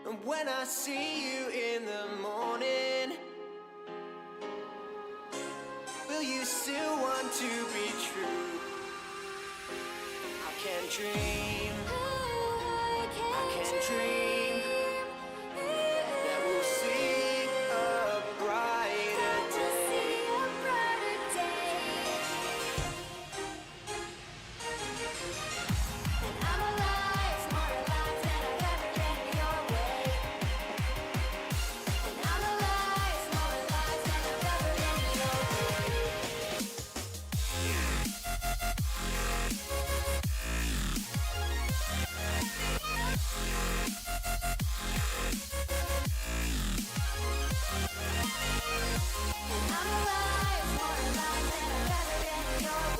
When I see you in the morning, will you still want to be true? I can dream, I can dream that we'll see a brighter day. And I'm alive, more alive than I've ever been your way. And I'm alive, more alive than I've ever been your way. And I'm alive, more alive than I've ever been your way. And I'm alive, more alive than I've ever been your way.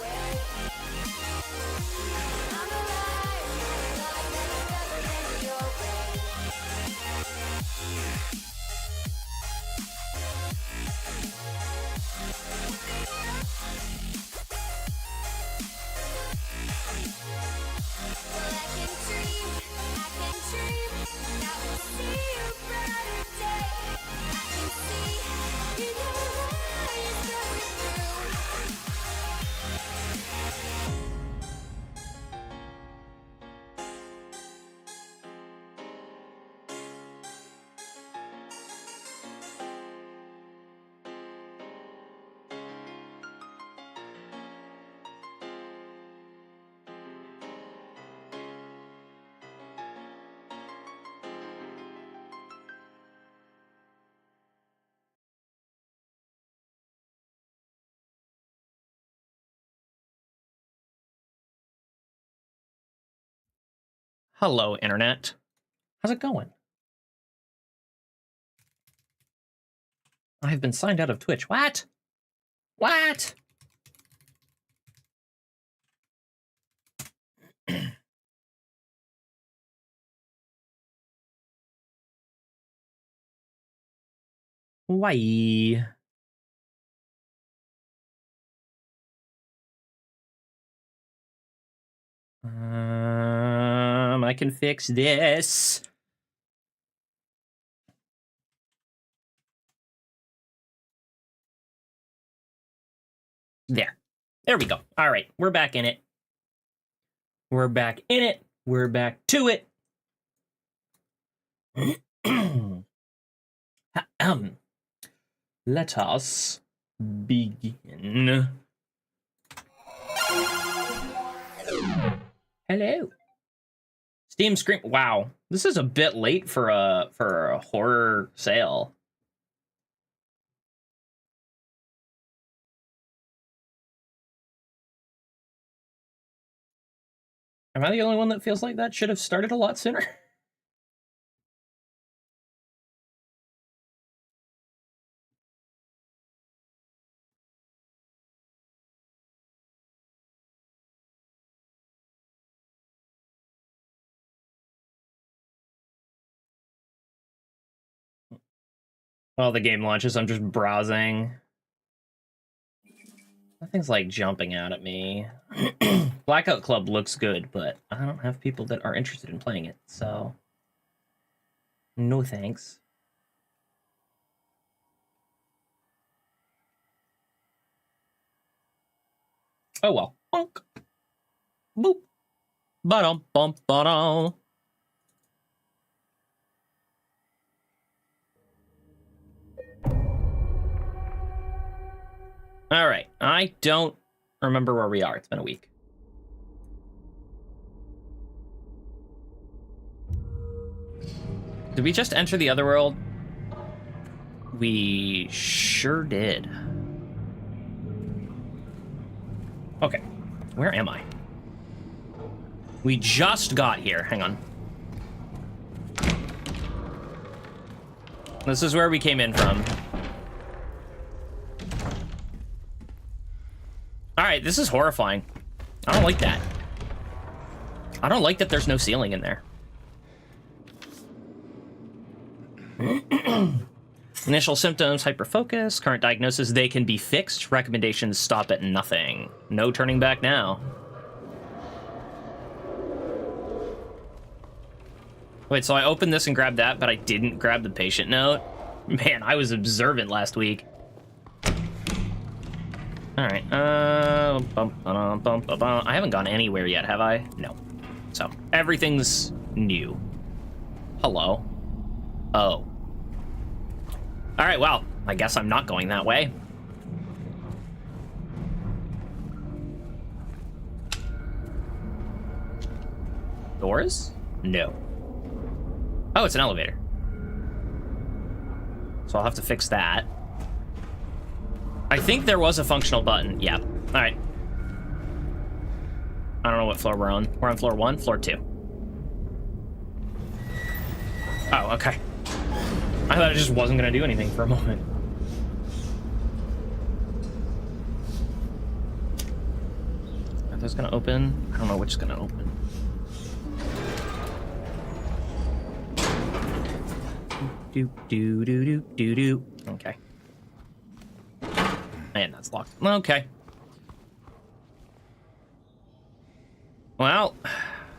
Well, I can dream that we'll see a brighter day. I can see in your eyes burning through. Hello, Internet. How's it going? I have been signed out of Twitch. What? What? Why? I can fix this. There we go. All right, we're back in it. We're back in it. We're back to it. Let us begin. Hello. Steam Scream. Wow, this is a bit late for a horror sale. Am I the only one that feels like that should have started a lot sooner? While the game launches, I'm just browsing. Nothing's like jumping out at me. Blackout Club looks good, but I don't have people that are interested in playing it, so no thanks. Oh well. Bonk. Boop. Ba-dum, bum, ba-dum. All right. I don't remember where we are. It's been a week. Did we just enter the other world? We sure did. Okay. Where am I? We just got here. Hang on. This is where we came in from. All right, this is horrifying. I don't like that. I don't like that there's no ceiling in there. Initial symptoms, hyperfocus. Current diagnosis, they can be fixed. Recommendations, stop at nothing. No turning back now. Wait, so I opened this and grabbed that, but I didn't grab the patient note? Man, I was observant last week. Alright, I haven't gone anywhere yet, have I? No. So, everything's new. Hello. Oh. Alright, well, I guess I'm not going that way. Doors? No. Oh, it's an elevator. So I'll have to fix that. I think there was a functional button. Yeah. All right. I don't know what floor we're on. We're on floor 1, floor 2. Oh, okay. I thought it just wasn't going to do anything for a moment. Are those going to open? I don't know which is going to open. Do. Okay. And that's locked. Okay. Well,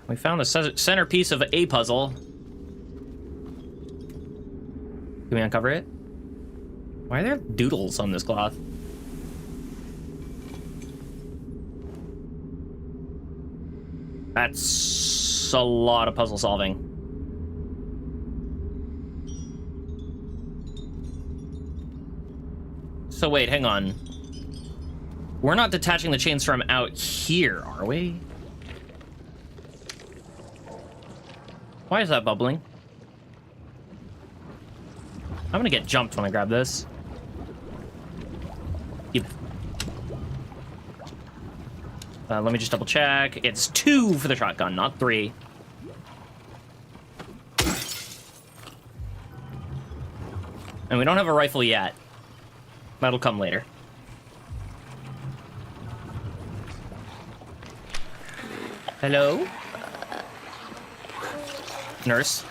we found the centerpiece of a puzzle. Can we uncover it? Why are there doodles on this cloth? That's a lot of puzzle solving. So wait, hang on. We're not detaching the chains from out here, are we? Why is that bubbling? I'm gonna get jumped when I grab this. Yep. Let me just double check. It's 2 for the shotgun, not 3. And we don't have a rifle yet. That'll come later. Hello? Nurse?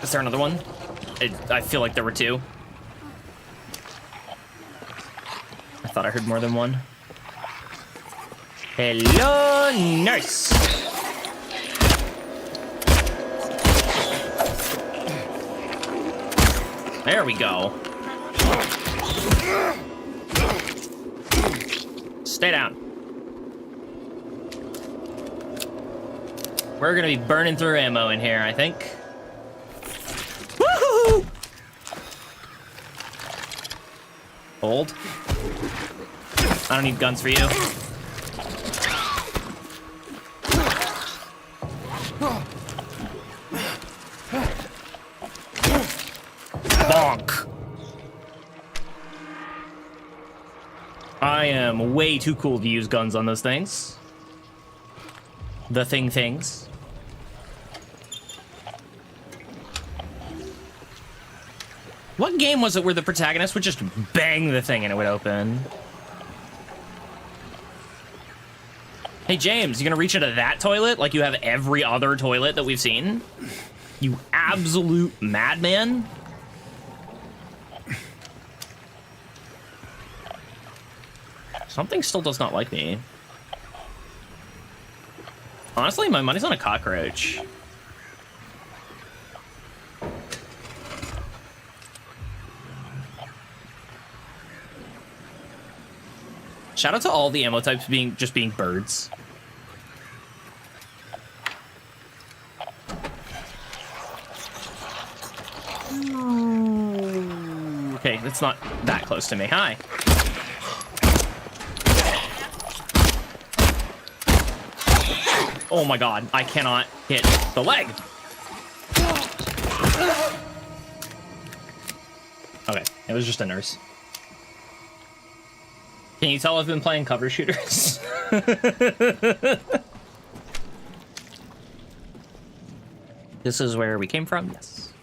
Is there another one? I feel like there were 2. I thought I heard more than one. Hello, nurse! There we go. Stay down. We're gonna be burning through ammo in here, I think. Woohoo! Hold. I don't need guns for you. Bonk. I am way too cool to use guns on those things. The things. What game was it where the protagonist would just bang the thing and it would open? Hey, James, you gonna reach into that toilet like you have every other toilet that we've seen? You absolute madman. Something still does not like me. Honestly, my money's on a cockroach. Shout out to all the ammo types being birds. Okay, it's not that close to me. Hi. Oh my god, I cannot hit the leg. Okay, it was just a nurse. Can you tell I've been playing cover shooters? This is where we came from? Yes.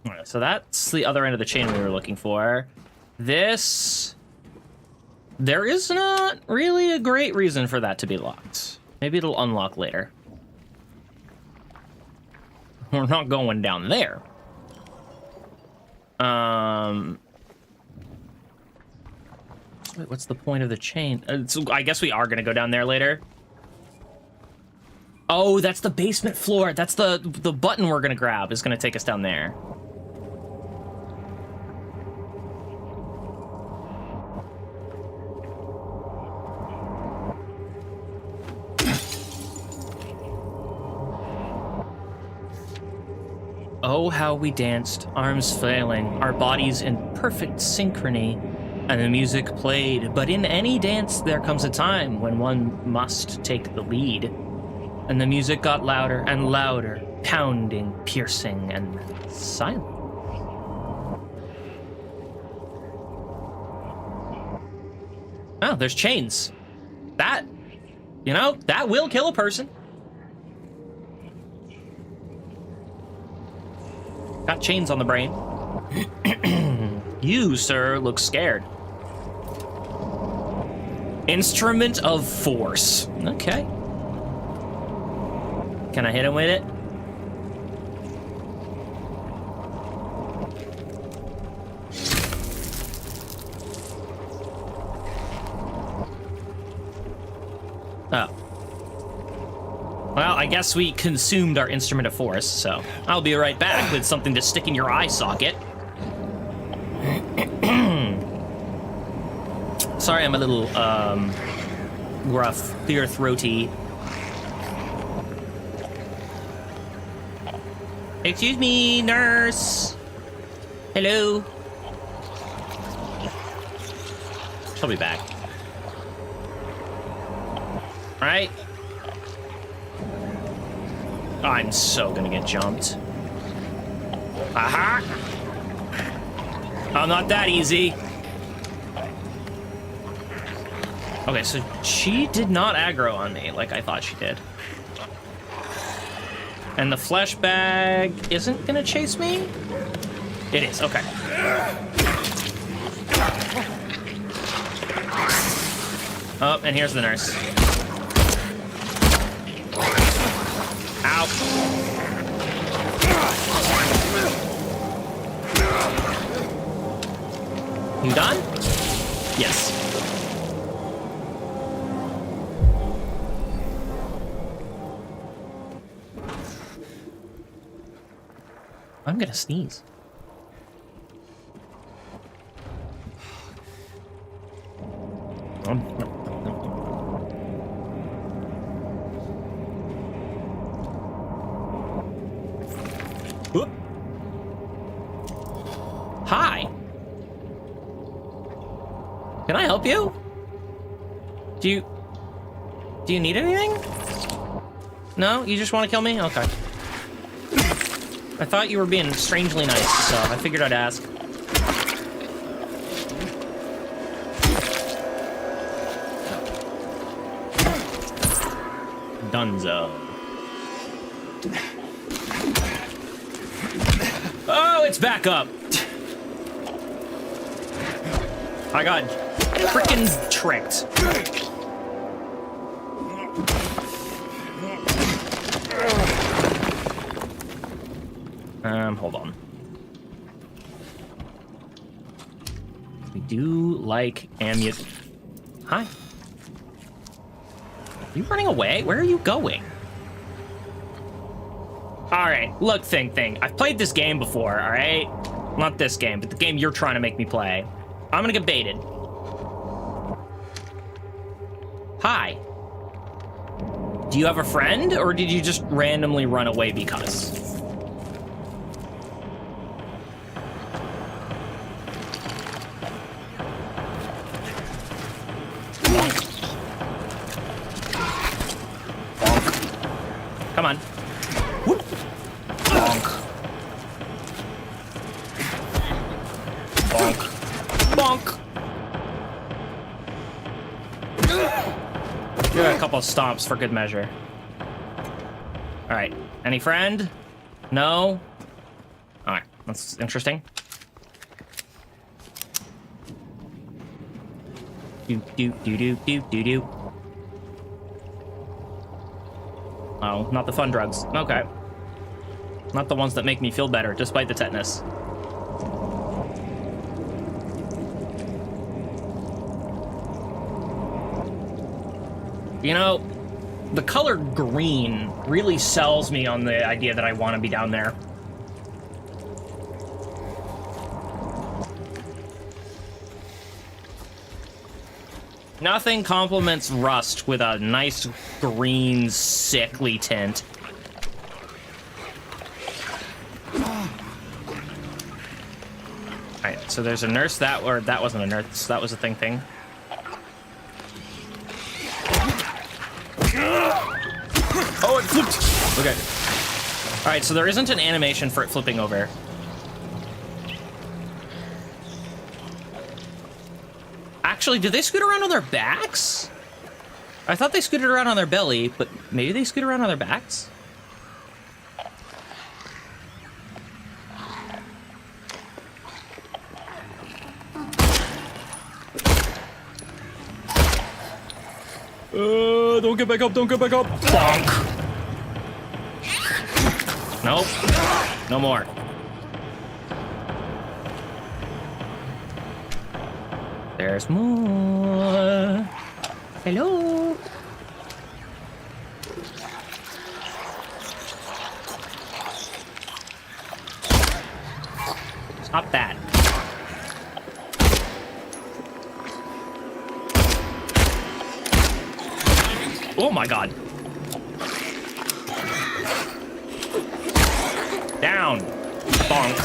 Alright, so that's the other end of the chain we were looking for. This... There is not really a great reason for that to be locked. Maybe it'll unlock later. We're not going down there. Wait, what's the point of the chain? So I guess we are gonna go down there later. Oh, that's the basement floor. That's the button we're gonna grab is gonna take us down there. Oh, how we danced, arms flailing, our bodies in perfect synchrony, and the music played. But in any dance, there comes a time when one must take the lead. And the music got louder and louder, pounding, piercing, and silent. Oh, there's chains. That, you know, that will kill a person. Got chains on the brain. You, sir, look scared. Instrument of force. Okay. Can I hit him with it? Oh. Well, I guess we consumed our instrument of force, so I'll be right back with something to stick in your eye socket. Sorry, I'm a little, rough, clear throaty. Excuse me, nurse. Hello. She'll be back. All right. I'm so gonna get jumped. Aha! I'm not that easy. Okay, so she did not aggro on me like I thought she did. And the flesh bag isn't gonna chase me? It is, okay. Oh, and here's the nurse. Ow. You done? Yes. I'm gonna sneeze. Whoop. Hi. Can I help you? Do you need anything? No? You just want to kill me? Okay. I thought you were being strangely nice, so I figured I'd ask. Dunzo. Oh, it's back up. I got freaking tricked. Hold on. We do like ammunition. Hi. Are you running away? Where are you going? Alright, look, thing. I've played this game before, alright? Not this game, but the game you're trying to make me play. I'm gonna get baited. Hi. Do you have a friend, or did you just randomly run away because? Come on. Whoop. Bonk. Bonk. Bonk. Give it a couple of stomps for good measure. All right. Any friend? No? All right. That's interesting. Do. Oh, not the fun drugs. Okay. Not the ones that make me feel better, despite the tetanus. You know, the color green really sells me on the idea that I want to be down there. Nothing complements rust with a nice green, sickly tint. Alright, so there's a nurse or that wasn't a nurse, that was a thing. Oh, it flipped! Okay. Alright, so there isn't an animation for it flipping over. Actually, do they scoot around on their backs? I thought they scooted around on their belly, but maybe they scoot around on their backs? Don't get back up, don't get back up. Bonk. Nope. No more. There's more. Hello. Stop that. Oh my god. Down. Bonk.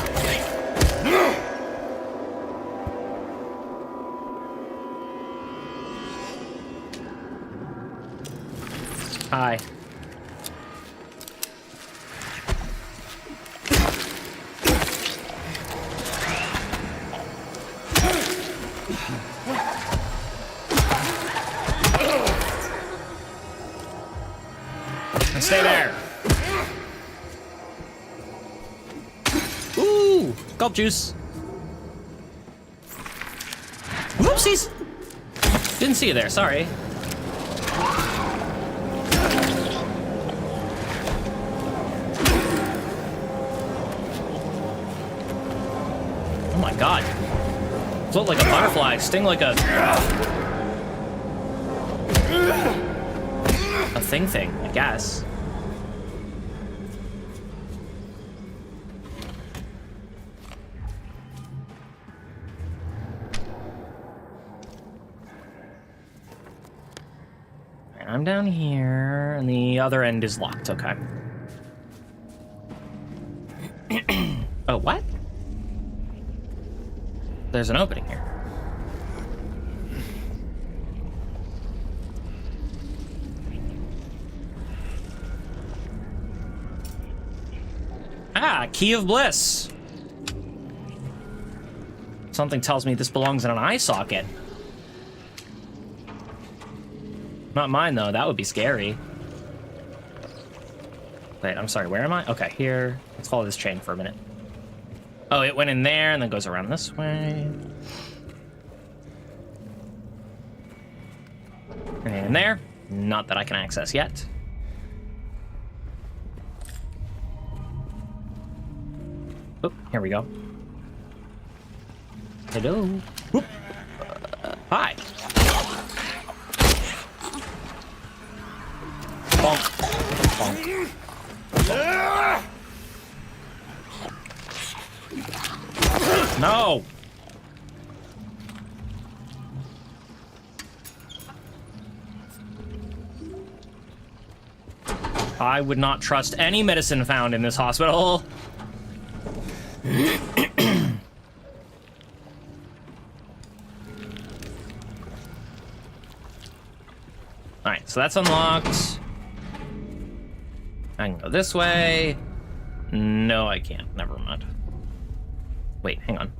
Hi. Stay there. Ooh, gulp juice. Whoopsies. Didn't see you there, sorry. Oh my god. Float like a butterfly, sting like a thing, I guess. I'm down here, and the other end is locked, okay. Oh, what? There's an opening here. Ah, Key of Bliss. Something tells me this belongs in an eye socket. Not mine, though. That would be scary. Wait, I'm sorry. Where am I? Okay, here. Let's follow this chain for a minute. Oh, it went in there and then goes around this way. And in there. Not that I can access yet. Oh, here we go. Hello. Whoop. Hi. Bonk. Bonk. No. I would not trust any medicine found in this hospital. Alright, so that's unlocked. I can go this way. No, I can't. Never mind. Wait, hang on.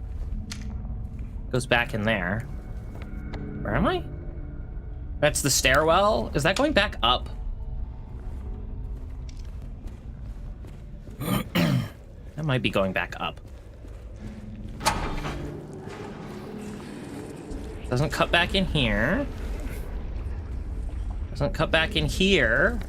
Goes back in there. Where am I? That's the stairwell? Is that going back up? That might be going back up. Doesn't cut back in here. Doesn't cut back in here.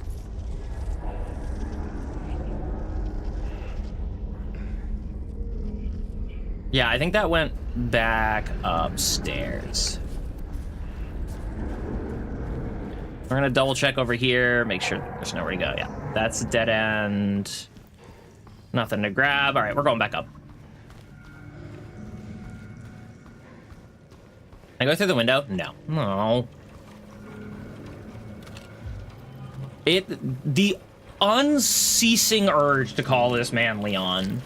Yeah, I think that went back upstairs. We're gonna double check over here, make sure there's nowhere to go. Yeah, that's a dead end. Nothing to grab. All right, we're going back up. Can I go through the window? No. No. The unceasing urge to call this man Leon.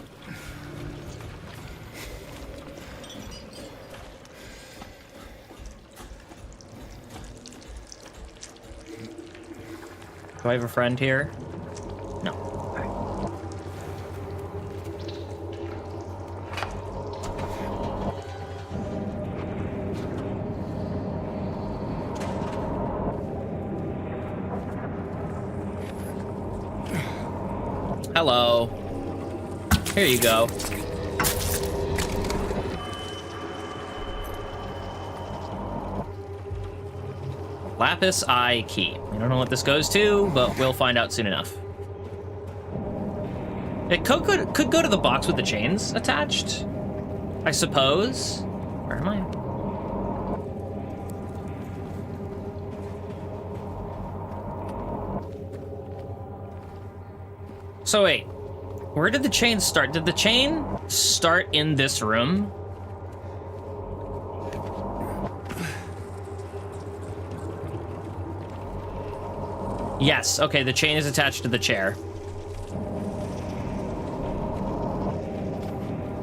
Do I have a friend here? No. Okay. Hello. Here you go. Lapis Eye Key. We don't know what this goes to, but we'll find out soon enough. It could go to the box with the chains attached, I suppose. Where am I? So wait, where did the chain start? Did the chain start in this room? Yes, okay, the chain is attached to the chair.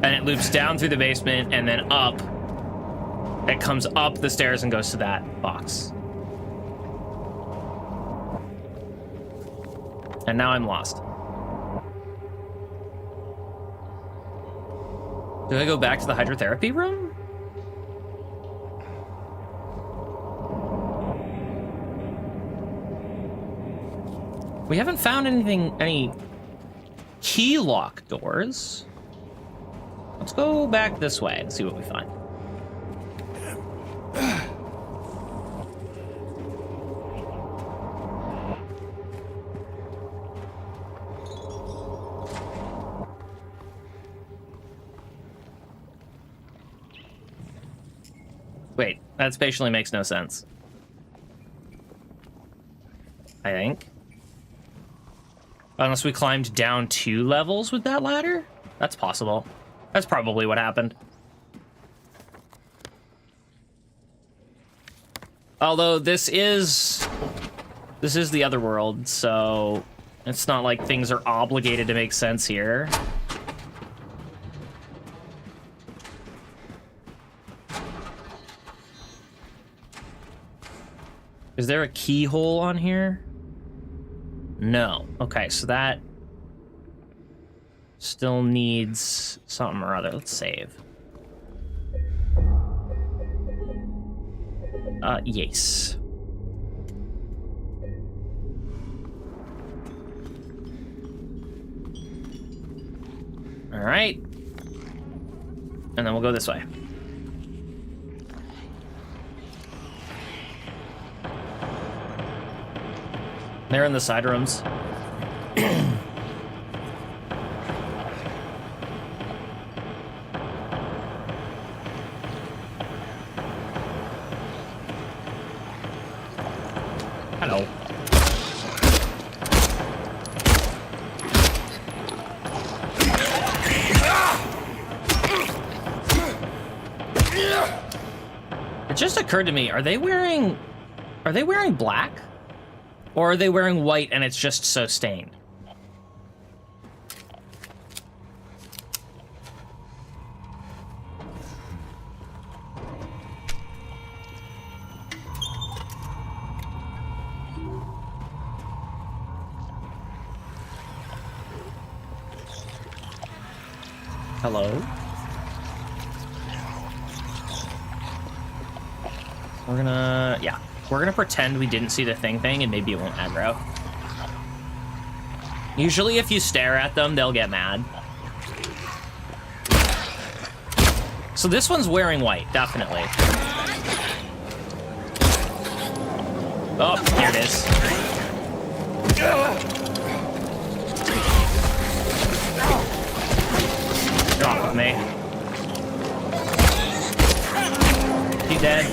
And it loops down through the basement and then up. It comes up the stairs and goes to that box. And now I'm lost. Do I go back to the hydrotherapy room? We haven't found any key lock doors. Let's go back this way and see what we find. Wait, that spatially makes no sense. I think. Unless we climbed down 2 levels with that ladder? That's possible. That's probably what happened. Although this is the other world, so it's not like things are obligated to make sense here. Is there a keyhole on here? No. Okay, so that still needs something or other. Let's save. Yes. All right. And then we'll go this way. They're in the side rooms. Hello. It just occurred to me, are they wearing black? Or are they wearing white and it's just so stained? Hello? We're gonna pretend we didn't see the thing and maybe it won't aggro. Usually if you stare at them, they'll get mad. So this one's wearing white, definitely. Oh, here it is. Get off of me. He's dead.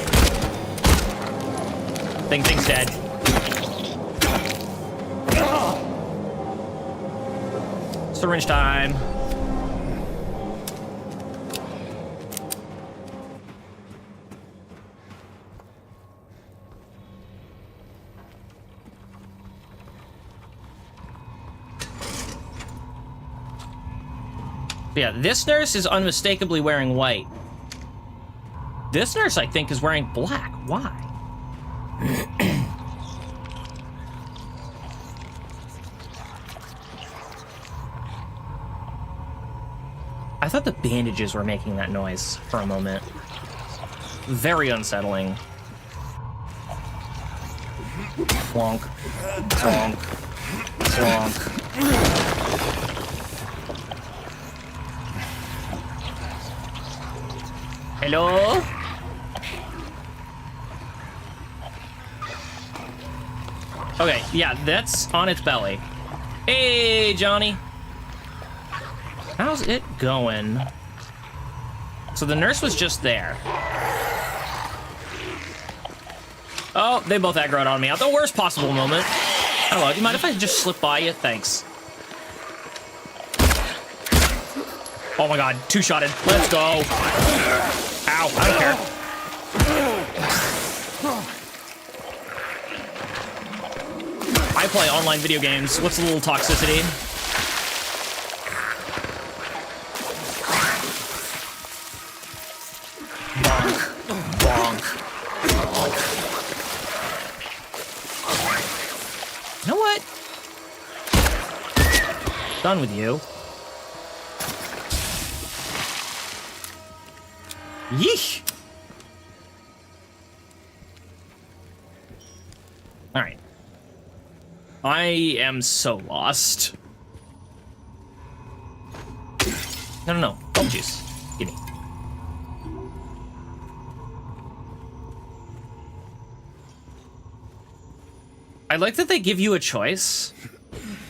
Thing's dead. syringe time. Yeah, this nurse is unmistakably wearing white. This nurse, I think, is wearing black. Why? I thought the bandages were making that noise for a moment. Very unsettling. Clonk. Clonk. Clonk. Hello? Okay, yeah, that's on its belly. Hey, Johnny. How's it going? So the nurse was just there. Oh, they both aggroed on me at the worst possible moment. Hello, do you mind if I just slip by you? Thanks. Oh my god, two-shotted. Let's go. Ow, I don't care. I play online video games. What's a little toxicity? Bonk. Bonk. You know what? Done with you. Yeesh. All right. I am so lost. No. Bubble juice. Give me. I like that they give you a choice.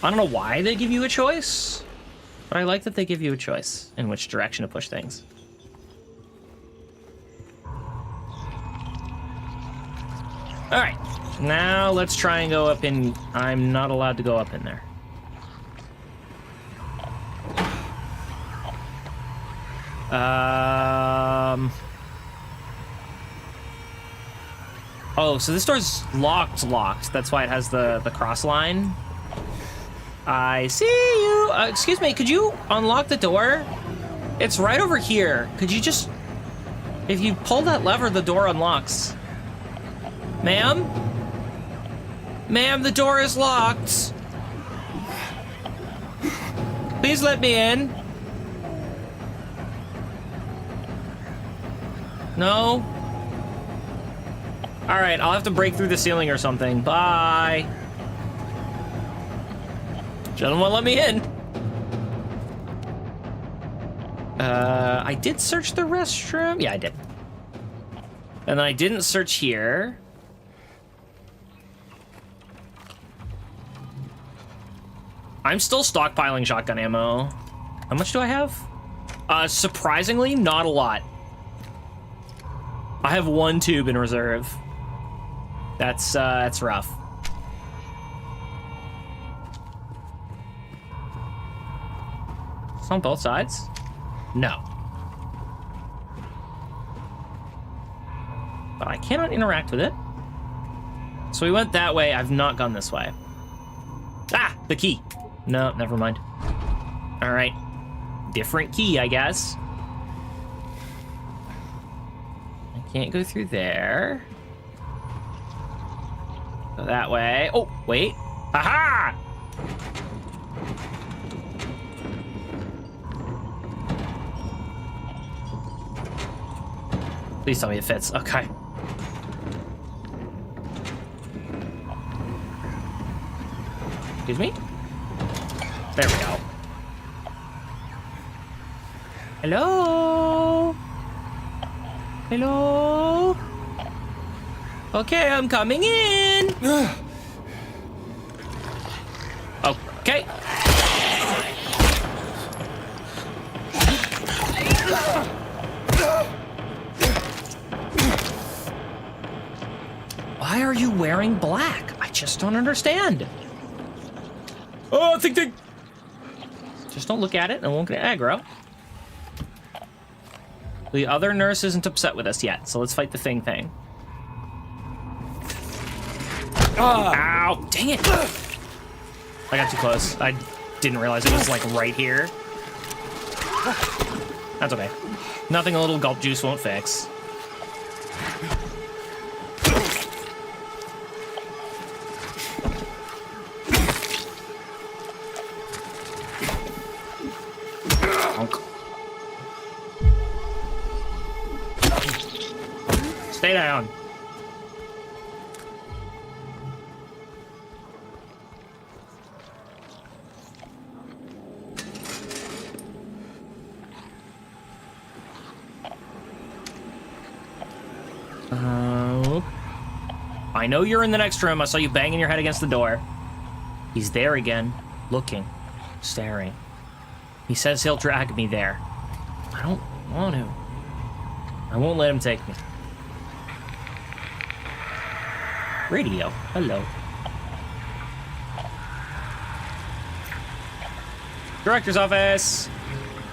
I don't know why they give you a choice, but I like that they give you a choice in which direction to push things. All right, now let's try and go up in... I'm not allowed to go up in there. Oh, so this door's locked. That's why it has the cross line. I see you. Excuse me, could you unlock the door? It's right over here. Could you just... If you pull that lever, the door unlocks. Ma'am? Ma'am, the door is locked. Please let me in. No? All right, I'll have to break through the ceiling or something. Bye. Gentlemen, won't let me in. I did search the restroom. Yeah, I did. And then I didn't search here. I'm still stockpiling shotgun ammo. How much do I have? Surprisingly, not a lot. I have 1 tube in reserve. That's rough. It's on both sides? No. But I cannot interact with it. So we went that way. I've not gone this way. Ah, the key. No, never mind. All right. Different key, I guess. I can't go through there. Go that way. Oh, wait. Aha! Please tell me it fits. Okay. Excuse me? There we go. Hello? Hello? Okay, I'm coming in. Okay. Why are you wearing black? I just don't understand. Oh, think. Just don't look at it and it won't get aggro. The other nurse isn't upset with us yet, so let's fight the thing. Ow! Dang it! I got too close. I didn't realize it was, like, right here. That's okay. Nothing a little gulp juice won't fix. Stay down. I know you're in the next room. I saw you banging your head against the door. He's there again, looking, staring. He says he'll drag me there. I don't want to. I won't let him take me. Radio, hello. Director's office.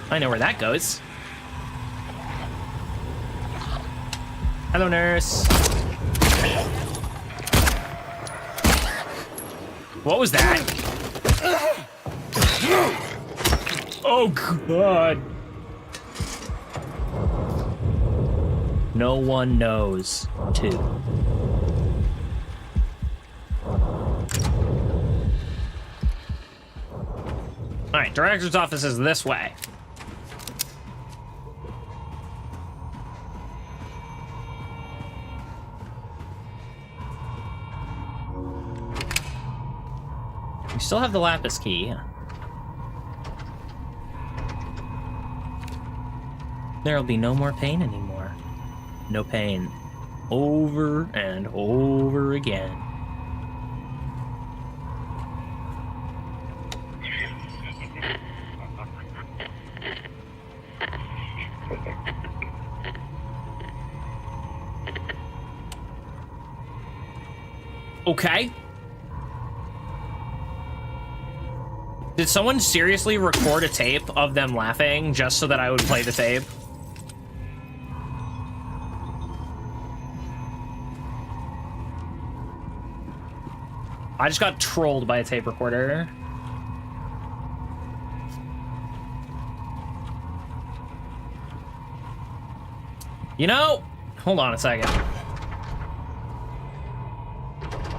I know where that goes. Hello, nurse. What was that? Oh, God. No one knows, too. All right, director's office is this way. We still have the lapis key. There'll be no more pain anymore. No pain. Over and over again. Okay. Did someone seriously record a tape of them laughing just so that I would play the tape? I just got trolled by a tape recorder. You know, hold on a second.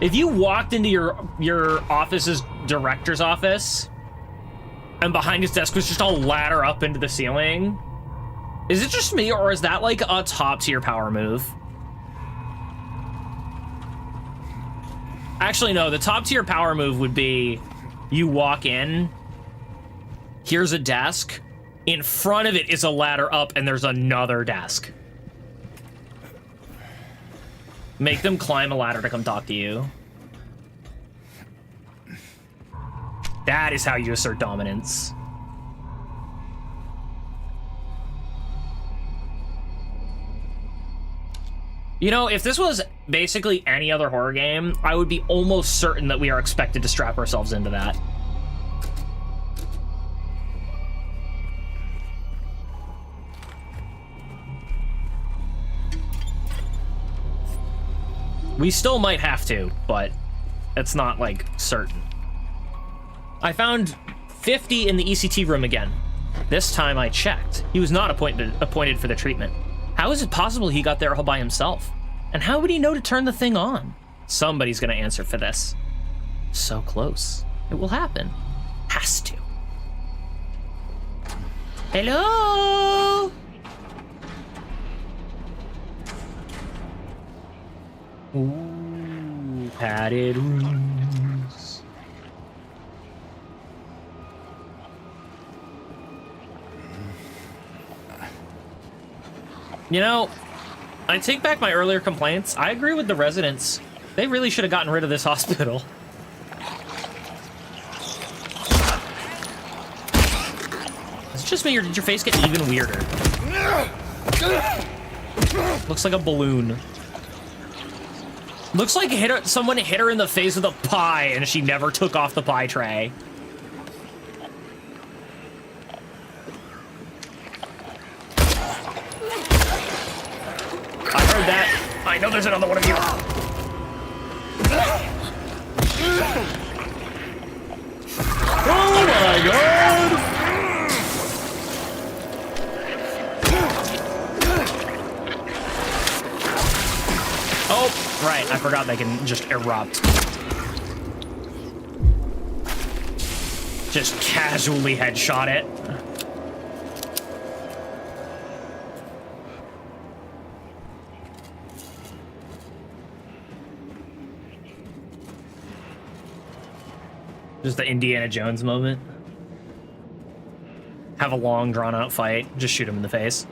If you walked into your office's director's office and behind his desk was just a ladder up into the ceiling, is it just me or is that like a top tier power move? Actually, no, the top tier power move would be you walk in, here's a desk, in front of it is a ladder up and there's another desk. Make them climb a ladder to come talk to you. That is how you assert dominance. You know, if this was basically any other horror game, I would be almost certain that we are expected to strap ourselves into that. We still might have to, but it's not, like, certain. I found 50 in the ECT room again. This time I checked. He was not appointed for the treatment. How is it possible he got there all by himself? And how would he know to turn the thing on? Somebody's gonna answer for this. So close. It will happen. Has to. Hello? Ooh, padded rooms. You know, I take back my earlier complaints. I agree with the residents. They really should have gotten rid of this hospital. Is it just me, or did your face get even weirder? Looks like a balloon. Looks like someone hit her in the face with a pie and she never took off the pie tray. another one of you. Oh my god! Oh, right. I forgot they can just erupt. Just casually headshot it. Just the Indiana Jones moment. Have a long, drawn-out fight. Just shoot him in the face.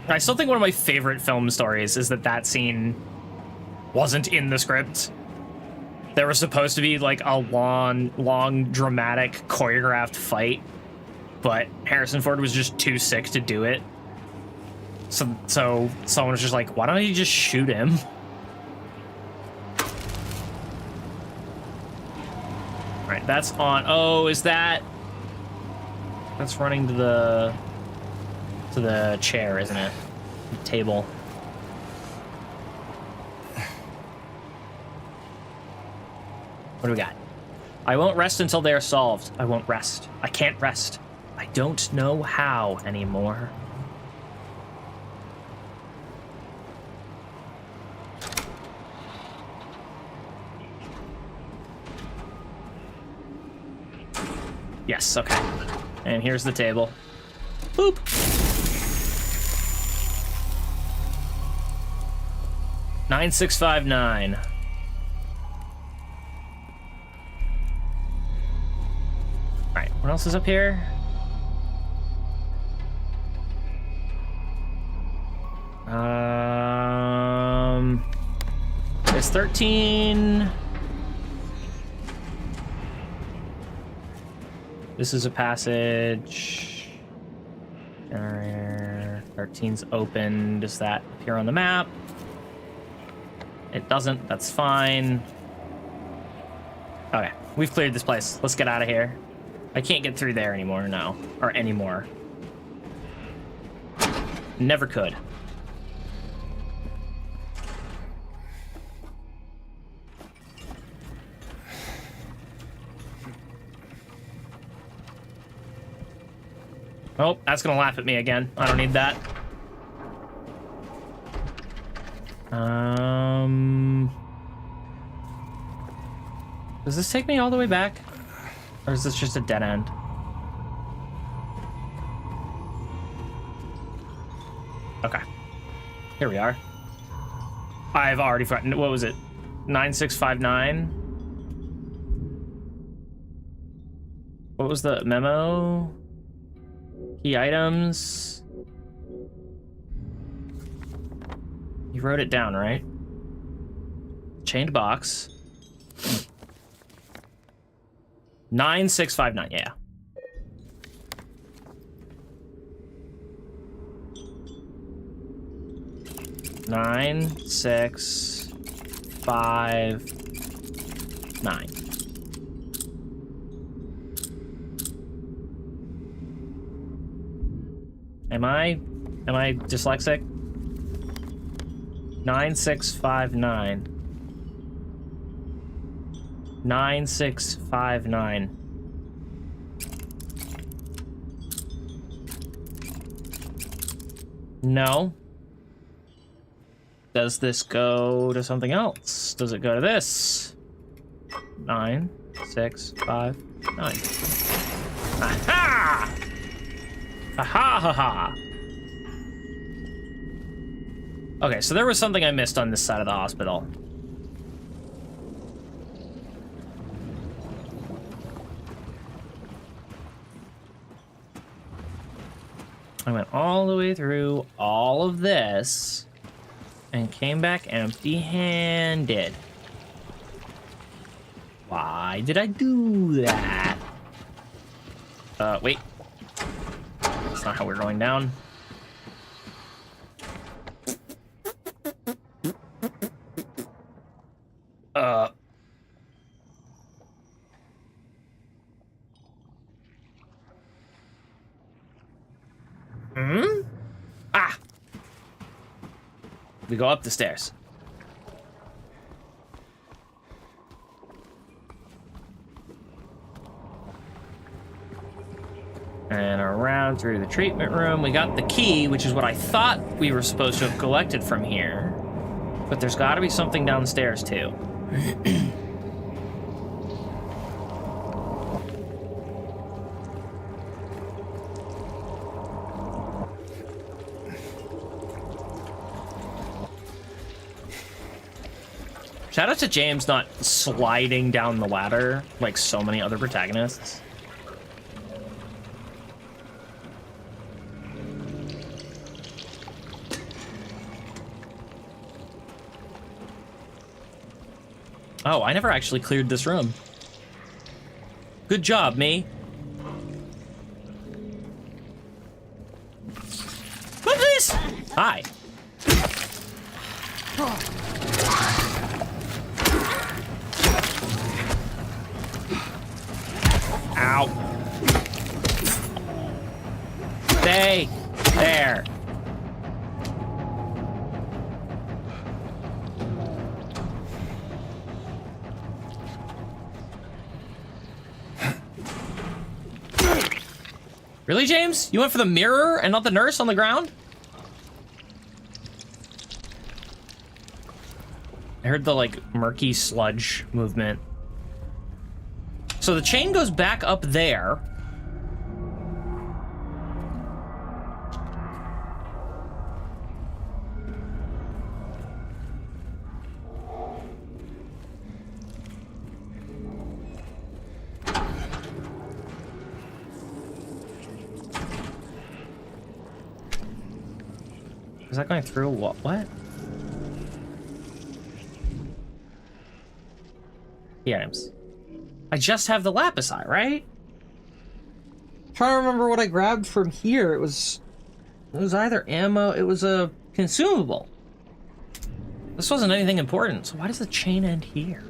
I still think one of my favorite film stories is that scene wasn't in the script. There was supposed to be like a long, dramatic, choreographed fight, but Harrison Ford was just too sick to do it. So someone was just like, why don't you just shoot him? All right, that's on. Oh, is that? That's running to the chair, isn't it? The table. What do we got? I won't rest until they are solved. I won't rest. I can't rest. I don't know how anymore. Yes, okay. And here's the table. Boop. $9,659. Alright, what else is up here? There's 13. This is a passage. Generator. 13's open. Does that appear on the map? It doesn't. That's fine. Okay, we've cleared this place. Let's get out of here. I can't get through there anymore, no. Or anymore. Never could. Oh, that's gonna laugh at me again. I don't need that. Does this take me all the way back? Or is this just a dead end? Okay. Here we are. I've already forgotten. What was it? 9659? What was the memo? Key items. You wrote it down, right? Chained box. 9659, yeah. Nine, 6, 5, 9. Am I dyslexic? 9659. 9659. No. Does this go to something else? Does it go to this? 9, 6, 5, 9. Aha! Ha ha ha ha. Okay, so there was something I missed on this side of the hospital. I went all the way through all of this and came back empty-handed. Why did I do that? Wait. That's not how we're going down. Ah! We go up the stairs. And around through the treatment room. We got the key, which is what I thought we were supposed to have collected from here. But there's got to be something downstairs, too. Shout out to James not sliding down the ladder like so many other protagonists. Oh, I never actually cleared this room. Good job, me. What is this? Hi. Ow. Stay there. Really, James? You went for the mirror and not the nurse on the ground? I heard the, like, murky sludge movement. So the chain goes back up there. Is that going through what? What? The items. I just have the lapis eye, right? Trying to remember what I grabbed from here. It was either ammo, it was a consumable. This wasn't anything important, so why does the chain end here?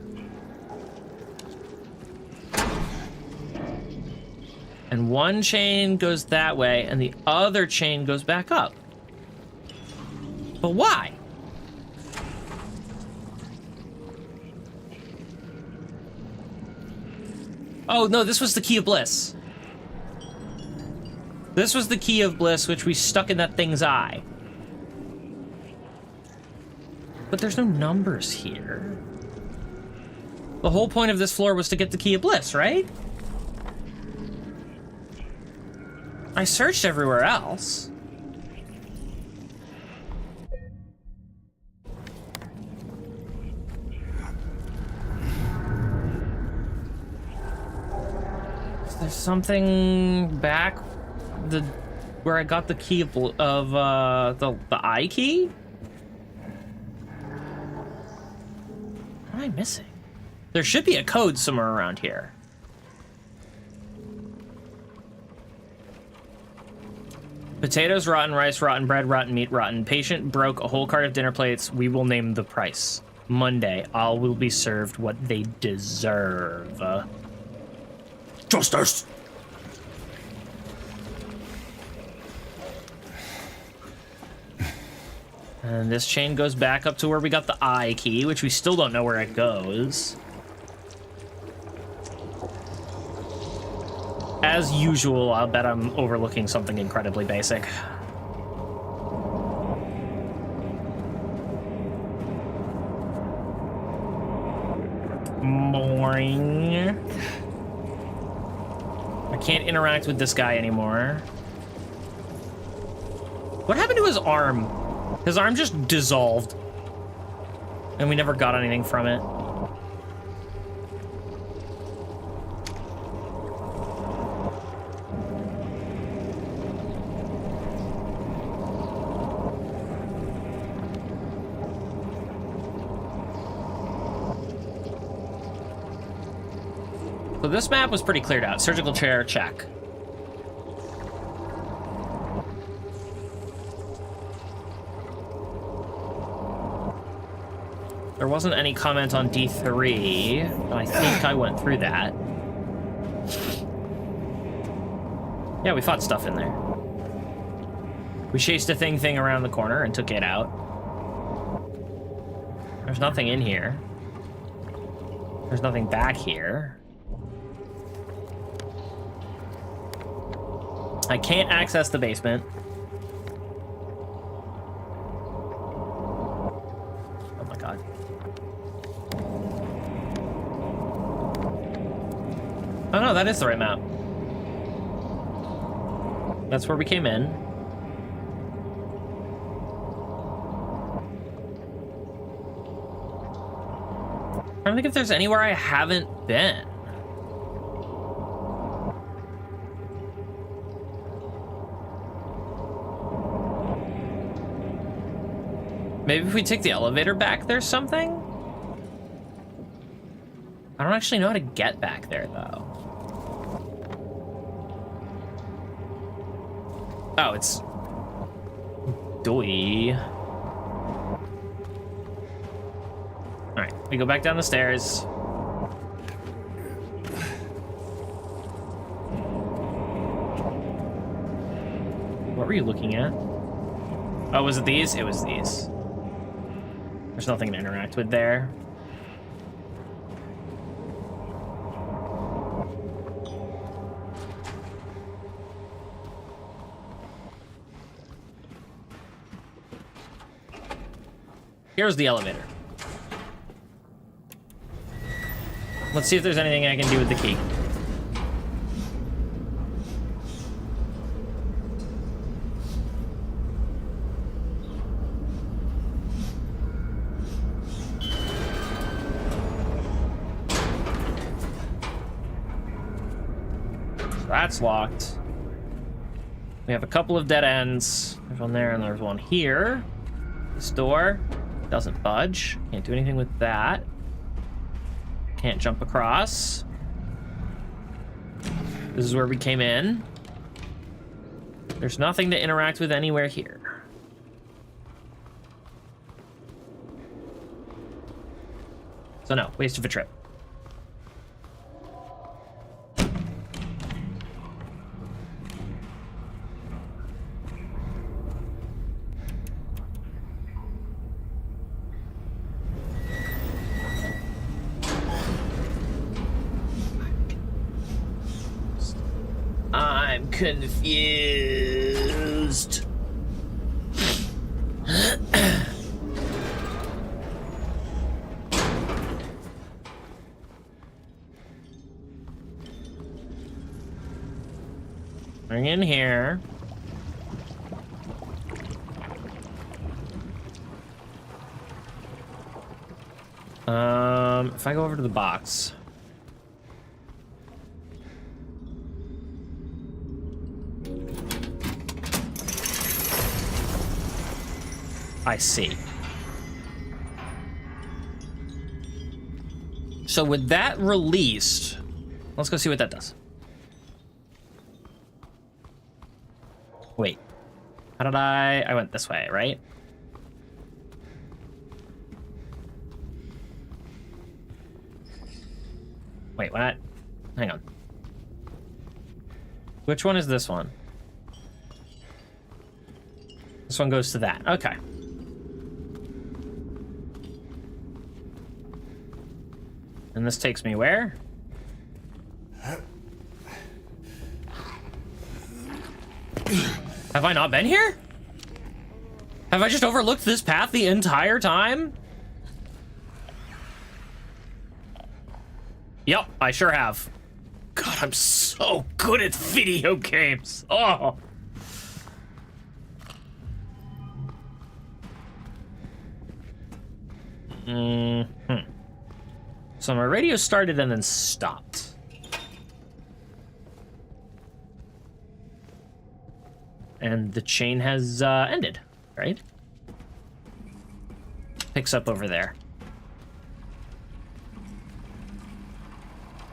And one chain goes that way, and the other chain goes back up. But why? Oh, no, this was the key of bliss. This was the key of bliss, which we stuck in that thing's eye. But there's no numbers here. The whole point of this floor was to get the key of bliss, right? I searched everywhere else. There's something back where I got the key of the eye key? What am I missing? There should be a code somewhere around here. Potatoes rotten, rice rotten, bread rotten, meat rotten. Patient broke a whole cart of dinner plates. We will name the price. Monday, all will be served what they deserve. Justice! And this chain goes back up to where we got the eye key, which we still don't know where it goes. As usual, I'll bet I'm overlooking something incredibly basic. Boring. I can't interact with this guy anymore. What happened to his arm? His arm just dissolved. And we never got anything from it. So this map was pretty cleared out. Surgical chair, check. There wasn't any comment on D3, but I think I went through that. Yeah, we fought stuff in there. We chased a thing around the corner and took it out. There's nothing in here. There's nothing back here. I can't access the basement. Oh my god. Oh no, that is the right map. That's where we came in. I don't think if there's anywhere I haven't been. Maybe if we take the elevator back, there's something? I don't actually know how to get back there, though. Oh, it's... Doy. Alright, we go back down the stairs. What were you looking at? Oh, was it these? It was these. There's nothing to interact with there. Here's the elevator. Let's see if there's anything I can do with the key. That's locked. We have a couple of dead ends. There's one there and there's one here. This door doesn't budge. Can't do anything with that. Can't jump across. This is where we came in. There's nothing to interact with anywhere here. So no, waste of a trip. I'm confused. Bring in here. If I go over to the box. I see. So with that released, let's go see what that does. Wait, how did I went this way, right? Wait, what? Hang on. Which one is this one? This one goes to that. Okay. And this takes me where? Have I not been here? Have I just overlooked this path the entire time? Yep, I sure have. God, I'm so good at video games. Oh. So my radio started and then stopped. And the chain has ended, right? Picks up over there.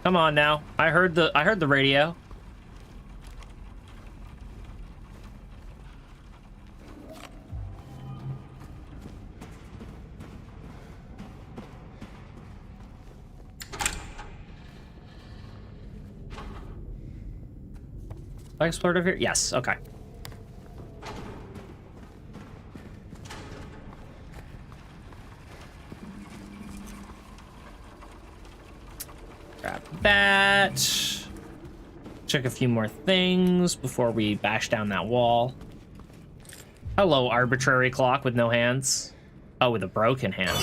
Come on now. I heard the radio. I explored over here? Yes, okay. Grab that. Check a few more things before we bash down that wall. Hello, arbitrary clock with no hands. Oh, with a broken hand.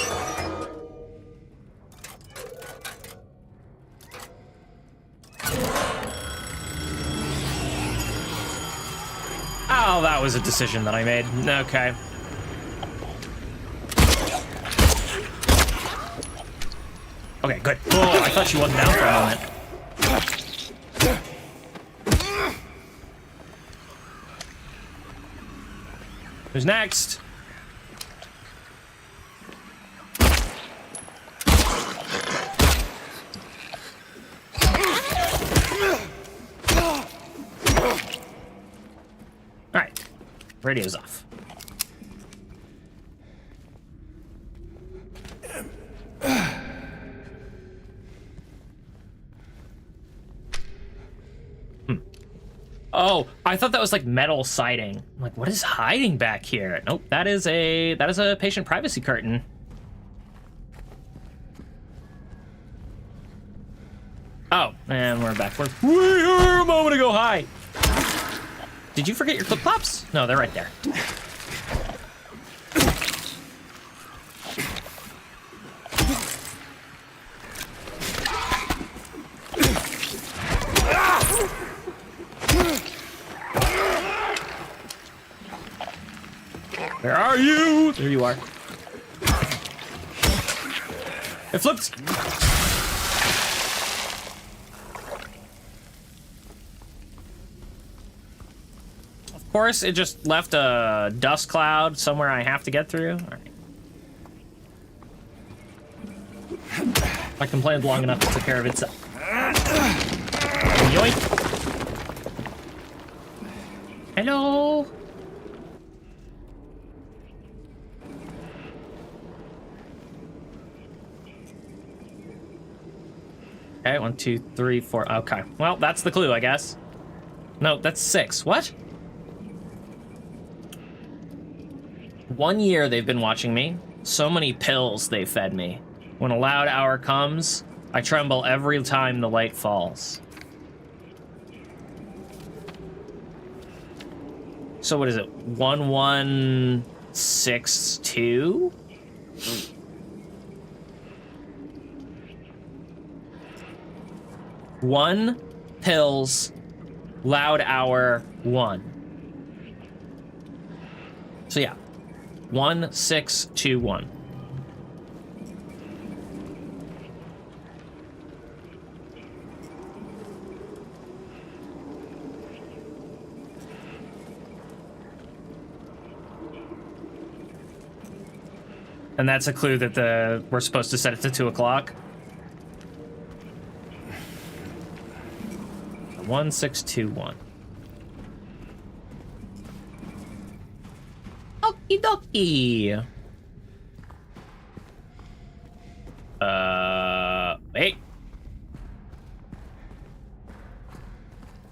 Oh, that was a decision that I made. Okay. Okay, good. Oh, I thought she wasn't down for a moment. Who's next? All right, radio's off. Oh, I thought that was like metal siding. I'm like, what is hiding back here? Nope, that is a patient privacy curtain. Oh, and we're back. We were a moment ago. Hi. Did you forget your flip flops? No, they're right there. Where are you? There you are. It flipped. Of course, it just left a dust cloud somewhere I have to get through. All right. I complained long enough, it took care of itself. Yoink. Hello. Okay, 1, 2, 3, 4. Okay, well, that's the clue, I guess. No, that's 6. What? 1 year they've been watching me. So many pills they fed me. When a loud hour comes, I tremble every time the light falls. So what is it? 1162? One pills, loud hour 1. So yeah, 1621. And that's a clue that we're supposed to set it to 2 o'clock. 1621. Okie dokie. Wait.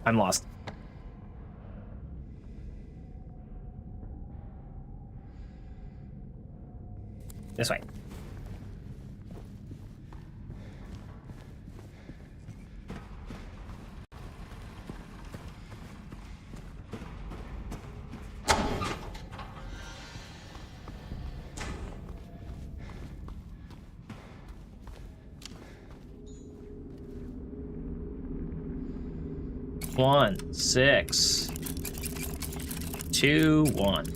I'm lost. This way. One, 6, 2, 1.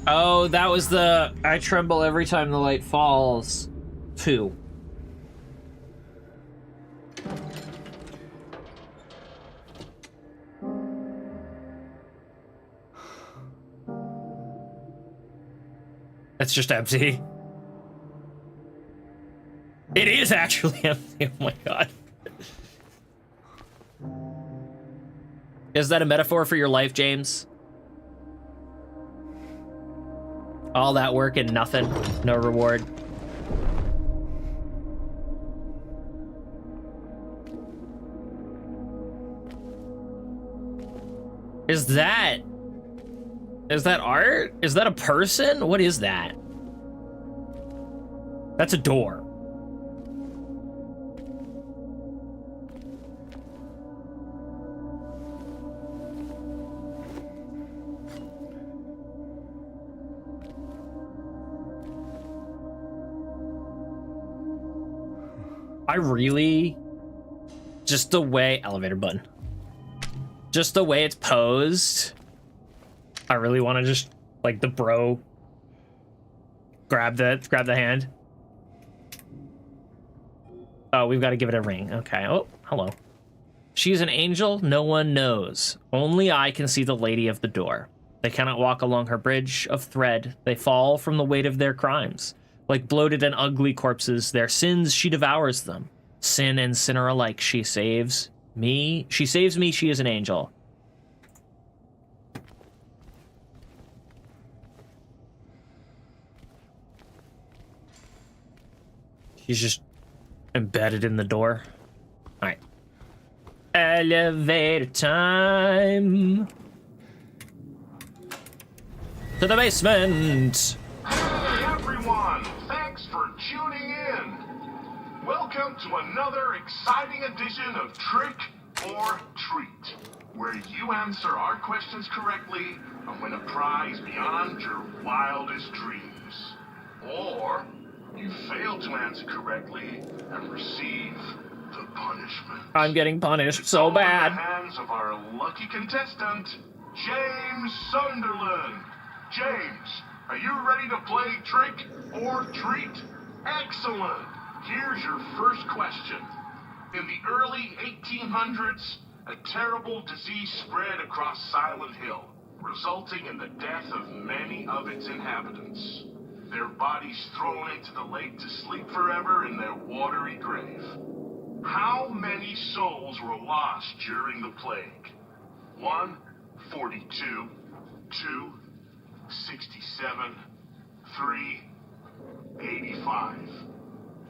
Oh, that was the I tremble every time the light falls. 2. It's just empty. It is actually empty. Oh my god. Is that a metaphor for your life, James? All that work and nothing, no reward. Is that Is that art? Is that a person? What is that? That's a door. I really, just the way, elevator button, just the way it's posed, I really want to just, like, the bro, grab the hand. Oh, we've got to give it a ring. Okay. Oh, hello. She's an angel no one knows. Only I can see the lady of the door. They cannot walk along her bridge of thread. They fall from the weight of their crimes. Like bloated and ugly corpses, their sins, she devours them. Sin and sinner alike, she saves me. She saves me, she is an angel. She's just embedded in the door. All right. Elevator time. To the basement. Hey everyone, thanks for tuning in. Welcome to another exciting edition of Trick or Treat, where you answer our questions correctly and win a prize beyond your wildest dreams. Or you fail to answer correctly and receive the punishment. I'm getting punished so All in bad. the hands of our lucky contestant, James Sunderland. James, are you ready to play Trick or Treat? Excellent. Here's your first question. In the early 1800s, a terrible disease spread across Silent Hill, resulting in the death of many of its inhabitants. Their bodies thrown into the lake to sleep forever in their watery grave. How many souls were lost during the plague? 1, 42, 2, 67, 3, 85.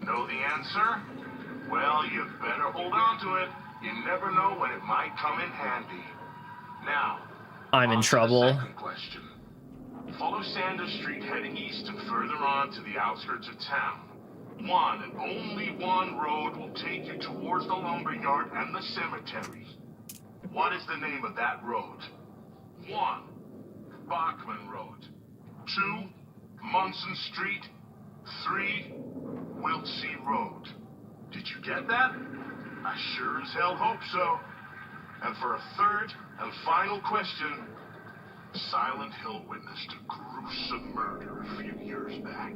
Know the answer? Well, you better hold on to it. You never know when it might come in handy. Now, I'm in on to the trouble. second question. Follow Sanders Street heading east and further on to the outskirts of town. One and only one road will take you towards the lumberyard and the cemetery. What is the name of that road? 1, Bachman Road. 2, Munson Street. 3, Wiltsey Road. Did you get that? I sure as hell hope so. And for a third and final question, Silent Hill witnessed a gruesome murder a few years back.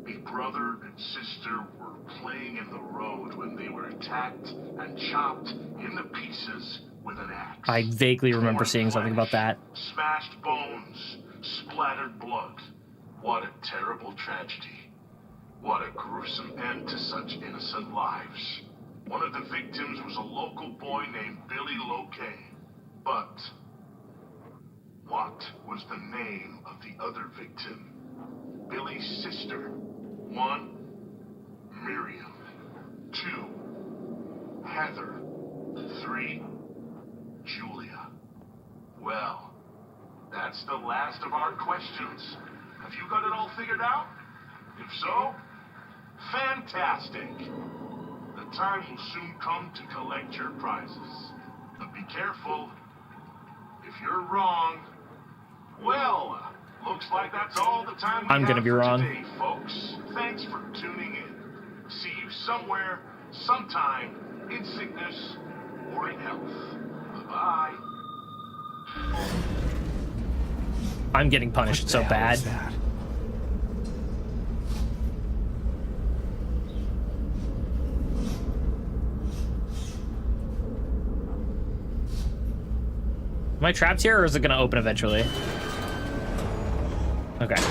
A brother and sister were playing in the road when they were attacked and chopped into pieces with an axe. I vaguely remember Torn seeing something about flesh, that. Smashed bones, splattered blood. What a terrible tragedy. What a gruesome end to such innocent lives. One of the victims was a local boy named Billy Locay. But what was the name of the other victim? Billy's sister. 1, Miriam. 2, Heather. 3, Julia. Well, that's the last of our questions. Have you got it all figured out? If so, fantastic. The time will soon come to collect your prizes. But be careful. If you're wrong, well, looks like that's all the time we I'm gonna have be for wrong. today, folks. Thanks for tuning in. See you somewhere, sometime, in sickness or in health. Bye-bye. I'm getting punished so bad. Am I trapped here, or is it gonna open eventually? Okay.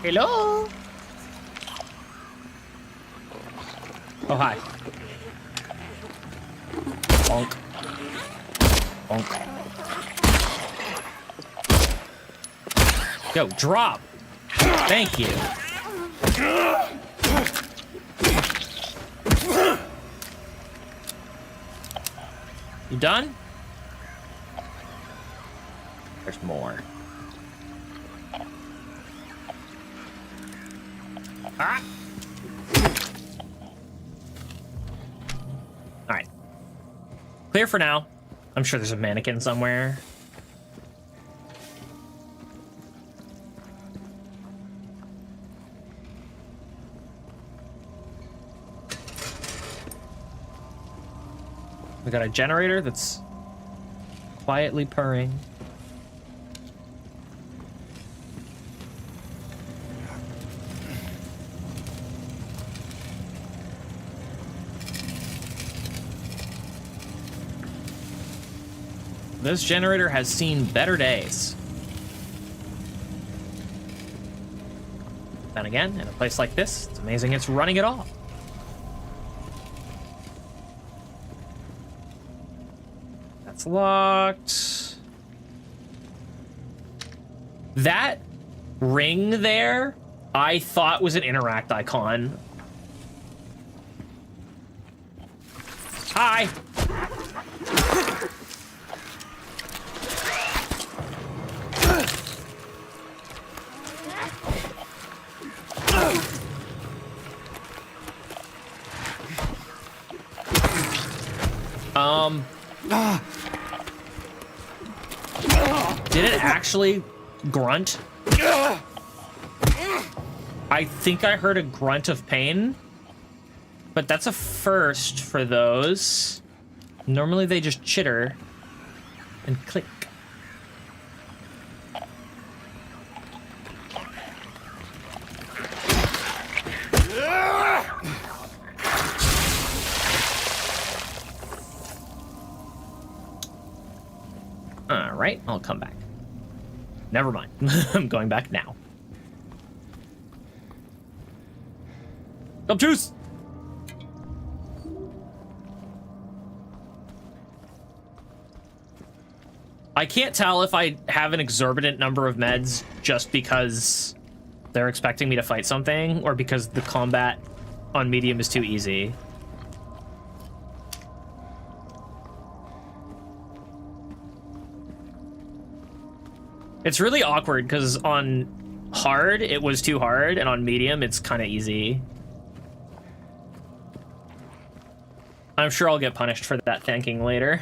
Hello? Oh, hi. Bonk. Bonk. Yo, drop! Thank you. You done? There's more. Ah! Alright. Clear for now. I'm sure there's a mannequin somewhere. We got a generator that's quietly purring. This generator has seen better days. Then again, in a place like this, it's amazing it's running at all. That's locked. That ring there, I thought was an interact icon. Hi. Did it actually grunt? I think I heard a grunt of pain, but that's a first for those. Normally they just chitter and click. All right, I'll come back. Never mind. I'm going back now. Obtuse! I can't tell if I have an exorbitant number of meds just because they're expecting me to fight something or because the combat on medium is too easy. It's really awkward because on hard, it was too hard, and on medium, it's kind of easy. I'm sure I'll get punished for that thanking later.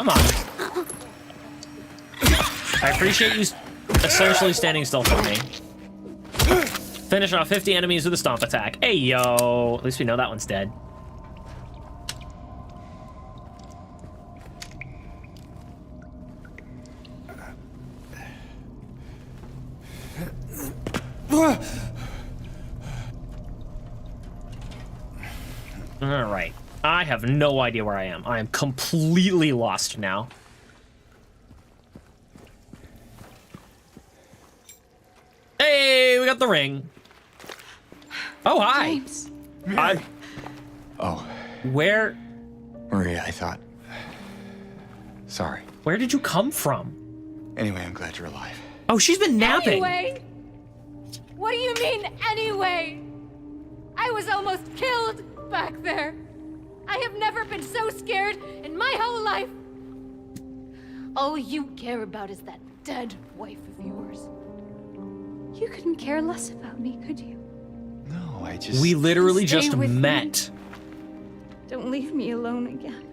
Come on. I appreciate you essentially standing still for me. Finish off 50 enemies with a stomp attack. Hey, yo. At least we know that one's dead. All right. I have no idea where I am. I am completely lost now. Hey, we got the ring. Oh, hi. James. Oh, Where Maria, I thought. Sorry. where did you come from? Anyway, I'm glad you're alive. Oh, she's been napping. Anyway? What do you mean, anyway? I was almost killed back there. I have never been so scared in my whole life. All you care about is that dead wife of yours. You couldn't care less about me, could you? No, I just. We literally Stay just with me. met. Don't leave me alone again.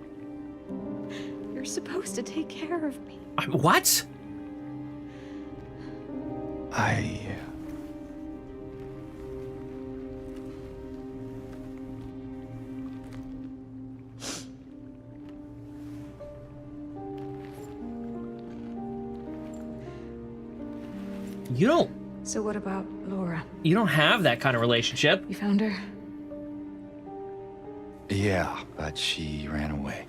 You're supposed to take care of me. What? So what about Laura? You don't have that kind of relationship. You found her? Yeah, but she ran away.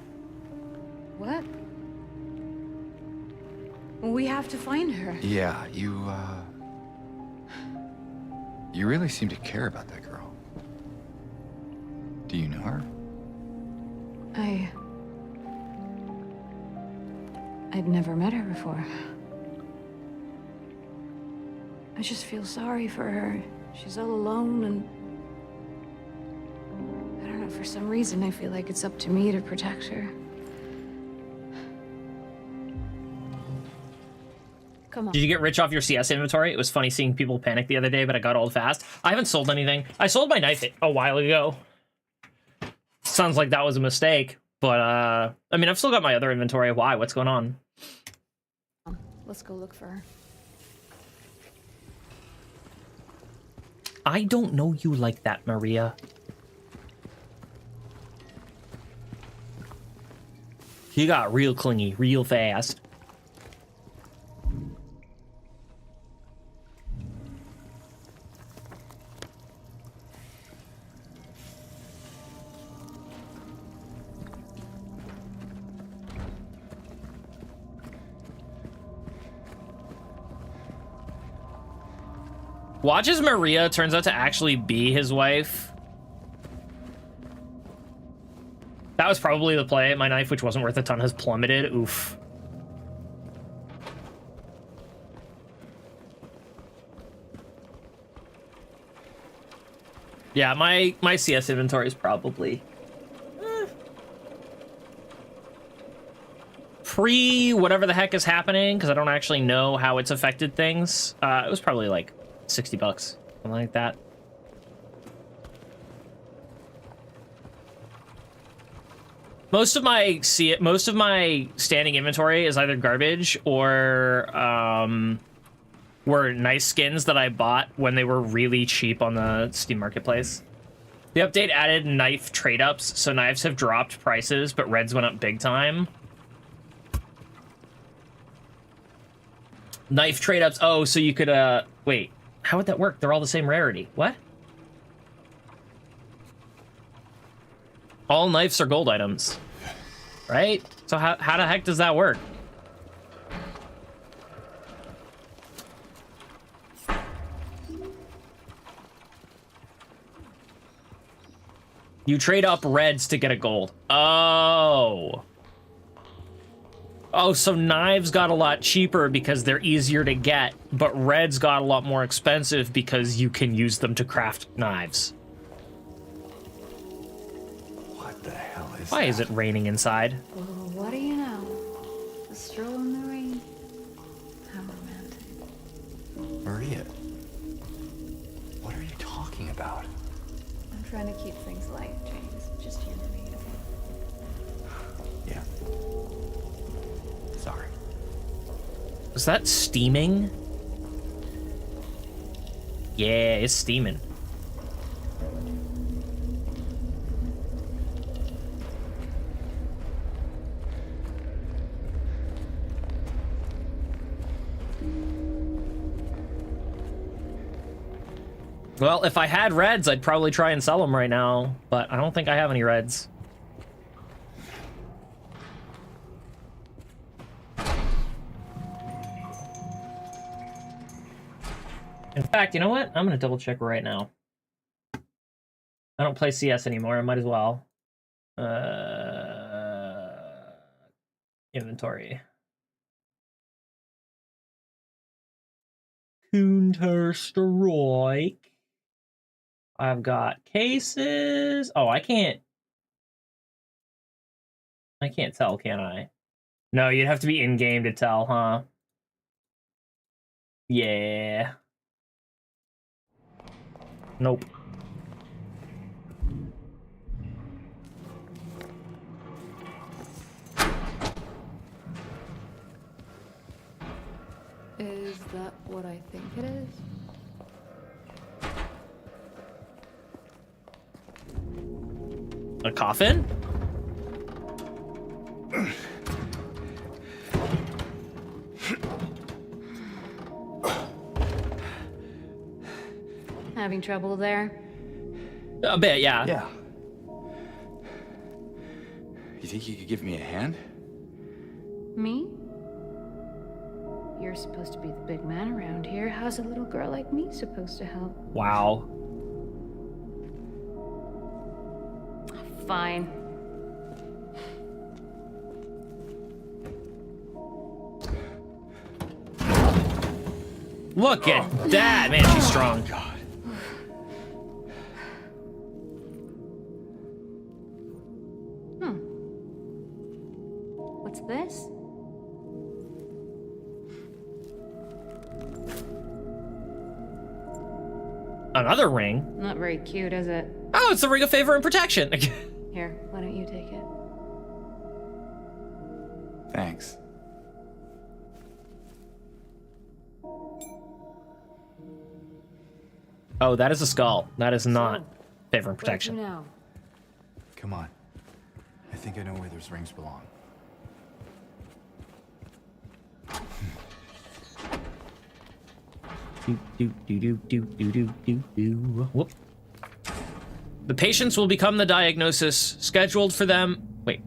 What? We have to find her. Yeah, you really seem to care about that girl. Do you know her? I'd never met her before. I just feel sorry for her. She's all alone and... I don't know, for some reason I feel like it's up to me to protect her. Come on. Did you get rich off your CS inventory? It was funny seeing people panic the other day, but I got old fast. I haven't sold anything. I sold my knife a while ago. Sounds like that was a mistake, but I mean, I've still got my other inventory. Why? What's going on? Let's go look for her. I don't know you like that, Maria. He got real clingy, real fast. Watch as Maria turns out to actually be his wife. That was probably the play. My knife, which wasn't worth a ton, has plummeted. Oof. Yeah, my CS inventory is probably pre whatever the heck is happening, because I don't actually know how it's affected things. It was probably like $60, something like that. Most of my standing inventory is either garbage or were nice skins that I bought when they were really cheap on the Steam Marketplace. The update added knife trade-ups, so knives have dropped prices, but reds went up big time. Knife trade-ups. Oh, so you could wait. How would that work? They're all the same rarity. What? All knives are gold items, right? So how the heck does that work? You trade up reds to get a gold. Oh. Oh, so knives got a lot cheaper because they're easier to get, but reds got a lot more expensive because you can use them to craft knives. What the hell is Why that? is it raining inside? Oh, what do you know? A stroll in the rain. How romantic. Maria, what are you talking about? I'm trying to keep things light, James. Just you and me, okay? Yeah. Sorry. Was that steaming? Yeah, it's steaming. Well, if I had reds, I'd probably try and sell them right now, but I don't think I have any reds. In fact, you know what? I'm gonna double check right now. I don't play CS anymore. I might as well. Inventory. Counter-Strike. I've got cases. Oh, I can't tell, can I? No, you'd have to be in-game to tell, huh? Yeah. Nope. Is that what I think it is? A coffin? Having trouble there? A bit, yeah. Yeah. You think you could give me a hand? Me? You're supposed to be the big man around here. How's a little girl like me supposed to help? Wow. Fine. Look at that. Man, she's strong. God. What's this? Another ring. Not very cute, is it? Oh, it's the ring of favor and protection. Here, why don't you take it? Thanks. Oh, that is a skull. That is not So, favor and What do protection. you know? Come on. I think I know where those rings belong. Whoop. The patients will become the diagnosis scheduled for them. Wait.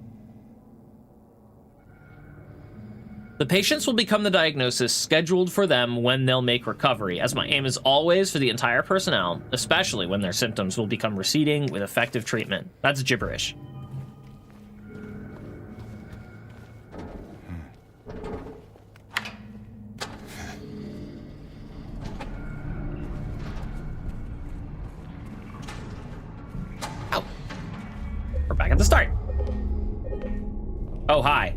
The patients will become the diagnosis scheduled for them when they'll make recovery, as my aim is always for the entire personnel, especially when their symptoms will become receding with effective treatment. That's gibberish. Ow. We're back at the start. Oh, hi.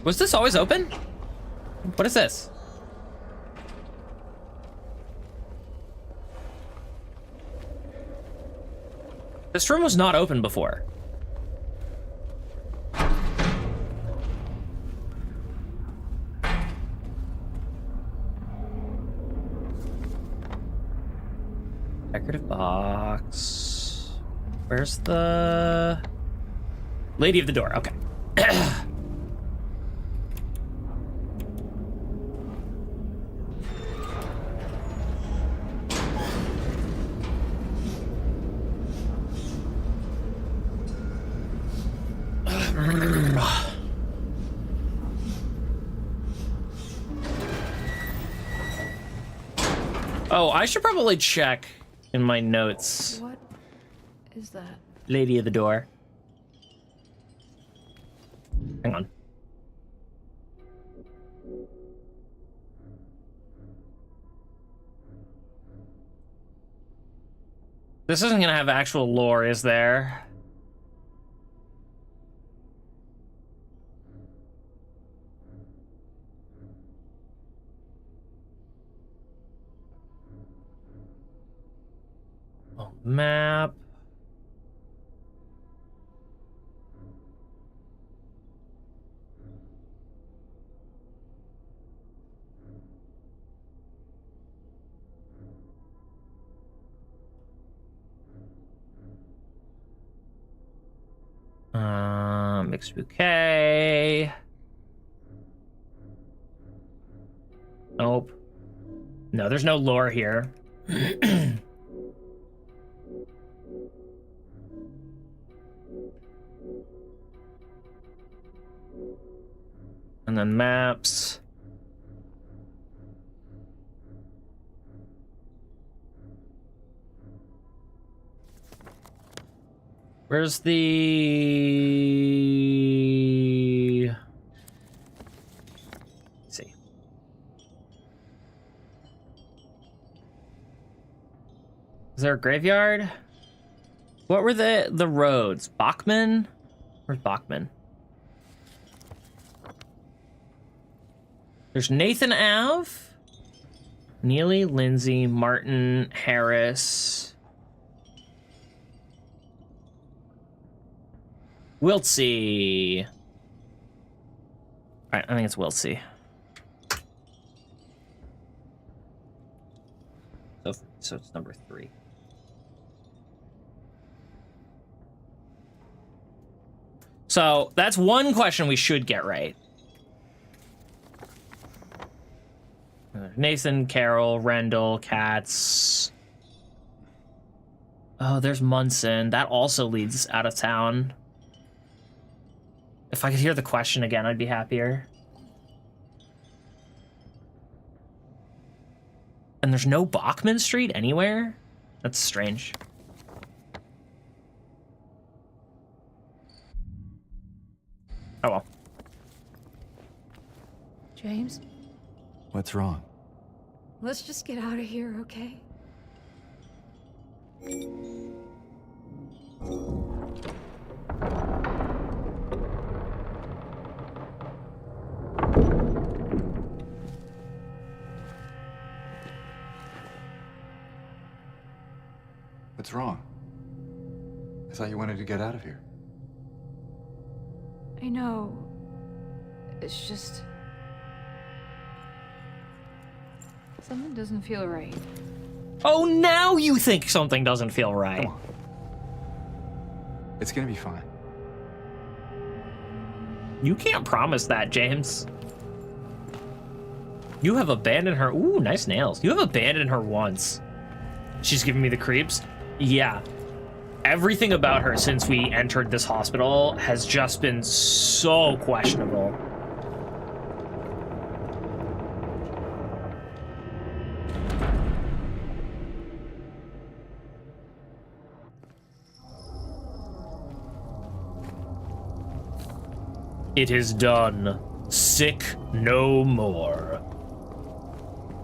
Was this always open? What is this? This room was not open before. Decorative box. Where's the Lady of the Door? Okay. Oh, I should probably check in my notes. What is that? Lady of the Door. Hang on. This isn't gonna have actual lore, is there? Oh, map. Mixed bouquet. Nope. No, there's no lore here. And then maps. Where's the... Let's see. Is there a graveyard? What were the roads? Bachman? Where's Bachman? There's Nathan Ave, Neely, Lindsay, Martin, Harris, Wiltsey. All right, I think it's Wiltsey. So it's number 3. So that's one question we should get right. Nathan, Carol, Rendell, Katz. Oh, there's Munson. That also leads out of town. If I could hear the question again, I'd be happier. And there's no Bachman Street anywhere? That's strange. Oh well. James, What's wrong? let's just get out of here, okay? What's wrong? I thought you wanted to get out of here. I know. It's just... something doesn't feel right. Oh, now you think something doesn't feel right. Come on. It's gonna be fine. You can't promise that, James. You have abandoned her. Ooh, nice nails. You have abandoned her once. She's giving me the creeps. Yeah. Everything about her since we entered this hospital has just been so questionable. It is done. Sick no more.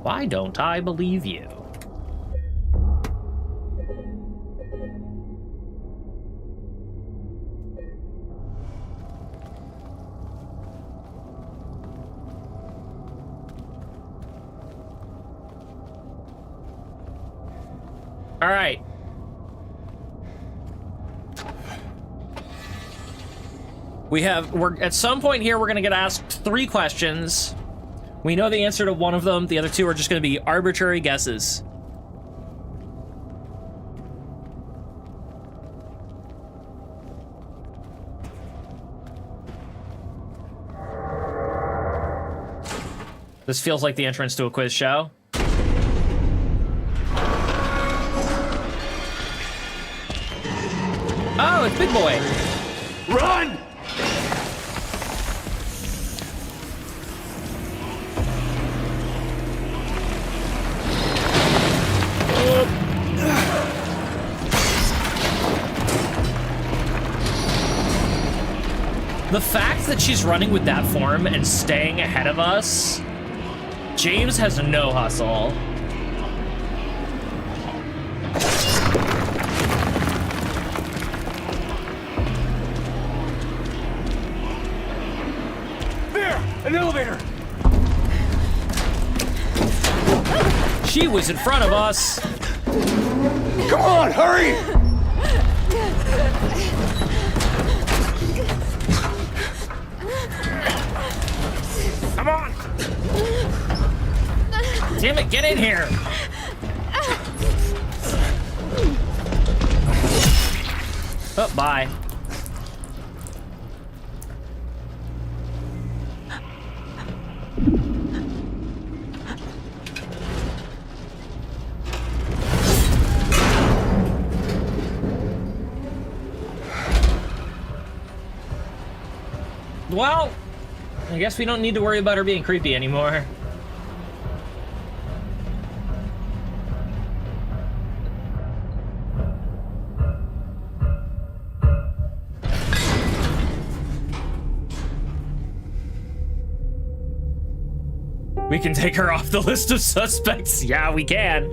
Why don't I believe you? All right. We're at some point here, we're gonna get asked 3 questions. We know the answer to one of them. The other 2 are just gonna be arbitrary guesses. This feels like the entrance to a quiz show. Oh, it's Big Boy. Run! The fact that she's running with that form and staying ahead of us, James has no hustle. There! An elevator! She was in front of us. Come on, hurry! Come on. Damn it, get in here. Oh, bye. Well, I guess we don't need to worry about her being creepy anymore. We can take her off the list of suspects. Yeah, we can.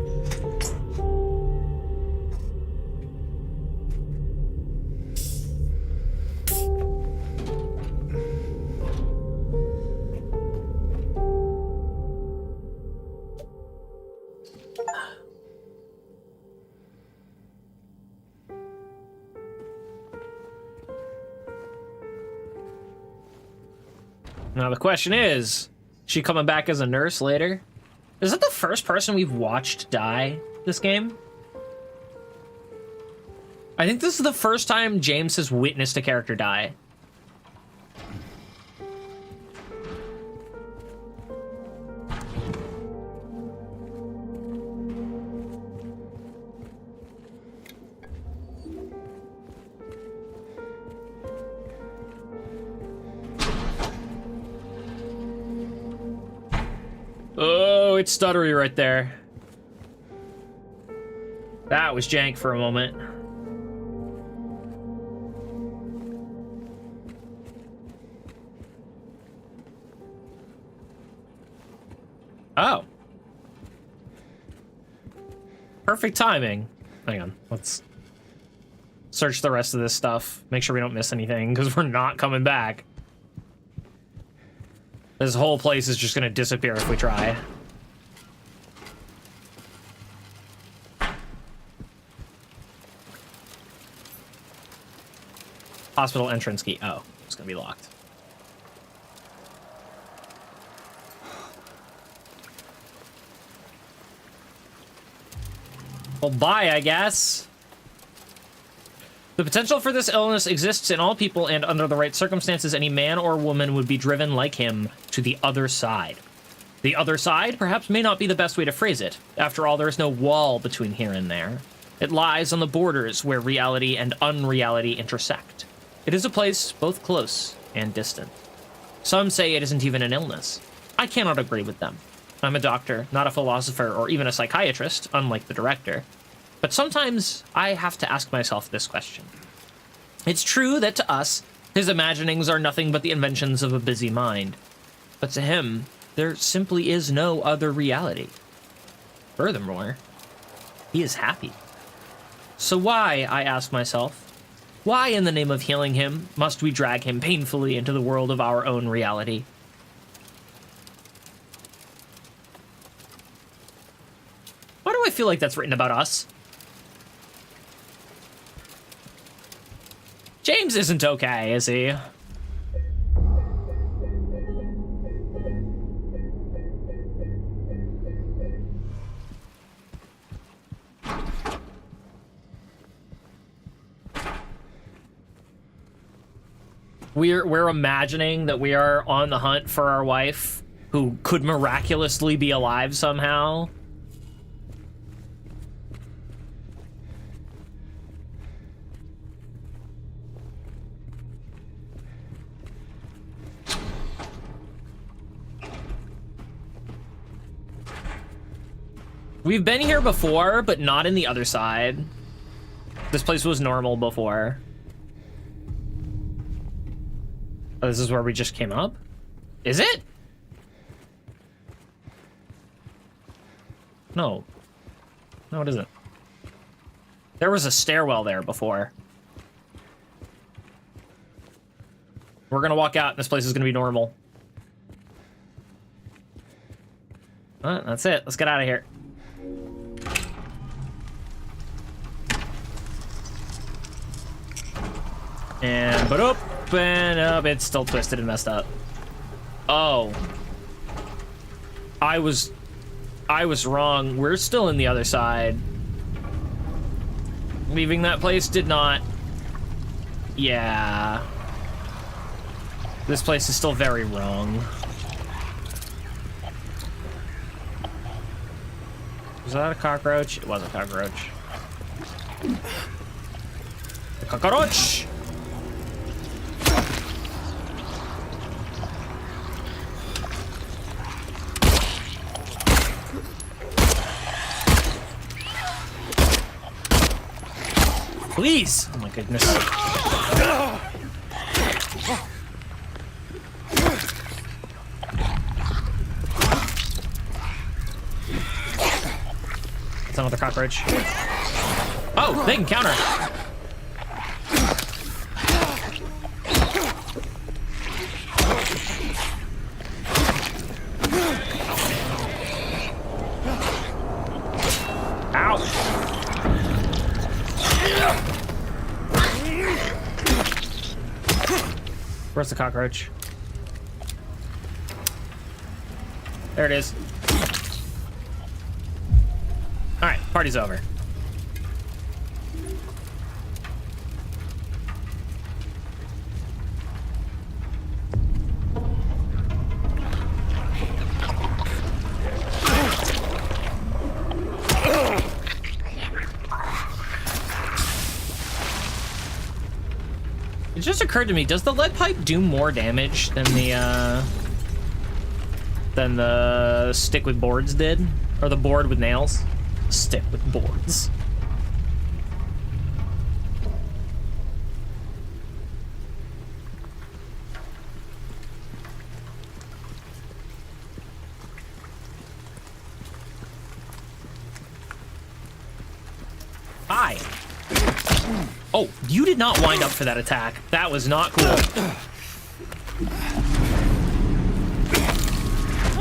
Now the question is she coming back as a nurse later? Is that the first person we've watched die this game? I think this is the first time James has witnessed a character die. quite stuttery right there. That was jank for a moment. Oh. Perfect timing. Hang on, let's search the rest of this stuff. Make sure we don't miss anything, because we're not coming back. This whole place is just gonna disappear if we try. Hospital entrance key. Oh, it's gonna be locked. Well, bye, I guess. The potential for this illness exists in all people, and under the right circumstances, any man or woman would be driven like him to the other side. The other side perhaps may not be the best way to phrase it. After all, there is no wall between here and there. It lies on the borders where reality and unreality intersect. It is a place both close and distant. Some say it isn't even an illness. I cannot agree with them. I'm a doctor, not a philosopher or even a psychiatrist, unlike the director. But sometimes I have to ask myself this question. It's true that to us, his imaginings are nothing but the inventions of a busy mind. But to him, there simply is no other reality. Furthermore, he is happy. So why, I ask myself, why in the name of healing him must we drag him painfully into the world of our own reality? Why do I feel like that's written about us? James isn't okay, is he? We're imagining that we are on the hunt for our wife, who could miraculously be alive somehow. We've been here before, but not in the other side. This place was normal before. Oh, this is where we just came up? Is it? No. No, it isn't. There was a stairwell there before. We're gonna walk out and this place is gonna be normal. That's it. Let's get out of here. And but open up, it's still twisted and messed up. Oh. I was wrong. We're still in the other side. Leaving that place did not. Yeah. This place is still very wrong. Was that a cockroach? It was a cockroach. A cockroach! Please! Oh my goodness. It's another cockroach. Oh, they can counter. Where's the cockroach? There it is. All right, party's over. It just occurred to me, does the lead pipe do more damage than the than the stick with boards did, or the board with nails. Stick with boards. Hi. Oh, you did not wind up for that attack. That was not cool.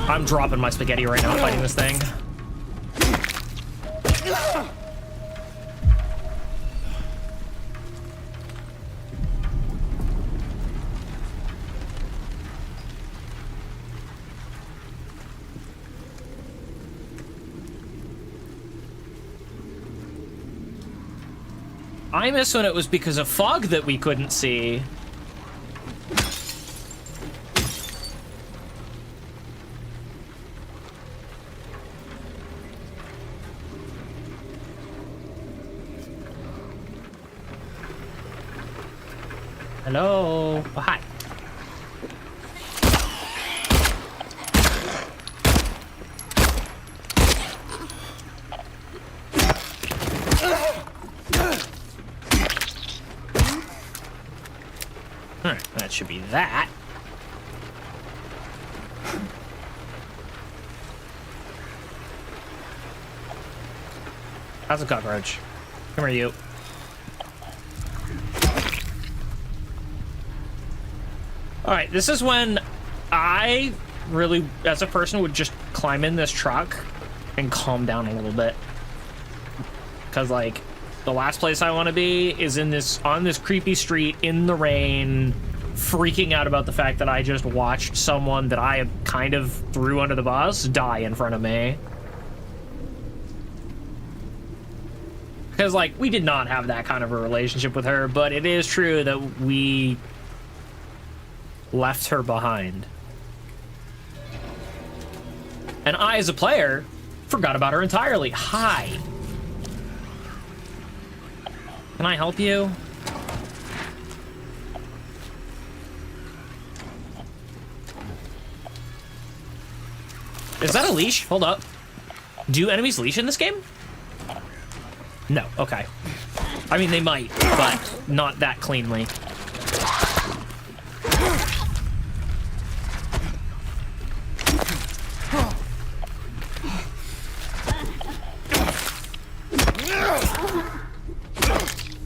I'm dropping my spaghetti right now fighting this thing. I miss when it was because of fog that we couldn't see. Hello. Oh, hi. That should be that. How's a cockroach? Come here, you. All right, this is when I really, as a person, would just climb in this truck and calm down a little bit. Because, like, the last place I want to be is on this creepy street in the rain, freaking out about the fact that I just watched someone that I kind of threw under the bus die in front of me. Because, like, we did not have that kind of a relationship with her, but it is true that we left her behind. And I, as a player, forgot about her entirely. Hi. Can I help you? Is that a leash? Hold up. Do enemies leash in this game? No, okay. I mean, they might, but not that cleanly.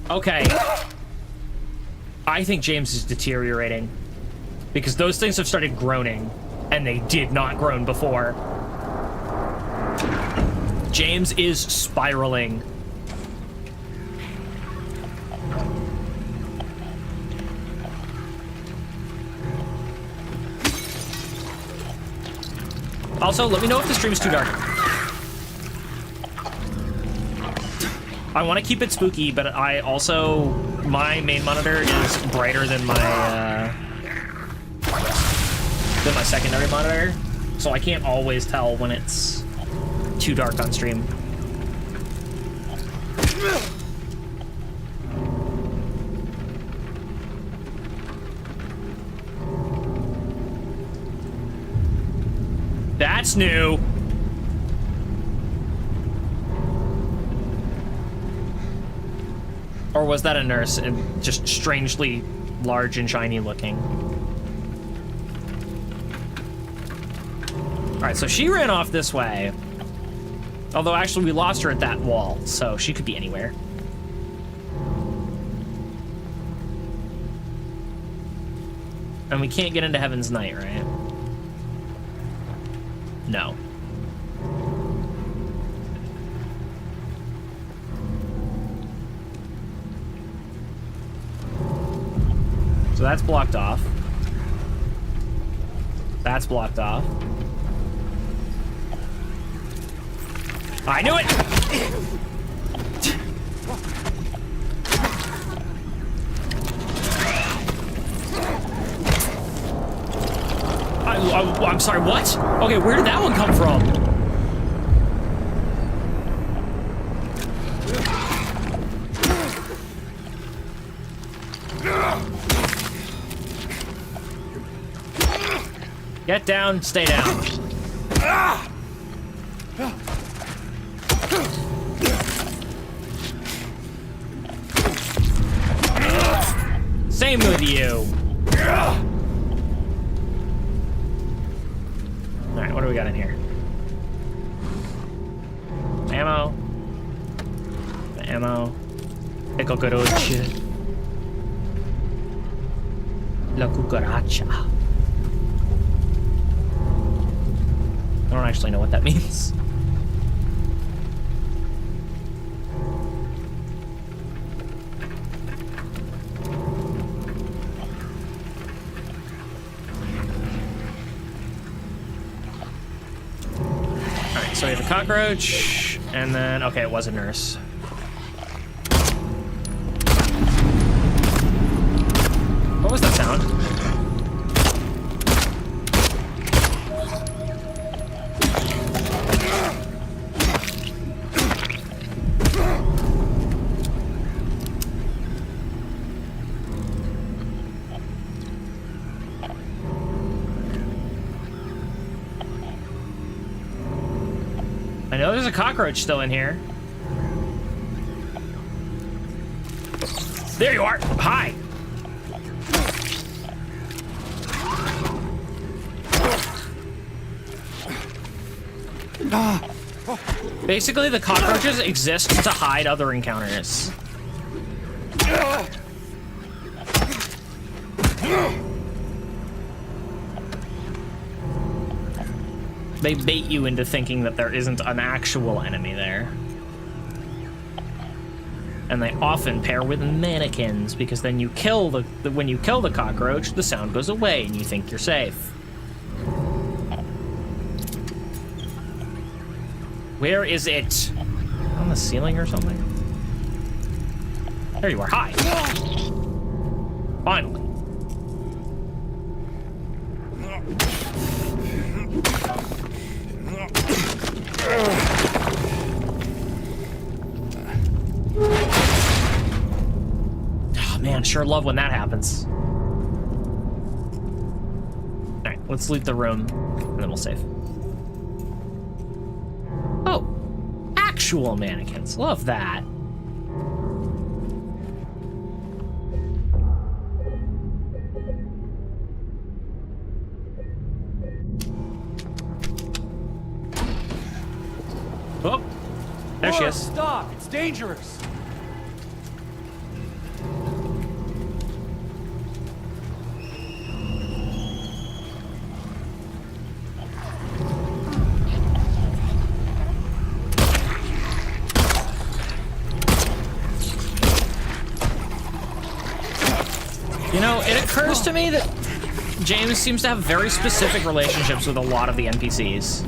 Okay. I think James is deteriorating because those things have started groaning and they did not groan before. James is spiraling. Also, let me know if the stream is too dark. I want to keep it spooky, but I also, my main monitor is brighter than my secondary monitor, so I can't always tell when it's too dark on stream. That's new. Or was that a nurse and just strangely large and shiny looking? All right, so she ran off this way. Although actually we lost her at that wall, so she could be anywhere. And we can't get into Heaven's Night, right? No. So that's blocked off. That's blocked off. I knew it! I'm sorry, what? Okay, where did that one come from? Get down, stay down. Same with you. Alright, what do we got in here? Ammo. Ammo. Ecco caroce. La cucaracha. I don't actually know what that means. Alright, so we have a cockroach, and then, okay, it was a nurse. What was that sound? I know there's a cockroach still in here. There you are. Hi. Basically, the cockroaches exist to hide other encounters. They bait you into thinking that there isn't an actual enemy there. And they often pair with mannequins, because then you kill when you kill the cockroach, the sound goes away and you think you're safe. Where is it? On the ceiling or something? There you are. Hi. Finally. Oh man, sure love when that happens. Alright, let's leave the room and then we'll save. Oh, actual mannequins. Love that. Oh, there she is. Stop! It's dangerous. You know, it occurs to me that James seems to have very specific relationships with a lot of the NPCs.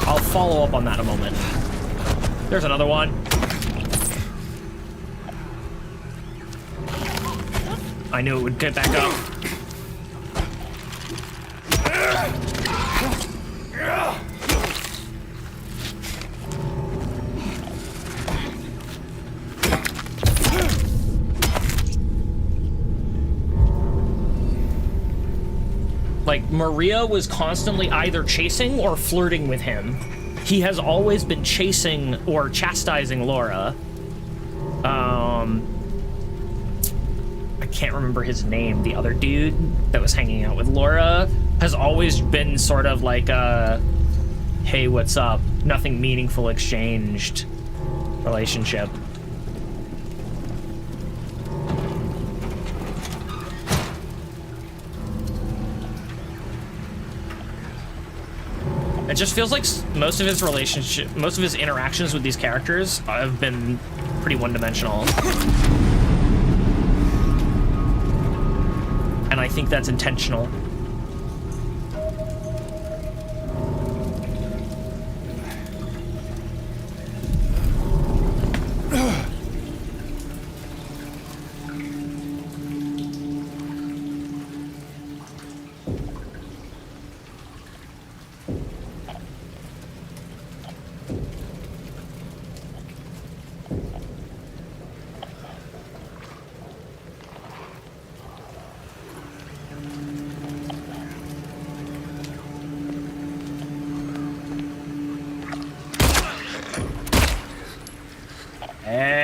I'll follow up on that in a moment. There's another one. I knew it would get back up. Like, Maria was constantly either chasing or flirting with him. He has always been chasing or chastising Laura. I can't remember his name. The other dude that was hanging out with Laura has always been sort of like a, hey, what's up? Nothing meaningful exchanged relationship. It just feels like most of his interactions with these characters have been pretty one-dimensional. And I think that's intentional.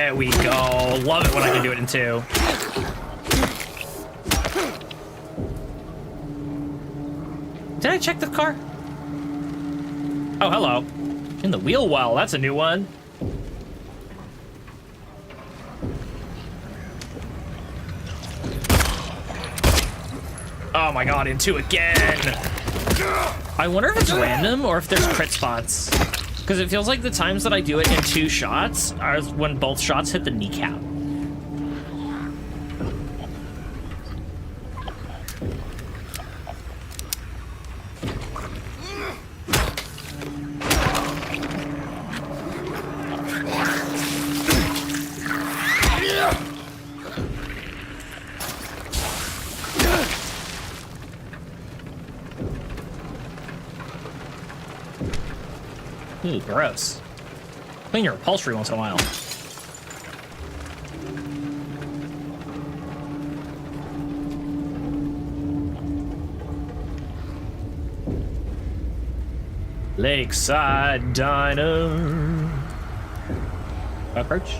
There we go. Love it when I can do it in 2. Did I check the car? Oh, hello. In the wheel well. That's a new one. Oh my god, in 2 again. I wonder if it's random or if there's crit spots. Because it feels like the times that I do it in 2 shots are when both shots hit the kneecap. Ooh, gross. Clean your upholstery once in a while. Lakeside Diner. Approach.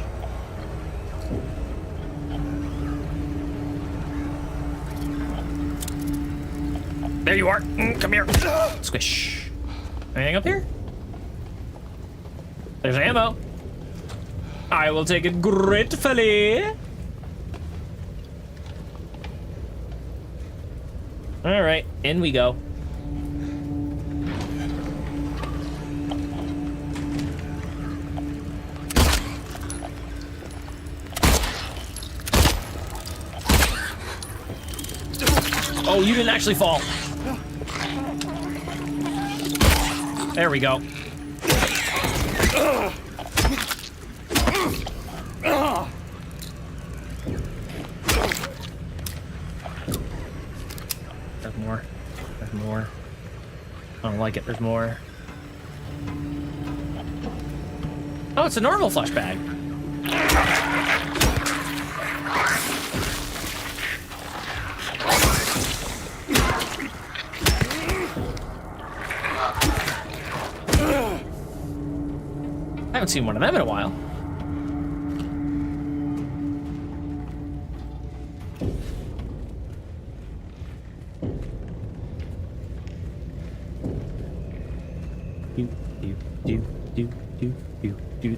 There you are. Come here. Squish. Anything up here? There's ammo. I will take it gratefully. All right, in we go. Oh, you didn't actually fall. There we go. There's more. There's more. I don't like it. There's more. Oh, it's a normal flesh bag. I haven't seen one of them in a while.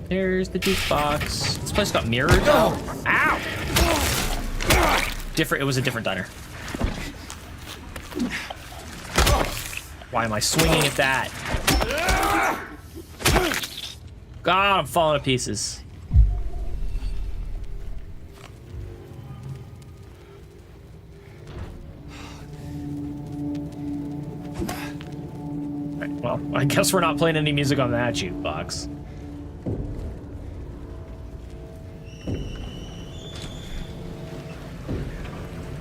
There's the jukebox. This place got mirrored. Oh, ow! Different. It was a different diner. Why am I swinging at that? God, I'm falling to pieces. Right, well, I guess we're not playing any music on that jukebox.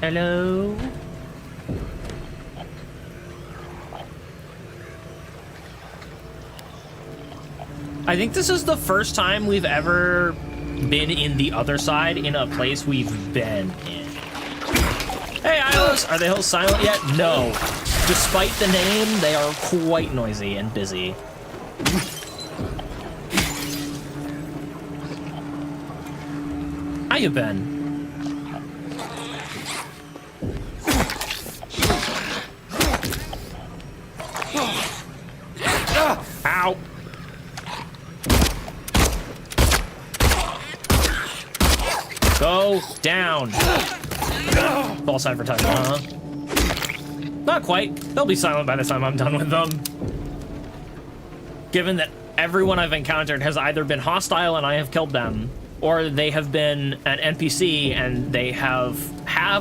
Hello? I think this is the first time we've ever been in the other side in a place we've been in. Hey, Isles! Are the hills silent yet? No. Despite the name, they are quite noisy and busy. How you been? Ow! Go down. False advertising, huh? Not quite. They'll be silent by the time I'm done with them. Given that everyone I've encountered has either been hostile and I have killed them, or they have been an NPC and they have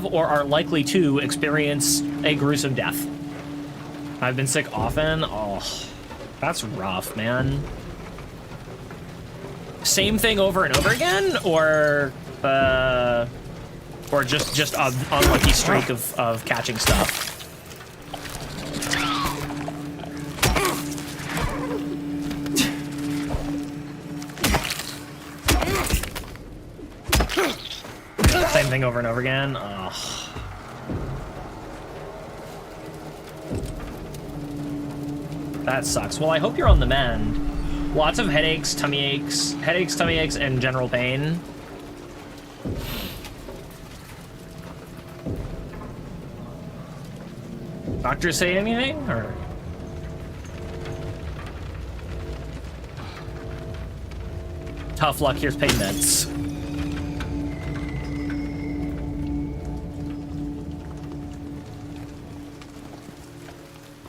or are likely to experience a gruesome death. I've been sick often. Oh, that's rough, man. Same thing over and over again, or just an unlucky streak of catching stuff. Same thing over and over again. Oh. That sucks. Well, I hope you're on the mend. Lots of headaches, tummy aches, and general pain. Doctor say anything, or? Tough luck, here's pain meds.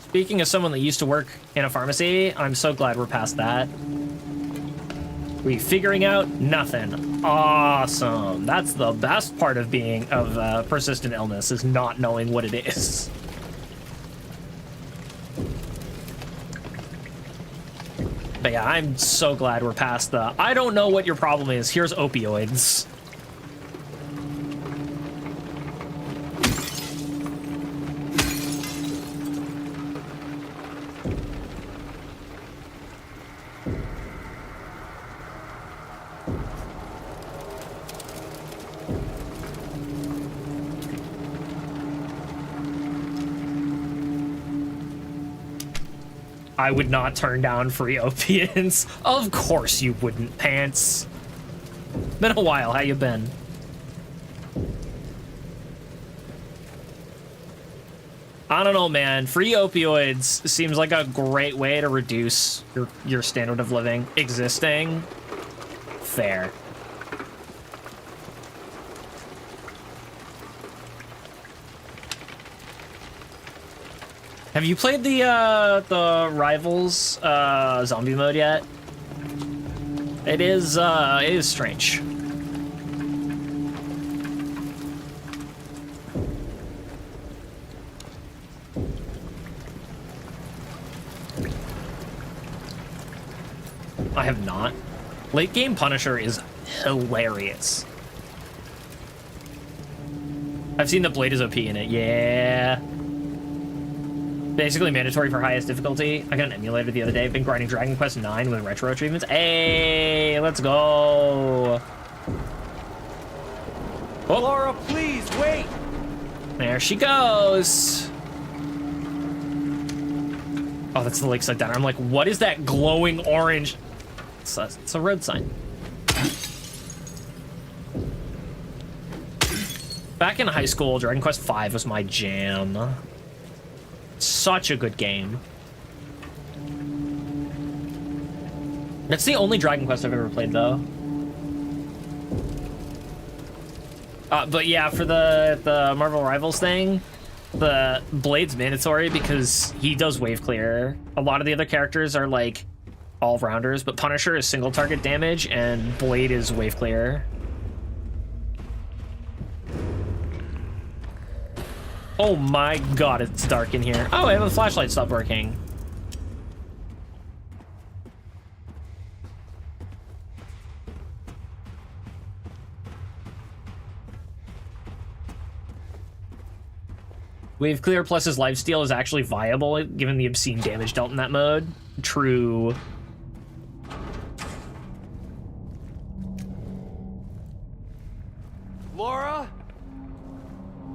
Speaking as someone that used to work in a pharmacy, I'm so glad we're past that. We figuring out nothing. Awesome. That's the best part of being persistent illness, is not knowing what it is. But yeah, I'm so glad we're past the I don't know what your problem is. Here's opioids. I would not turn down free opiates. Of course you wouldn't, Pants. Been a while, how you been? I don't know, man. Free opioids seems like a great way to reduce your standard of living. Existing. Fair. Have you played the Rivals zombie mode yet? It is strange. I have not. Late game Punisher is hilarious. I've seen the Blade is OP in it. Yeah. Basically mandatory for highest difficulty. I got an emulator the other day. Been grinding Dragon Quest 9 with retro achievements. Hey, let's go. Oh. Laura, please wait. There she goes. Oh, that's the Lakeside Diner. I'm like, what is that glowing orange? It's a road sign. Back in high school, Dragon Quest V was my jam. Such a good game. That's the only Dragon Quest I've ever played, though. But yeah, for the Marvel Rivals thing, the Blade's mandatory because he does wave clear. A lot of the other characters are like all-rounders, but Punisher is single target damage and Blade is wave clear. Oh my god, it's dark in here. Oh, I have a flashlight stopped working. Wave clear plus his lifesteal is actually viable given the obscene damage dealt in that mode. True. Laura?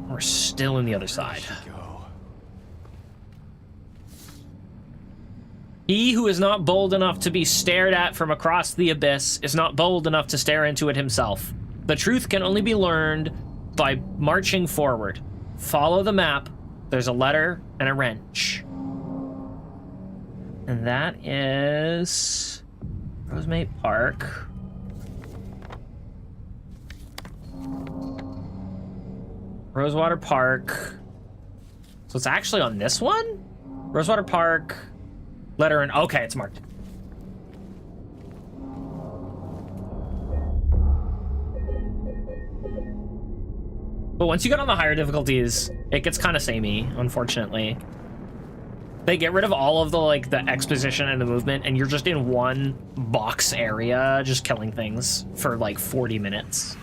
We're still in the other side. He who is not bold enough to be stared at from across the abyss is not bold enough to stare into it himself. The truth can only be learned by marching forward. Follow the map. There's a letter and a wrench. And that is Rosemate Park. Rosewater Park. So it's actually on this one? Rosewater Park. Letter and okay, it's marked. But once you get on the higher difficulties, it gets kind of samey, unfortunately. They get rid of all of the like the exposition and the movement, and you're just in one box area, just killing things for like 40 minutes.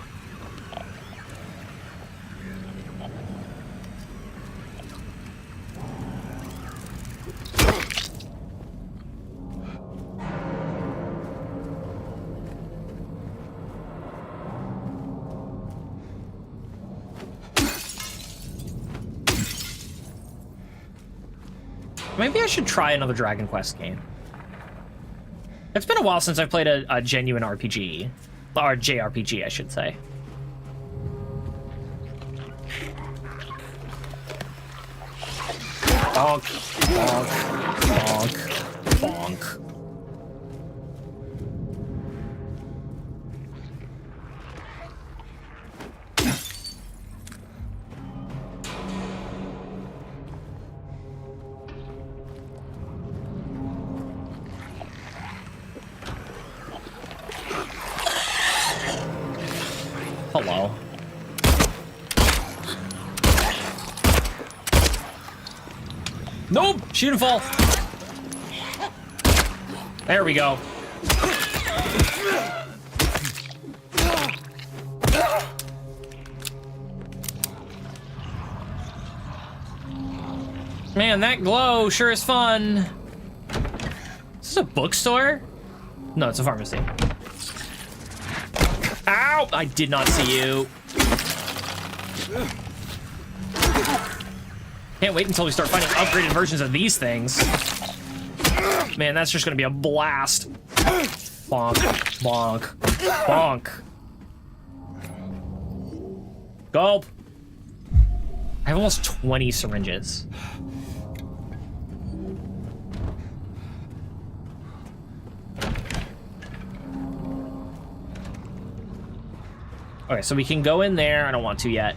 Maybe I should try another Dragon Quest game. It's been a while since I've played a genuine RPG. Or JRPG, I should say. Bonk. Bonk. Bonk. Bonk. Hello. Nope! She didn't fall. There we go. Man, that glow sure is fun. Is this a bookstore? No, it's a pharmacy. Ow! I did not see you. Can't wait until we start finding upgraded versions of these things. Man, that's just gonna be a blast. Bonk, bonk, bonk. Gulp. I have almost 20 syringes. Okay, so we can go in there. I don't want to yet.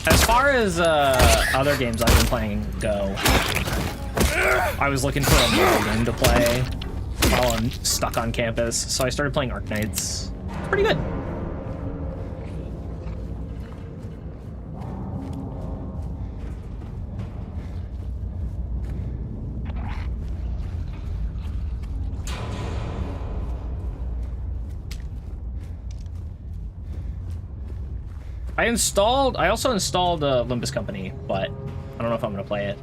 As far as other games I've been playing go, I was looking for a mobile game to play while I'm stuck on campus, so I started playing Arknights. It's pretty good. I also installed Olympus Company, but I don't know if I'm gonna play it.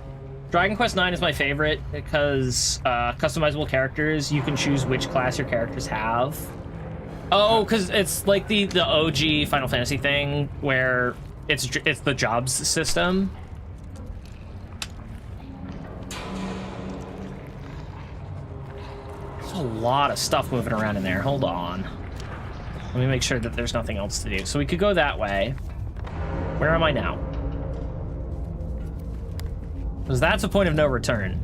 Dragon Quest IX is my favorite because customizable characters, you can choose which class your characters have. Oh, because it's like the OG Final Fantasy thing where it's the jobs system. There's a lot of stuff moving around in there. Hold on. Let me make sure that there's nothing else to do. So we could go that way. Where am I now? Because that's a point of no return.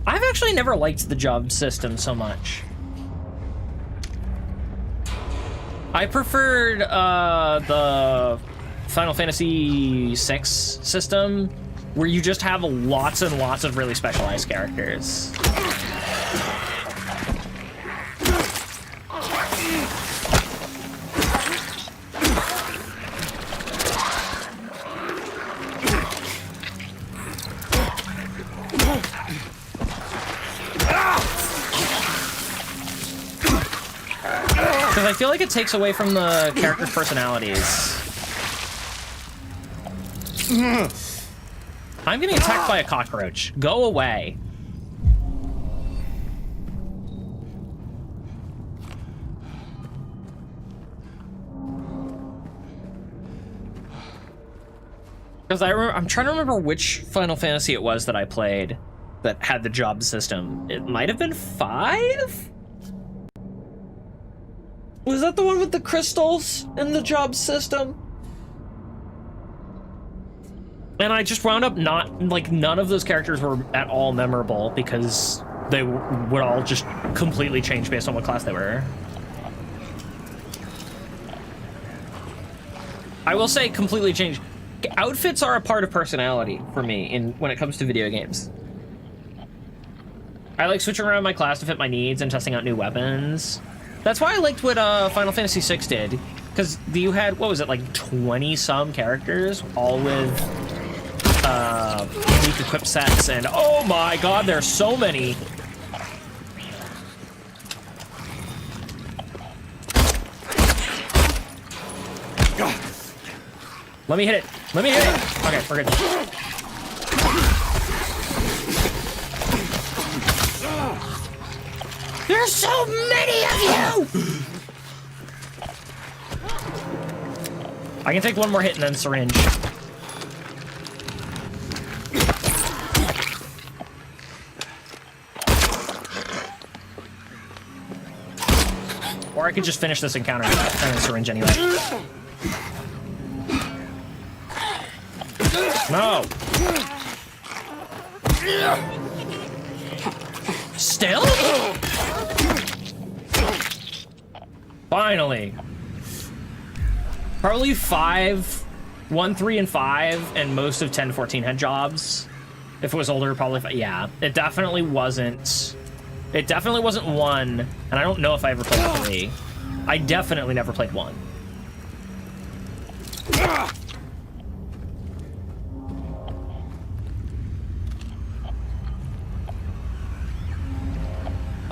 I've actually never liked the job system so much. I preferred the Final Fantasy VI system, where you just have lots and lots of really specialized characters. Because I feel like it takes away from the characters' personalities. I'm getting attacked by a cockroach. Go away. Because I'm trying to remember which Final Fantasy it was that I played that had the job system. It might have been 5? Was that the one with the crystals and the job system? And I just wound up none of those characters were at all memorable because they would all just completely change based on what class they were. I will say completely change. Outfits are a part of personality for me when it comes to video games. I like switching around my class to fit my needs and testing out new weapons. That's why I liked what Final Fantasy VI did, because you had, what was it, like 20-some characters, all with unique equip sets, and oh my god, there's so many! Let me hit it. Let me hit it. Okay, we're good. There's so many of you! I can take one more hit and then syringe. Or I could just finish this encounter and then syringe anyway. No! Still? Finally. Probably 5, 1, 3, and 5, and most of 10 to 14 had jobs. If it was older, probably 5. Yeah, it definitely wasn't. It definitely wasn't 1, and I don't know if I ever played 3. I definitely never played 1.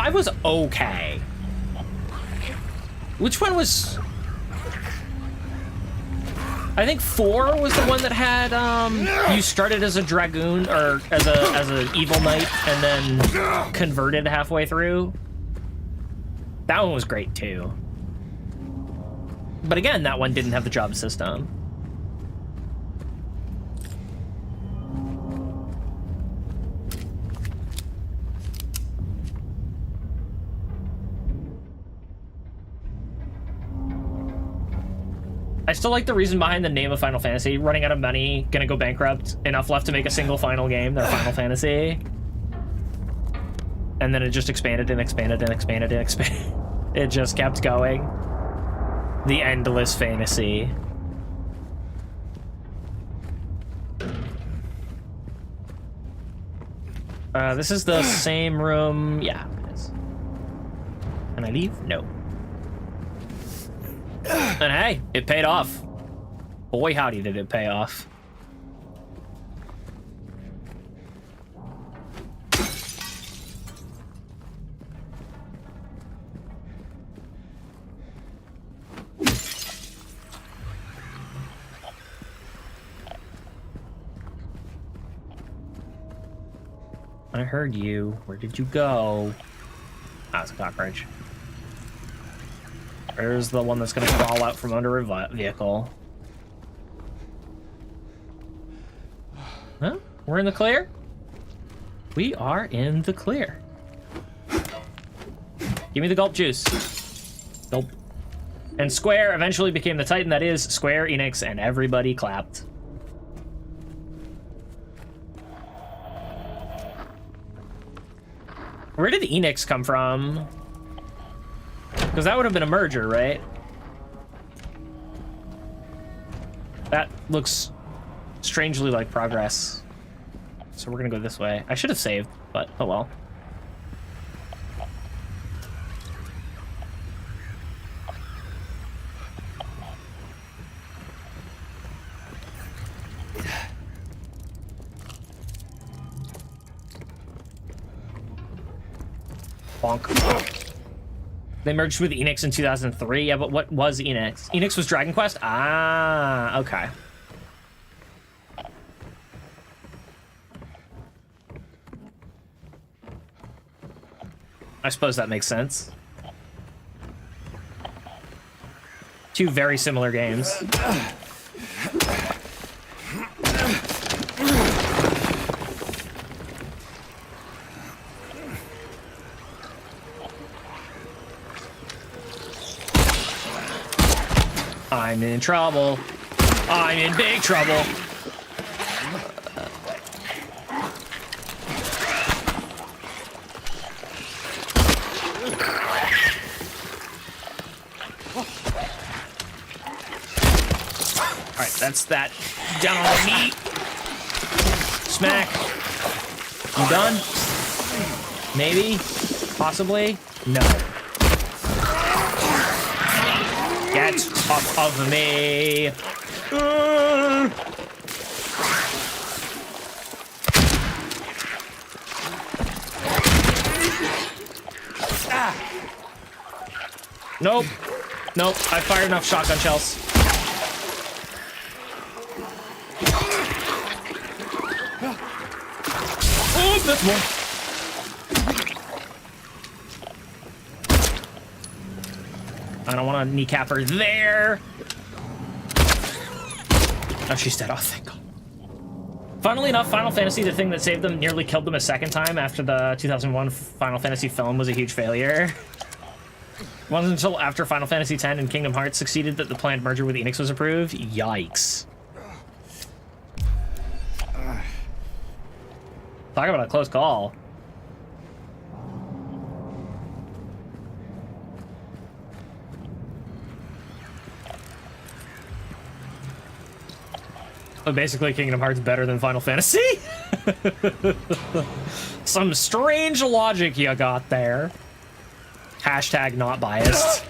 I was okay. Which one was... I think 4 was the one that had, you started as a dragoon, or as an evil knight, and then converted halfway through. That one was great, too. But again, that one didn't have the job system. I still like the reason behind the name of Final Fantasy. Running out of money, gonna go bankrupt, enough left to make a single final game, their Final Fantasy. And then it just expanded and expanded and expanded and expanded. It just kept going. The endless fantasy. This is the same room. Yeah, it is. Can I leave? No. And hey, it paid off. Boy, howdy did it pay off. I heard you. Where did you go? Ah, it's a cockroach. There's the one that's gonna crawl out from under a vehicle. Huh? We're in the clear? We are in the clear. Give me the gulp juice. Gulp. And Square eventually became the Titan that is Square Enix, and everybody clapped. Where did Enix come from? Because that would have been a merger, right? That looks strangely like progress. So we're gonna go this way. I should have saved, but oh well. Bonk. They merged with Enix in 2003. Yeah, but what was Enix? Enix was Dragon Quest? Ah, okay. I suppose that makes sense. Two very similar games. I'm in trouble. I'm in big trouble. All right, that's that. Down on the knee. Smack. You done? Maybe? Possibly? No. Get off of me. Ah. Nope. Nope. I fired enough shotgun shells. That's one. I don't want to kneecap her there. Oh, she's dead. Oh, thank God. Funnily enough, Final Fantasy, the thing that saved them, nearly killed them a second time after the 2001 Final Fantasy film was a huge failure. It wasn't until after Final Fantasy X and Kingdom Hearts succeeded that the planned merger with Enix was approved. Yikes. Talk about a close call. But basically, Kingdom Hearts better than Final Fantasy? Some strange logic you got there. Hashtag not biased.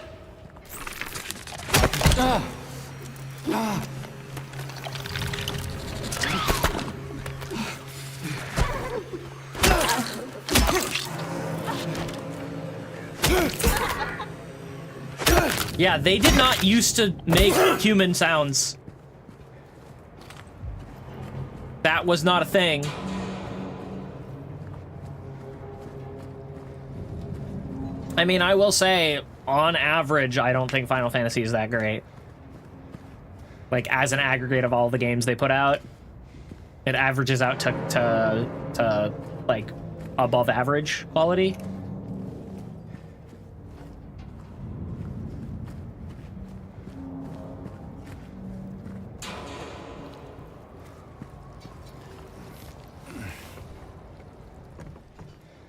Yeah, they did not used to make human sounds. That was not a thing. I mean, I will say, on average, I don't think Final Fantasy is that great. Like, as an aggregate of all the games they put out, it averages out to like, above average quality.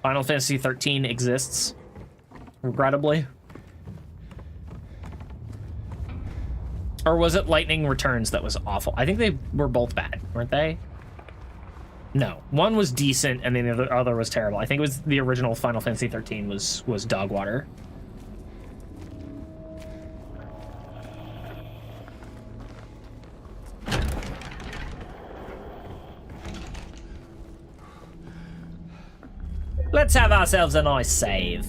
Final Fantasy 13 exists, regrettably. Or was it Lightning Returns that was awful? I think they were both bad, weren't they? No, one was decent and then the other was terrible. I think it was the original Final Fantasy 13 was dog water. Let's have ourselves a nice save.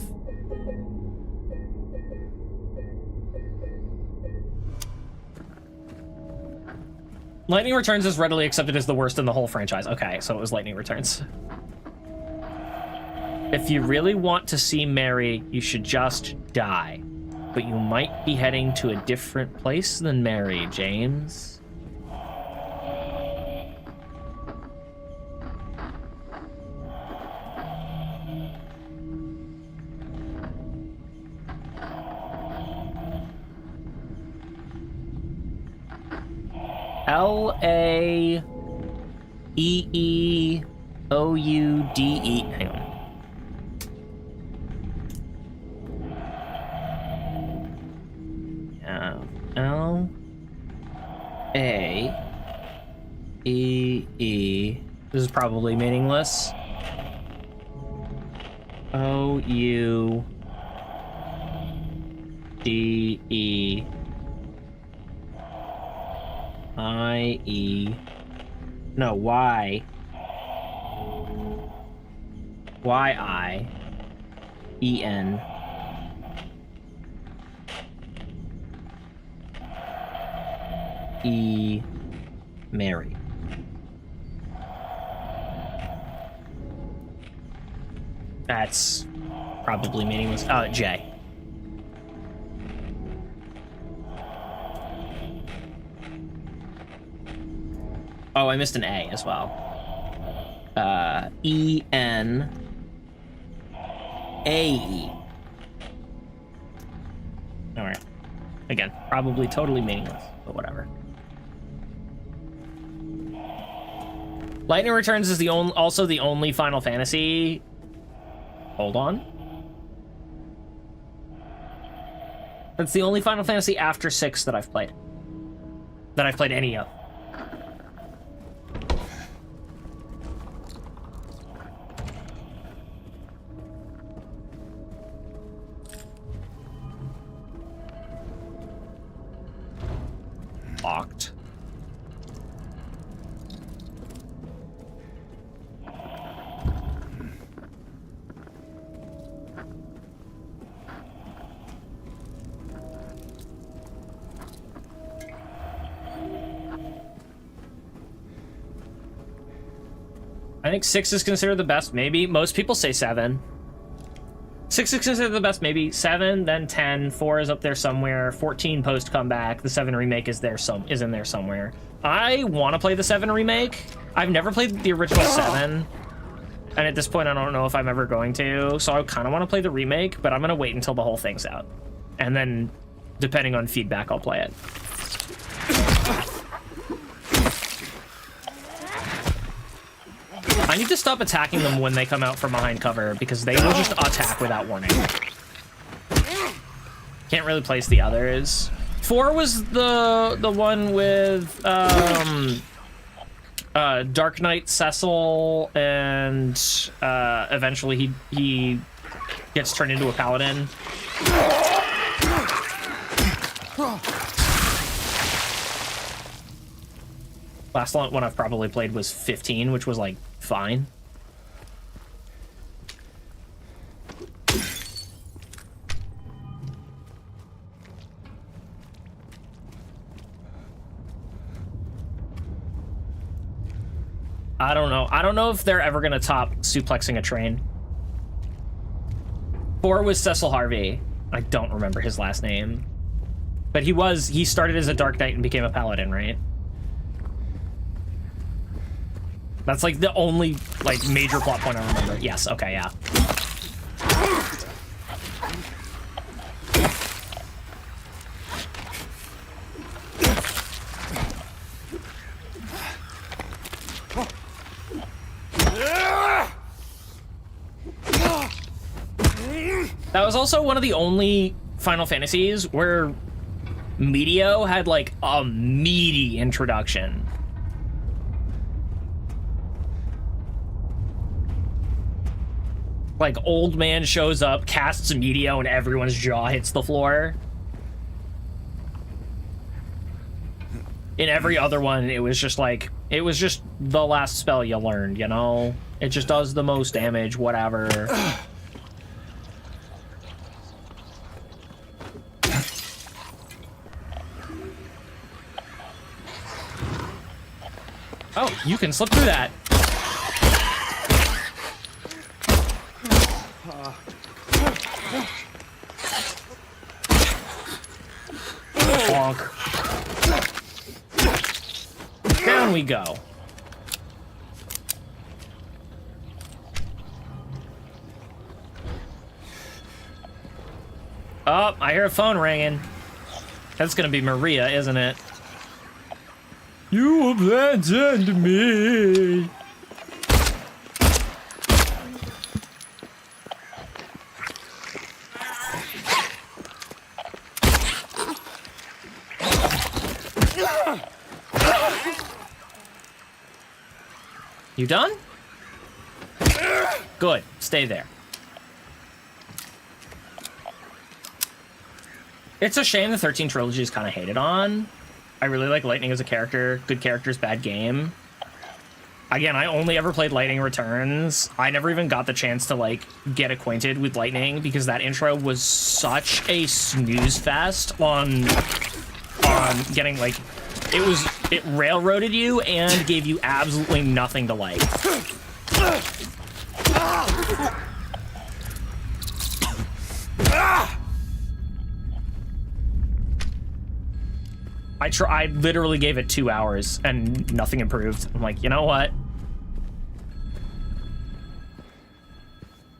Lightning Returns is readily accepted as the worst in the whole franchise. Okay, so it was Lightning Returns. If you really want to see Mary, you should just die. But you might be heading to a different place than Mary, James. L-A-E-E-O-U-D-E. Hang on. L-A-E-E. This is probably meaningless. O-U-D-E. I-E. No, Y. Y-I-E-N. E. Mary. That's probably meaningless. J. Oh, I missed an A as well. E-N-A-E. All right. Again, probably totally meaningless, but whatever. Lightning Returns is also the only Final Fantasy. Hold on. That's the only Final Fantasy after 6 that I've played. That I've played any of. Locked. I I think 6 is considered the best, maybe. Most people say 7. 6 is considered the best, maybe. 7, then 10. 4 is up there somewhere. 14 post comeback. The 7 remake is in there somewhere. I want to play the 7 remake. I've never played the original 7. And at this point, I don't know if I'm ever going to. So I kind of want to play the remake, but I'm going to wait until the whole thing's out. And then, depending on feedback, I'll play it. I need to stop attacking them when they come out from behind cover, because they will just attack without warning. Can't really place the others. 4 was the one with Dark Knight Cecil, and eventually he gets turned into a paladin. Last one I've probably played was 15, which was like fine. I don't know. I don't know if they're ever gonna top suplexing a train. 4 was Cecil Harvey. I don't remember his last name. But he started as a Dark Knight and became a paladin, right? That's like the only like major plot point I remember. Yes, okay, yeah. That was also one of the only Final Fantasies where Meteo had like a meaty introduction. Like, old man shows up, casts Meteo, and everyone's jaw hits the floor. In every other one, it was just like, it was just the last spell you learned, you know? It just does the most damage, whatever. Oh, you can slip through that. Bonk. Down we go. Oh, I hear a phone ringing. That's gonna be Maria, isn't it? You abandoned me. You done? Good. Stay there. It's a shame the 13 trilogy is kind of hated on. I really like Lightning as a character. Good characters, bad game. Again, I only ever played Lightning Returns. I never even got the chance to, like, get acquainted with Lightning because that intro was such a snooze fest on getting, like... It railroaded you and gave you absolutely nothing to like. I literally gave it 2 hours and nothing improved. I'm like, you know what?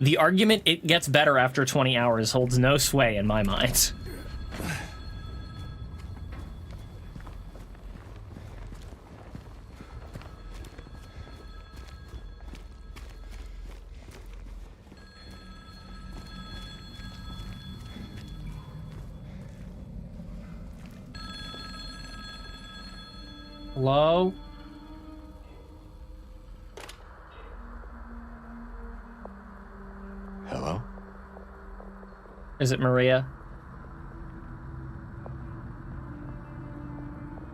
The argument it gets better after 20 hours holds no sway in my mind. Hello? Hello? Is it Maria?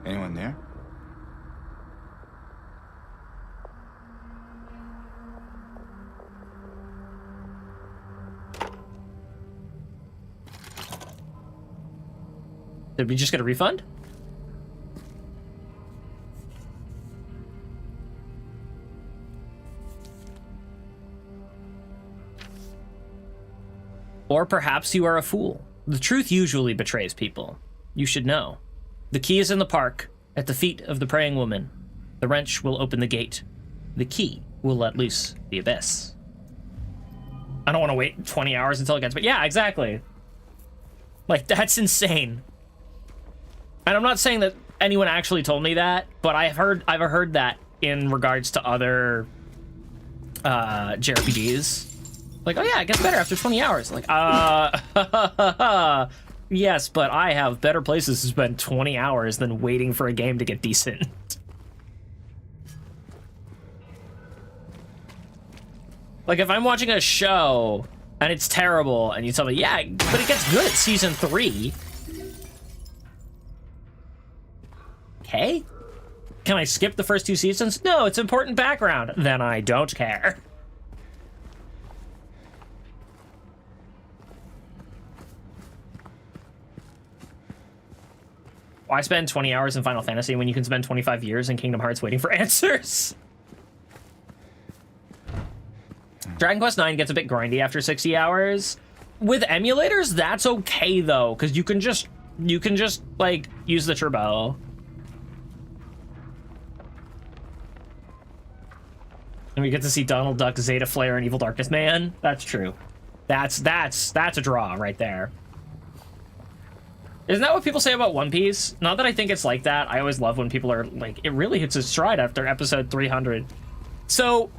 Anyone there? Did we just get a refund? Or perhaps you are a fool. The truth usually betrays people. You should know. The key is in the park, at the feet of the praying woman. The wrench will open the gate. The key will let loose the abyss. I don't want to wait 20 hours until it gets... But yeah, exactly. Like, that's insane. And I'm not saying that anyone actually told me that, but I've heard that in regards to other JRPGs. Like, oh yeah, it gets better after 20 hours. Like, yes, but I have better places to spend 20 hours than waiting for a game to get decent. Like, if I'm watching a show and it's terrible and you tell me, yeah, but it gets good at season 3. Okay. Can I skip the first 2 seasons? No, it's important background. Then I don't care. Why spend 20 hours in Final Fantasy when you can spend 25 years in Kingdom Hearts waiting for answers? Dragon Quest IX gets a bit grindy after 60 hours. With emulators, that's okay though, because you can just like use the turbo. And we get to see Donald Duck, Zeta Flare, and Evil Darkness Man. That's true. That's a draw right there. Isn't that what people say about One Piece? Not that I think it's like that. I always love when people are like, it really hits its stride after episode 300. So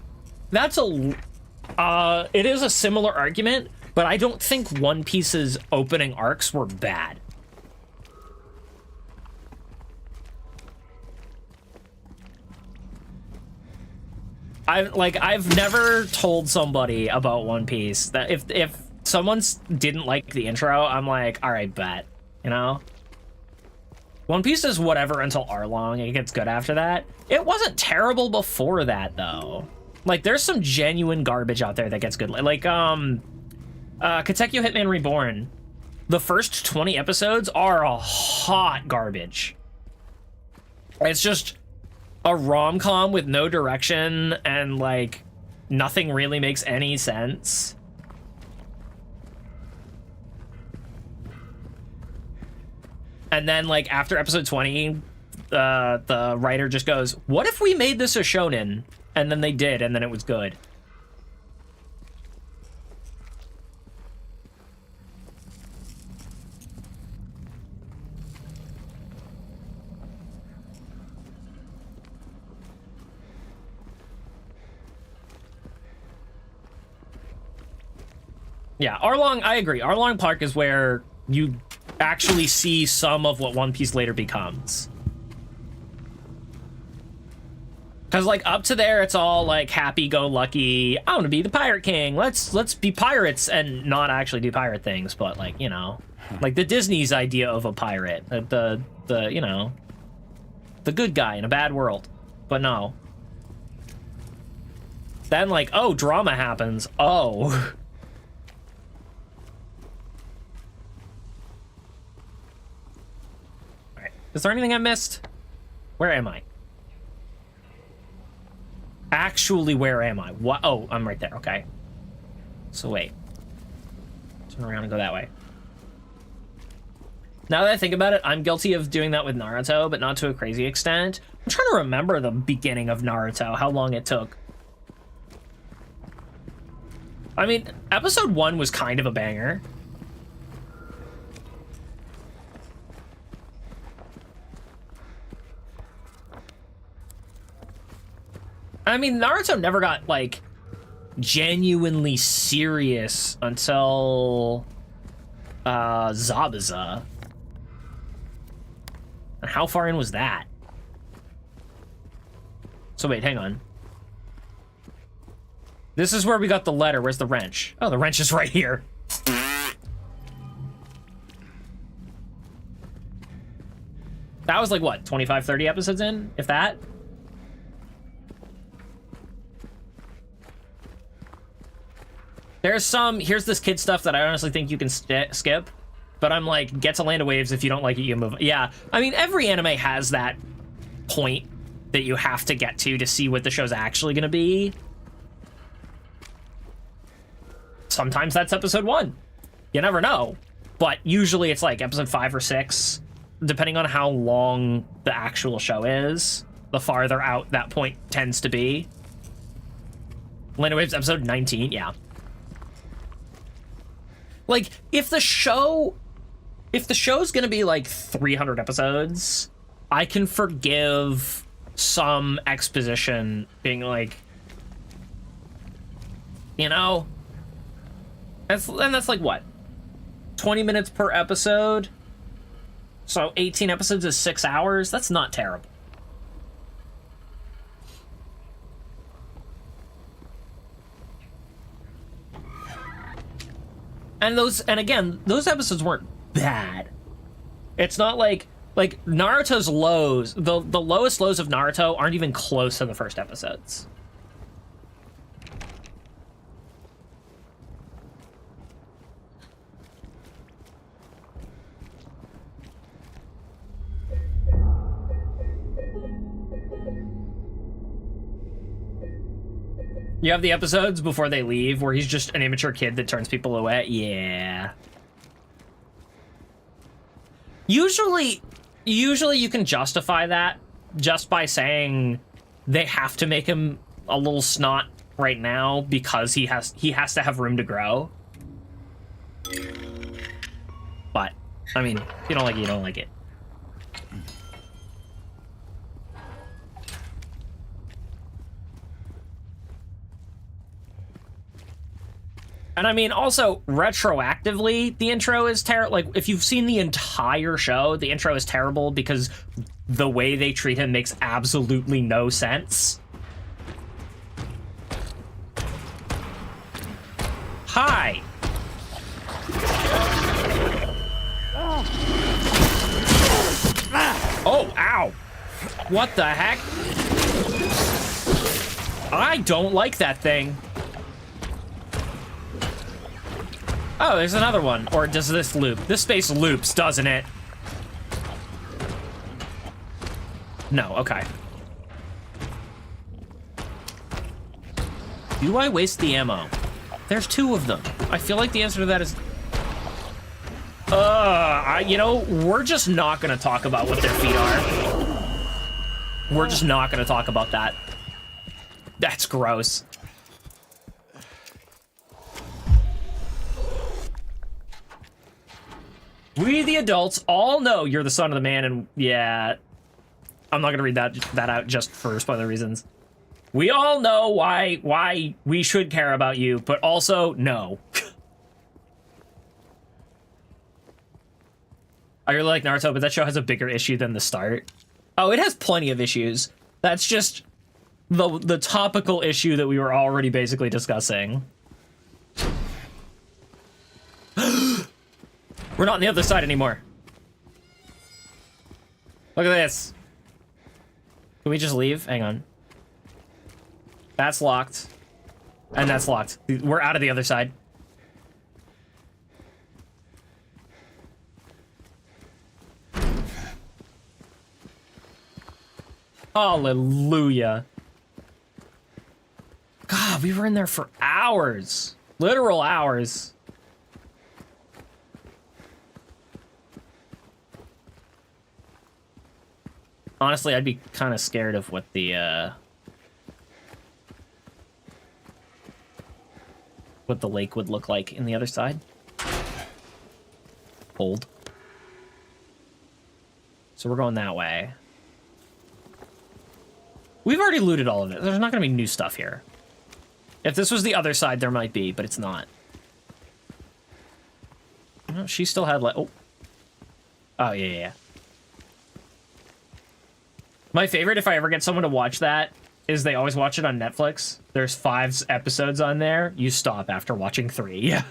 that's it is a similar argument, but I don't think One Piece's opening arcs were bad. I've never told somebody about One Piece that if someone didn't like the intro, I'm like, all right, bet. You know? One Piece is whatever until Arlong. It gets good after that. It wasn't terrible before that, though. Like, there's some genuine garbage out there that gets good. Like, Katekyo Hitman Reborn. The first 20 episodes are a hot garbage. It's just a rom-com with no direction, and, like, nothing really makes any sense. And then, like, after episode 20, the writer just goes, what if we made this a shonen? And then they did, and then it was good. Yeah, Arlong, I agree. Arlong Park is where you actually see some of what One Piece later becomes. Because, like, up to there, it's all, like, happy-go-lucky, I want to be the Pirate King, let's be pirates, and not actually do pirate things, but, like, you know, like the Disney's idea of a pirate, the you know, the good guy in a bad world, but no. Then, like, oh, drama happens, oh. Is there anything I missed? Where am I? Actually, where am I? What? Oh, I'm right there. Okay. So wait. Turn around and go that way. Now that I think about it, I'm guilty of doing that with Naruto, but not to a crazy extent. I'm trying to remember the beginning of Naruto, how long it took. I mean, episode 1 was kind of a banger. I mean, Naruto never got, like, genuinely serious until Zabuza. And how far in was that? So wait, hang on. This is where we got the letter. Where's the wrench? Oh, the wrench is right here. That was like, what, 25, 30 episodes in? If that? There's some, here's this kid stuff that I honestly think you can skip, but I'm like, get to Land of Waves, if you don't like it, you move. Yeah, I mean, every anime has that point that you have to get to see what the show's actually gonna be. Sometimes that's episode 1. You never know. But usually it's like episode 5 or 6, depending on how long the actual show is. The farther out that point tends to be. Land Waves episode 19, yeah. Like, if the show's gonna be like 300 episodes, I can forgive some exposition being like, you know, that's like what, 20 minutes per episode, so 18 episodes is 6 hours. That's not terrible. And again, those episodes weren't bad. It's not like Naruto's lows, the lowest lows of Naruto aren't even close to the first episodes. You have the episodes before they leave where he's just an immature kid that turns people away. Yeah. Usually you can justify that just by saying they have to make him a little snot right now because he has to have room to grow. But, I mean, if you don't like it, you don't like it. And I mean, also, retroactively, the intro is terrible. Like, if you've seen the entire show, the intro is terrible because the way they treat him makes absolutely no sense. Hi! Oh, ow! What the heck? I don't like that thing. Oh, there's another one. Or does this loop? This space loops, doesn't it? No, okay. Do I waste the ammo? There's 2 of them. I feel like the answer to that is... you know, we're just not gonna talk about what their feet are. We're just not gonna talk about that. That's gross. We, the adults, all know you're the son of the man, and yeah, I'm not gonna read that out just for spoiler reasons. We all know why we should care about you, but also, no. I really like Naruto, but that show has a bigger issue than the start. Oh, it has plenty of issues. That's just the topical issue that we were already basically discussing. We're not on the other side anymore. Look at this. Can we just leave? Hang on. That's locked. And that's locked. We're out of the other side. Hallelujah. God, we were in there for hours. Literal hours. Honestly, I'd be kind of scared of what the lake would look like in the other side. Hold. So we're going that way. We've already looted all of it. There's not going to be new stuff here. If this was the other side, there might be, but it's not. No, she still had like... Oh. Oh, yeah. My favorite, if I ever get someone to watch that, is they always watch it on Netflix. There's 5 episodes on there. You stop after watching 3. Yeah.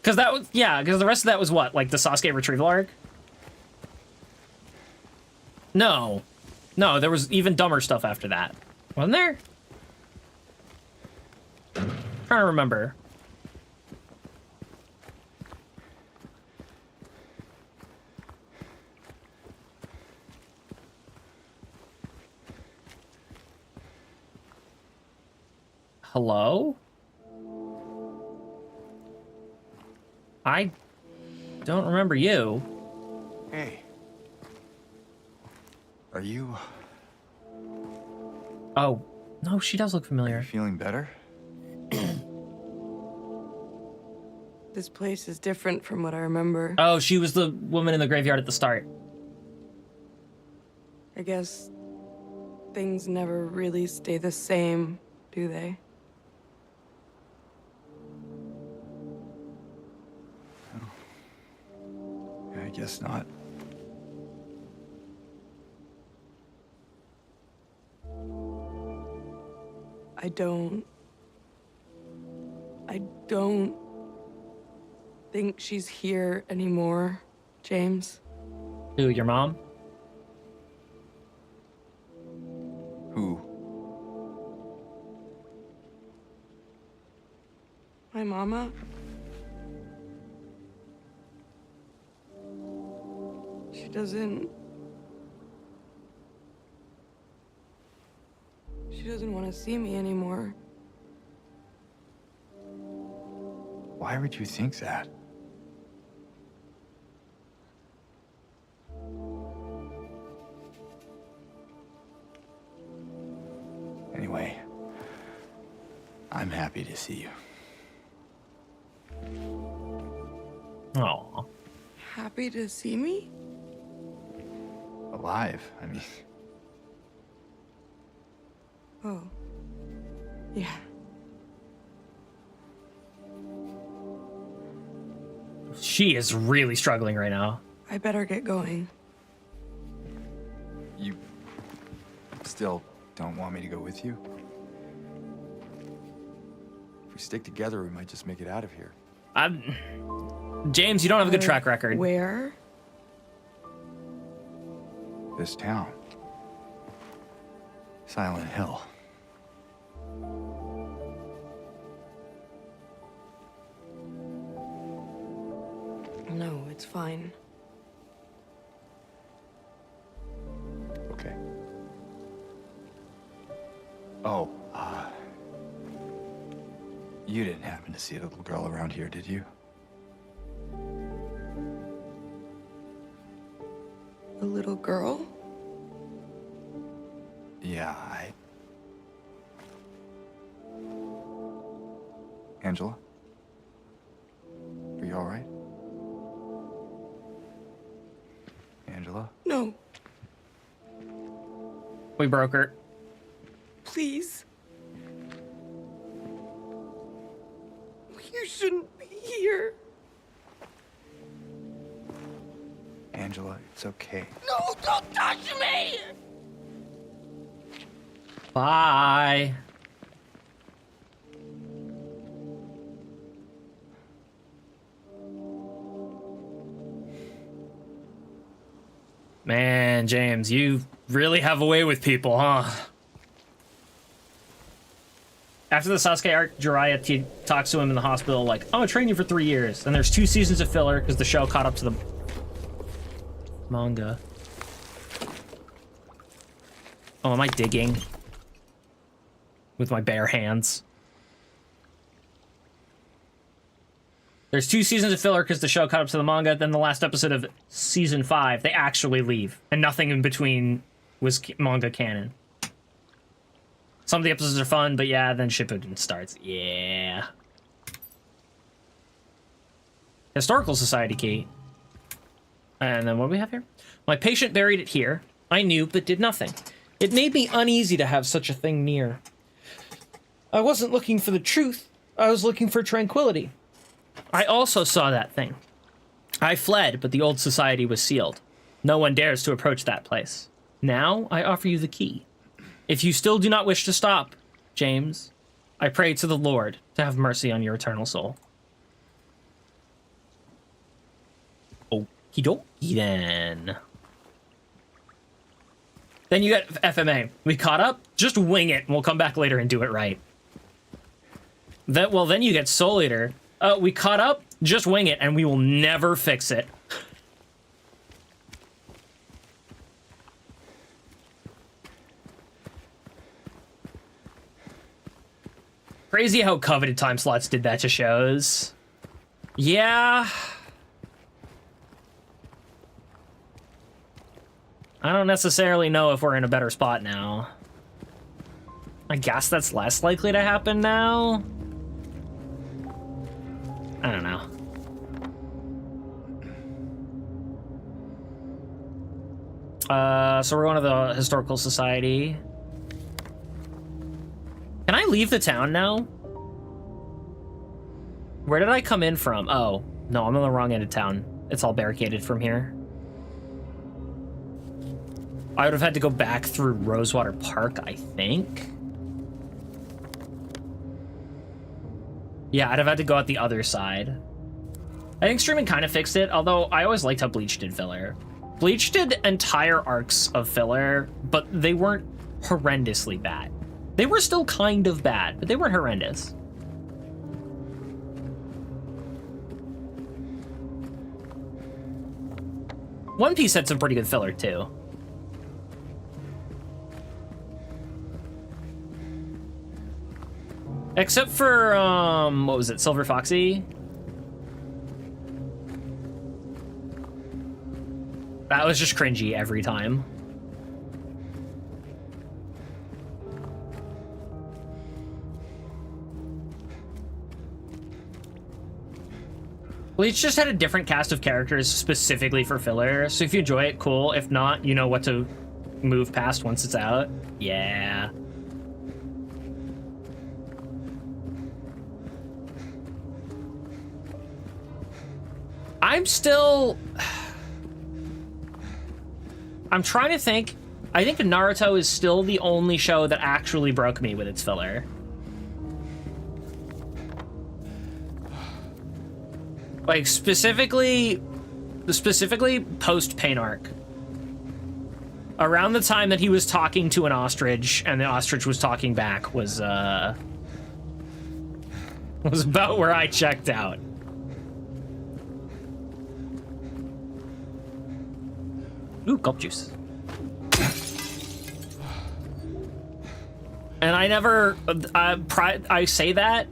Because that was... Yeah, because the rest of that was what? Like the Sasuke retrieval arc? No. No, there was even dumber stuff after that. Wasn't there? I'm trying to remember. Hello? I don't remember you. Hey. Are you Oh, no, she does look familiar. feeling better? This place is different from what I remember. Oh, she was the woman in the graveyard at the start. I guess things never really stay the same, do they? I guess not. I don't think she's here anymore, James. Who, your mom? Who? My mama? She doesn't want to see me anymore. Why would you think that? Anyway, I'm happy to see you. Oh, Happy to see me? Alive, I mean. Oh. Yeah. she is really struggling right now. I better get going. You still don't want me to go with you? If we stick together, we might just make it out of here. James, you don't have a good track record. Where? This town. Silent Hill. No, it's fine. Okay. Oh, you didn't happen to see a little girl around here, did you? A little girl? Yeah, Angela? Are you all right? Angela? No, We broke her. please. You shouldn't be here. Angela, it's okay. No, don't touch me! Bye. Man, James, you really have a way with people, huh? After the Sasuke arc, Jiraiya talks to him in the hospital like, I'm gonna train you for 3 years. And there's 2 seasons of filler because the show caught up to the manga. Oh, am I digging? With my bare hands. There's 2 seasons of filler because the show caught up to the manga. Then the last episode of season 5, they actually leave. And nothing in between was manga canon. Some of the episodes are fun, but yeah, then Shippuden starts. Yeah. Historical Society key. And then what do we have here? My patient buried it here. I knew, but did nothing. It made me uneasy to have such a thing near. I wasn't looking for the truth. I was looking for tranquility. I also saw that thing. I fled, but the old society was sealed. No one dares to approach that place. Now, I offer you the key. If you still do not wish to stop, James, I pray to the Lord to have mercy on your eternal soul. Okie dokie then. Then you get FMA. We caught up? Just wing it, and we'll come back later and do it right. Then you get Soul Eater. We caught up? Just wing it, and we will never fix it. Crazy how coveted time slots did that to shows. Yeah. I don't necessarily know if we're in a better spot now. I guess that's less likely to happen now. I don't know. So we're going to the Historical Society. Can I leave the town now? Where did I come in from? Oh, no, I'm on the wrong end of town. It's all barricaded from here. I would have had to go back through Rosewater Park, I think. Yeah, I'd have had to go out the other side. I think streaming kind of fixed it, although I always liked how Bleach did filler. Bleach did entire arcs of filler, but they weren't horrendously bad. They were still kind of bad, but they weren't horrendous. One Piece had some pretty good filler, too. Except for, what was it, Silver Foxy? That was just cringy every time. Bleach just had a different cast of characters specifically for filler, so if you enjoy it, cool. If not, you know what to move past once it's out. Yeah. I'm trying to think. I think Naruto is still the only show that actually broke me with its filler. Like, specifically post-Pain Arc. Around the time that he was talking to an ostrich and the ostrich was talking back was about where I checked out. Ooh, gulp juice. And I never, I say that,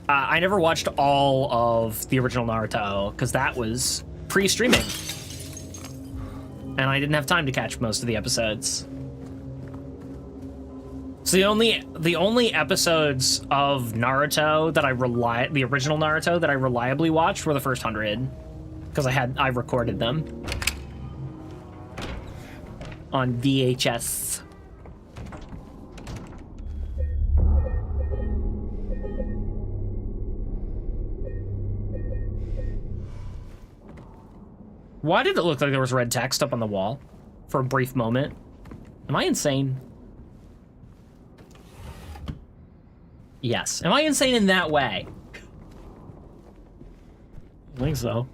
I never watched all of the original Naruto, because that was pre-streaming. And I didn't have time to catch most of the episodes. So the only episodes of Naruto that the original Naruto that I reliably watched were the first 100, because I recorded them on VHS. Why did it look like there was red text up on the wall for a brief moment? Am I insane? Yes. Am I insane in that way? I think so.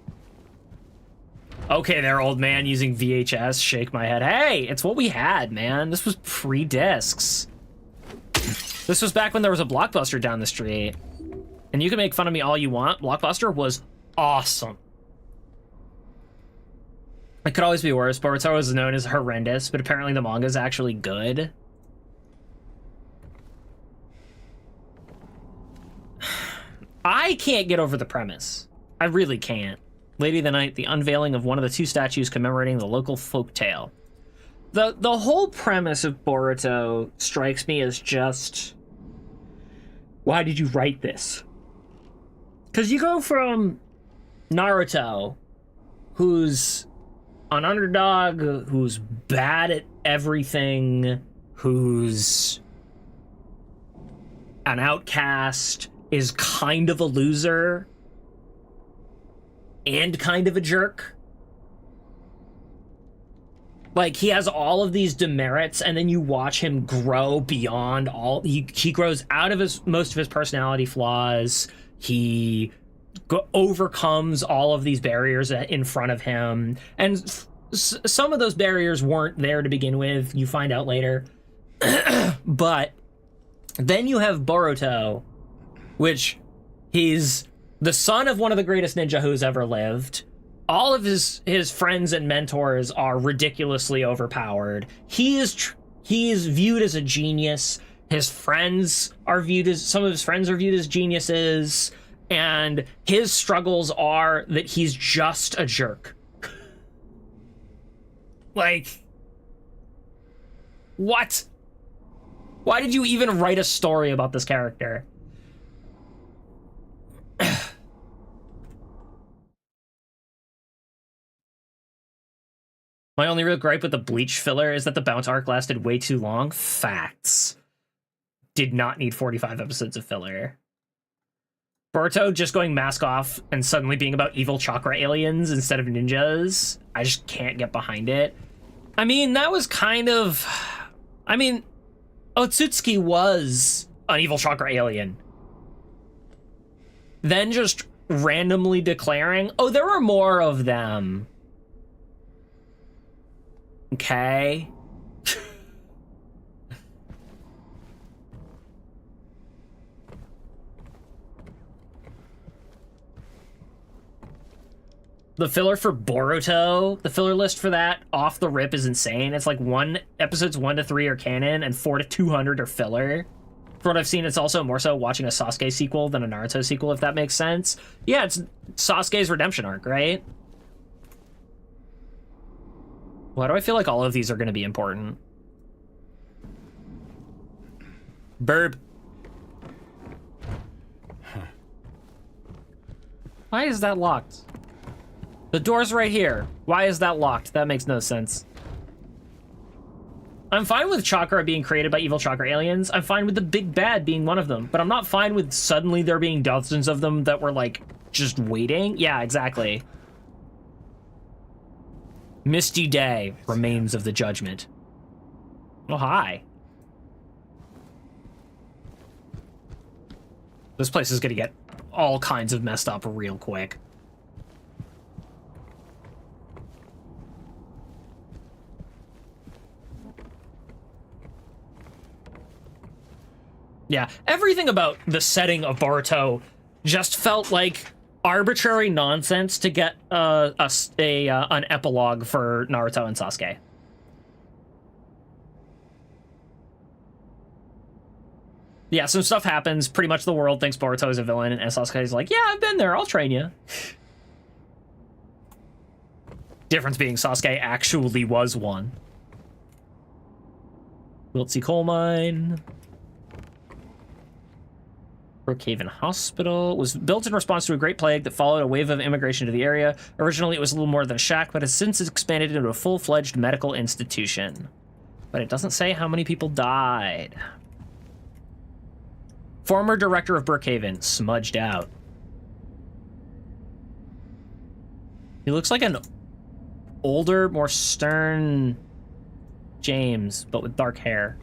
Okay there, old man using VHS. Shake my head. Hey, it's what we had, man. This was pre-discs. This was back when there was a Blockbuster down the street. And you can make fun of me all you want. Blockbuster was awesome. It could always be worse. Boruto was known as horrendous, but apparently the manga is actually good. I can't get over the premise. I really can't. Lady of the Night, the unveiling of one of the two statues commemorating the local folktale. The whole premise of Boruto strikes me as just... Why did you write this? Because you go from Naruto, who's an underdog, who's bad at everything, who's an outcast, is kind of a loser, and kind of a jerk. Like, he has all of these demerits, and then you watch him grow beyond all... He grows out of most of his personality flaws. He overcomes all of these barriers in front of him. And some of those barriers weren't there to begin with. You find out later. But then you have Boruto, which he's the son of one of the greatest ninja who's ever lived. All of his friends and mentors are ridiculously overpowered. He is viewed as a genius. Some of his friends are viewed as geniuses. and his struggles are that he's just a jerk. Like, what? Why did you even write a story about this character? My only real gripe with the Bleach filler is that the bounce arc lasted way too long. Facts. Did not need 45 episodes of filler. Boruto just going mask off and suddenly being about evil chakra aliens instead of ninjas. I just can't get behind it. I mean, that was kind of... I mean, Otsutsuki was an evil chakra alien. Then just randomly declaring, oh, there are more of them. Okay. The filler for Boruto, the filler list for that off the rip is insane. It's like episodes 1 to 3 are canon and 4 to 200 are filler. For what I've seen, it's also more so watching a Sasuke sequel than a Naruto sequel, if that makes sense. Yeah, it's Sasuke's redemption arc, right? Why do I feel like all of these are going to be important? Burb. Why is that locked? The door's right here. Why is that locked? That makes no sense. I'm fine with chakra being created by evil chakra aliens. I'm fine with the big bad being one of them. But I'm not fine with suddenly there being dozens of them that were, like, just waiting. Yeah, exactly. Misty Day, Remains of the Judgment. Oh, hi. This place is gonna get all kinds of messed up real quick. Yeah, everything about the setting of Boruto just felt like arbitrary nonsense to get an epilogue for Naruto and Sasuke. Yeah, some stuff happens. Pretty much the world thinks Boruto is a villain, and Sasuke's like, yeah, I've been there. I'll train you. Difference being Sasuke actually was one. Wiltsea Coal Mine. Brookhaven Hospital was built in response to a great plague that followed a wave of immigration to the area. Originally, it was a little more than a shack, but has since expanded into a full-fledged medical institution. But it doesn't say how many people died. Former director of Brookhaven, smudged out. He looks like an older, more stern James, but with dark hair.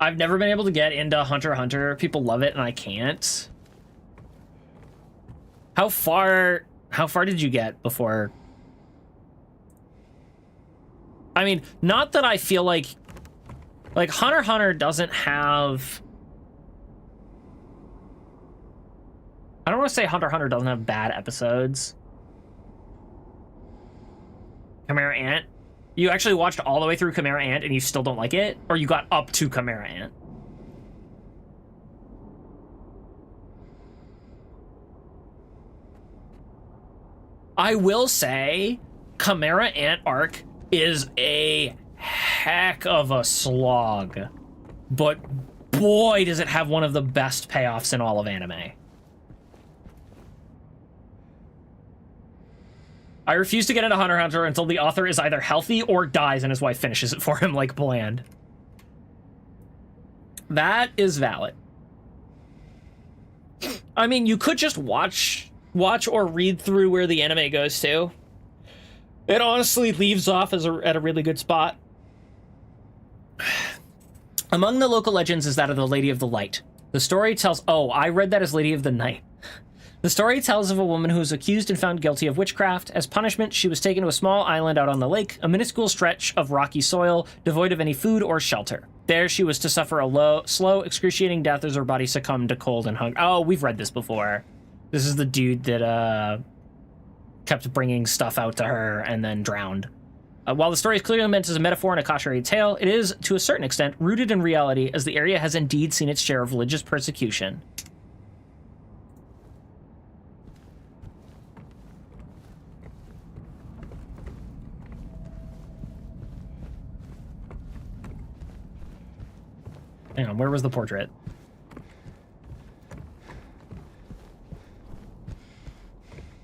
I've never been able to get into Hunter x Hunter. People love it and I can't. How far did you get before? I mean, not that I feel like Hunter x Hunter doesn't have... I don't want to say Hunter x Hunter doesn't have bad episodes. Chimera Ant. You actually watched all the way through Chimera Ant and you still don't like it? Or you got up to Chimera Ant? I will say, Chimera Ant arc is a heck of a slog. But boy, does it have one of the best payoffs in all of anime. I refuse to get into Hunter x Hunter until the author is either healthy or dies and his wife finishes it for him like Bland. That is valid. I mean, you could just watch or read through where the anime goes to. It honestly leaves off at a really good spot. Among the local legends is that of the Lady of the Light. The story tells... Oh, I read that as Lady of the Night. The story tells of a woman who was accused and found guilty of witchcraft. As punishment, she was taken to a small island out on the lake, a minuscule stretch of rocky soil, devoid of any food or shelter. There, she was to suffer a slow, excruciating death as her body succumbed to cold and hunger. Oh, we've read this before. This is the dude that kept bringing stuff out to her and then drowned. While the story is clearly meant as a metaphor and a cautionary tale, it is, to a certain extent, rooted in reality, as the area has indeed seen its share of religious persecution. Hang on, where was the portrait?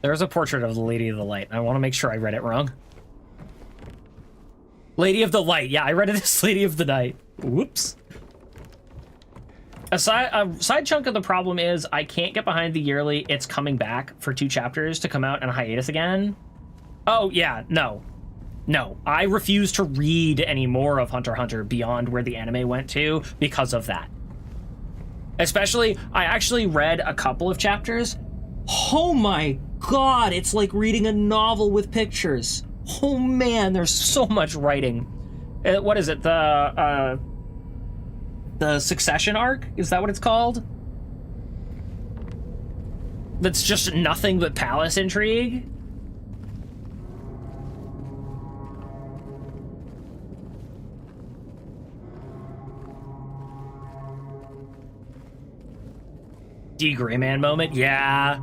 There's a portrait of the Lady of the Light. I want to make sure I read it wrong. Lady of the Light. Yeah, I read it as Lady of the Night. Whoops. A side chunk of the problem is I can't get behind the yearly it's coming back for 2 chapters to come out in a hiatus again. Oh, yeah, no. No, I refuse to read any more of Hunter x Hunter beyond where the anime went to because of that. Especially, I actually read a couple of chapters. Oh my god, it's like reading a novel with pictures. Oh man, there's so much writing. What is it? The Succession arc? Is that what it's called? That's just nothing but palace intrigue? D. Greyman moment? Yeah.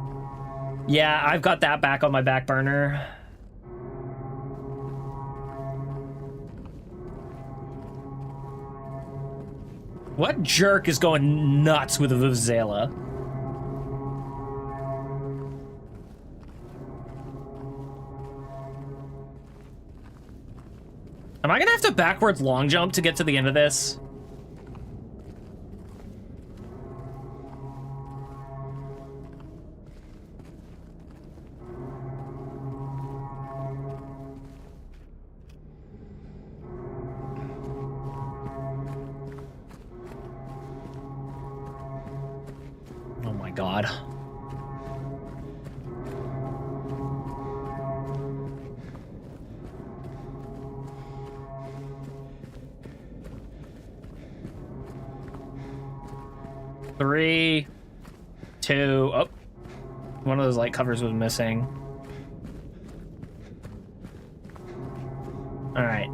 Yeah, I've got that back on my back burner. What jerk is going nuts with a Vuvuzela? Am I gonna have to backwards long jump to get to the end of this? God. Three, two, oh, one of those light covers was missing. All right.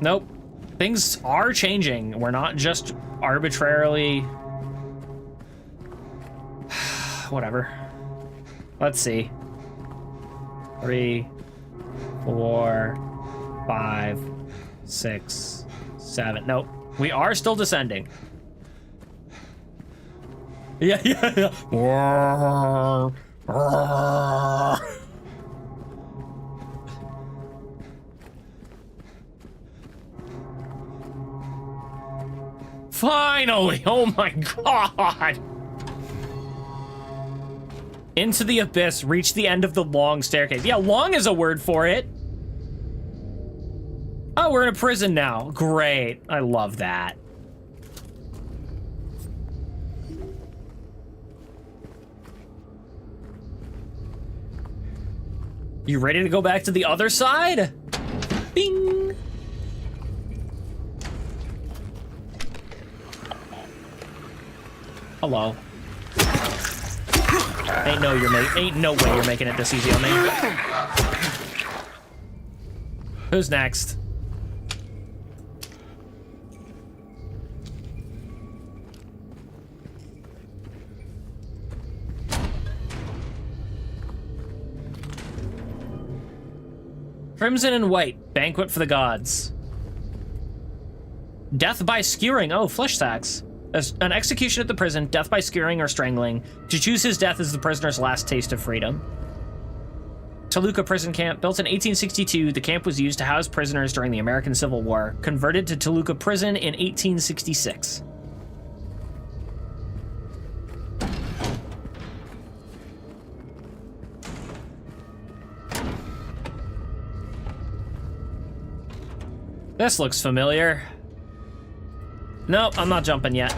Nope. Things are changing. We're not just arbitrarily... Whatever. Let's see. 3, 4, 5, 6, 7. Nope. We are still descending. Yeah. Finally! Oh my god! Into the abyss, reach the end of the long staircase. Yeah, long is a word for it. Oh, we're in a prison now. Great. I love that. You ready to go back to the other side? Bing. Hello. Ain't no way you're making it this easy on me. Who's next? Crimson and White, Banquet for the Gods. Death by skewering. Oh, flesh sacks. As an execution at the prison, death by skewering or strangling. To choose his death is the prisoner's last taste of freedom. Toluca Prison Camp. Built in 1862, the camp was used to house prisoners during the American Civil War. Converted to Toluca Prison in 1866. This looks familiar. Nope, I'm not jumping yet.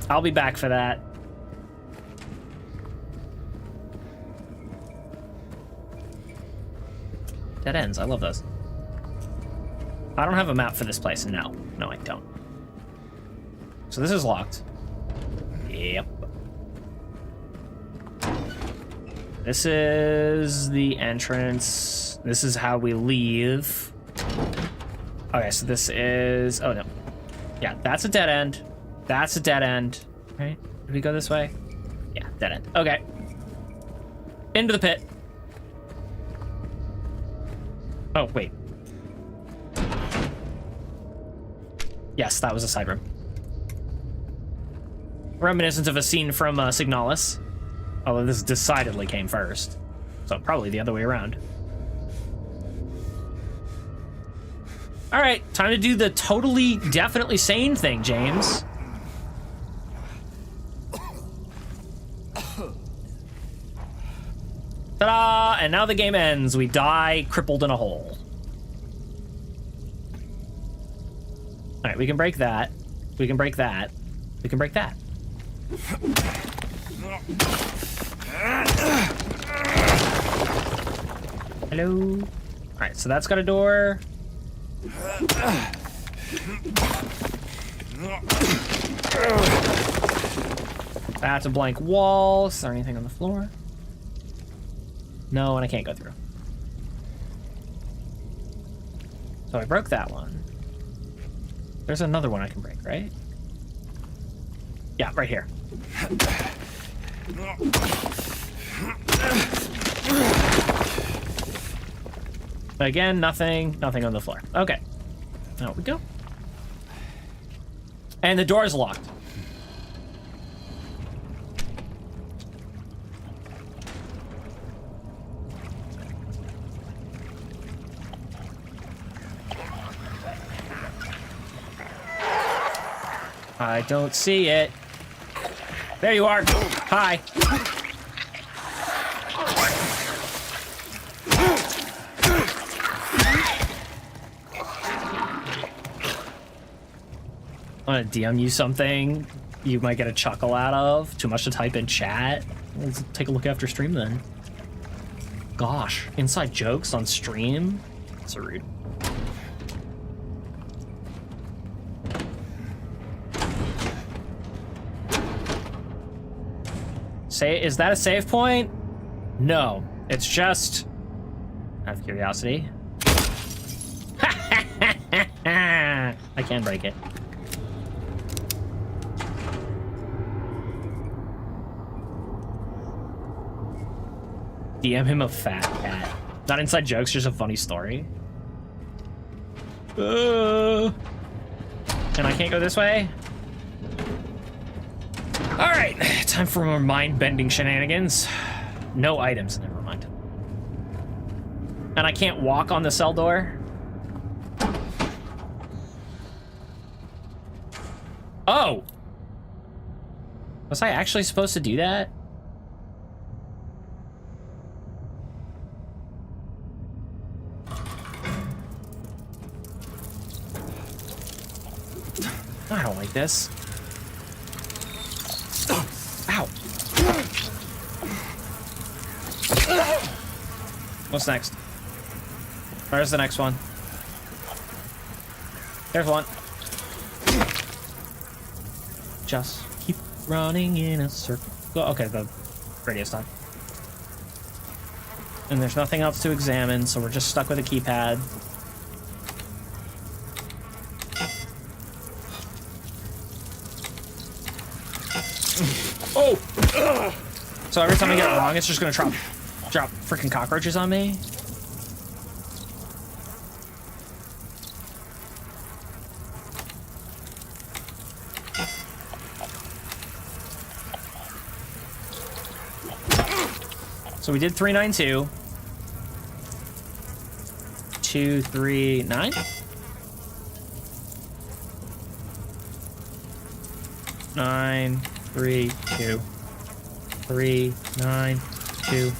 I'll be back for that. Dead ends, I love those. I don't have a map for this place, no. No, I don't. So this is locked. Yep. this is the entrance. This is how we leave. Okay, so this is... Oh, no. Yeah, that's a dead end. That's a dead end. Right? Did we go this way? Yeah, dead end. Okay. Into the pit. Oh, wait. Yes, that was a side room. Reminiscent of a scene from Signalis. Although this decidedly came first. So probably the other way around. All right, time to do the totally, definitely sane thing, James. Ta-da! And now the game ends. We die crippled in a hole. All right, we can break that. We can break that. We can break that. Hello. All right, so that's got a door. That's a blank wall. Is there anything on the floor? No, and I can't go through. So I broke that one. There's another one I can break, right? Yeah, right here. Again, nothing on the floor. Okay. Out we go. And the door is locked. I don't see it. There you are. Hi. I want to DM you something you might get a chuckle out of. Too much to type in chat. Let's take a look after stream then. Gosh, inside jokes on stream? So rude. Is that a save point? No, it's just out of curiosity. I can break it. DM him a fat cat. Not inside jokes, just a funny story. And I can't go this way? All right, time for more mind-bending shenanigans. No items, never mind. And I can't walk on the cell door? Oh! Was I actually supposed to do that? I don't like this. Ow. What's next? Where's the next one? There's one. Just keep running in a circle. Oh, okay, the radio's done. And there's nothing else to examine, so we're just stuck with a keypad. Oh! So every time I get it wrong, it's just gonna drop freaking cockroaches on me. So we did 392. 239. 9, 3, 2. 3, 9, 2.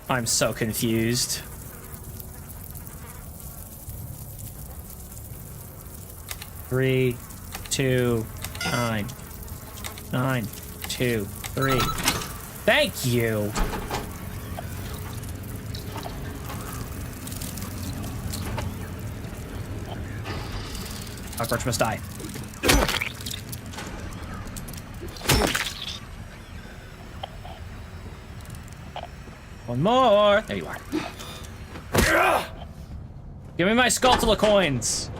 I'm so confused. Three, 2, 9, 9, 2, 3. Thank you. Cockroach must die. One more. There you are. Give me my Skulltula coins.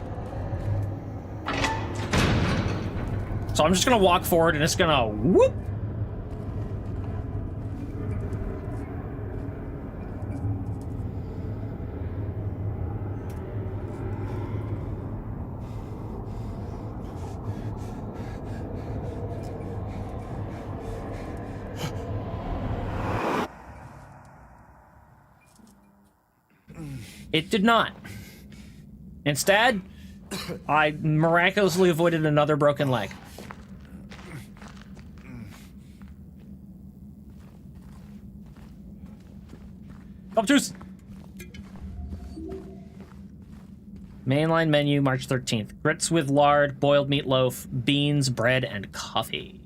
So I'm just gonna walk forward and it's gonna whoop. It did not. Instead, I miraculously avoided another broken leg. Come juice. Mainline menu, March 13th. Grits with lard, boiled meatloaf, beans, bread, and coffee.